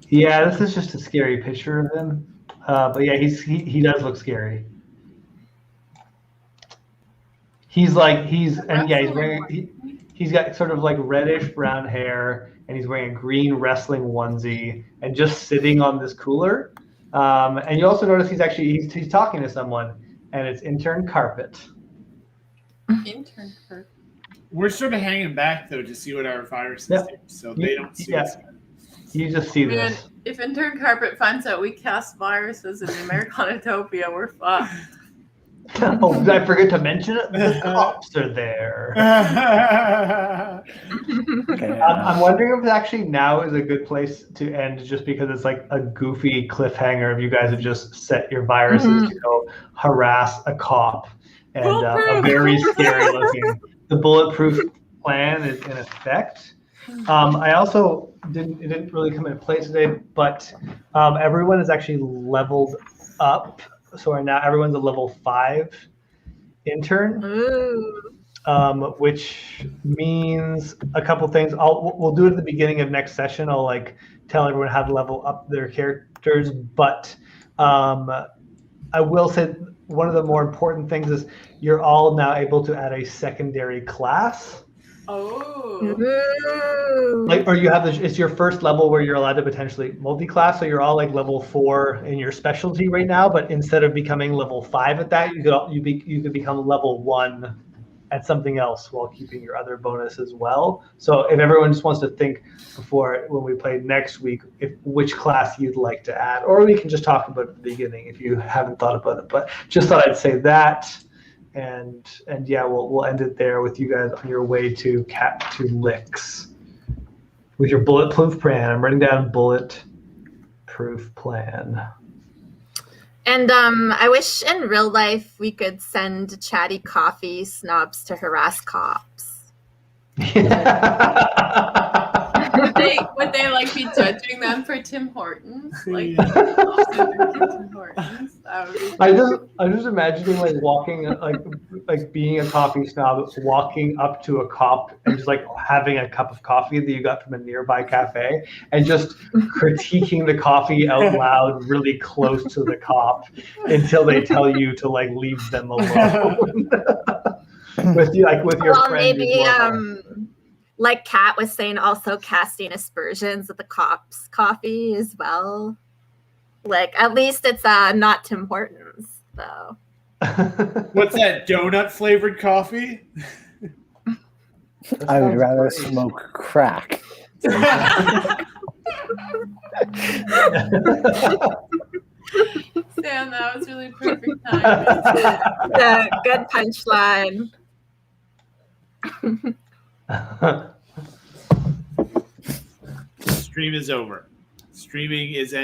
Yeah, this is just a scary picture of him. But yeah, he does look scary. He's wearing he's got sort of like reddish brown hair, and he's wearing a green wrestling onesie, and just sitting on this cooler. And you also notice he's talking to someone, and it's Intern Carpet. Intern Carpet. We're sort of hanging back though to see what our viruses do, so they don't see us. You just see Man, this. if Intern Carpet finds out we cast viruses in Americanatopia, we're fucked. Oh, did I forget to mention it? The cops are there. Okay, I'm wondering if actually now is a good place to end, just because it's like a goofy cliffhanger if you guys have just set your viruses to go harass a cop and a very scary looking. The bulletproof plan is in effect. I also it didn't really come into play today, but everyone is actually leveled up. So now everyone's a level 5 intern, which means a couple things. We'll do it at the beginning of next session. I'll like tell everyone how to level up their characters, but I will say one of the more important things is you're all now able to add a secondary class. Oh. Like, or you have it's your first level where you're allowed to potentially multi-class, so you're all like level 4 in your specialty right now, but instead of becoming level 5 at that, you could become level 1 at something else while keeping your other bonus as well. So if everyone just wants to think before when we play next week, which class you'd like to add, or we can just talk about it at the beginning if you haven't thought about it. But just thought I'd say that. And yeah, we'll end it there with you guys on your way to Licks with your bulletproof plan. I'm writing down bulletproof plan. And I wish in real life we could send chatty coffee snobs to harass cops. Would they like be judging them for Tim Hortons? Like Tim Hortons? That would be I'm just imagining like walking like being a coffee snob, walking up to a cop and just like having a cup of coffee that you got from a nearby cafe and just critiquing the coffee out loud really close to the cop until they tell you to like leave them alone. with your friend. Maybe like Kat was saying, also casting aspersions at the cops' coffee as well. Like, at least it's not Tim Hortons, though. What's that, donut flavored coffee? I would rather smoke crack. Sam, that was really perfect time. Yeah, good punchline. Stream is over. Streaming is ending.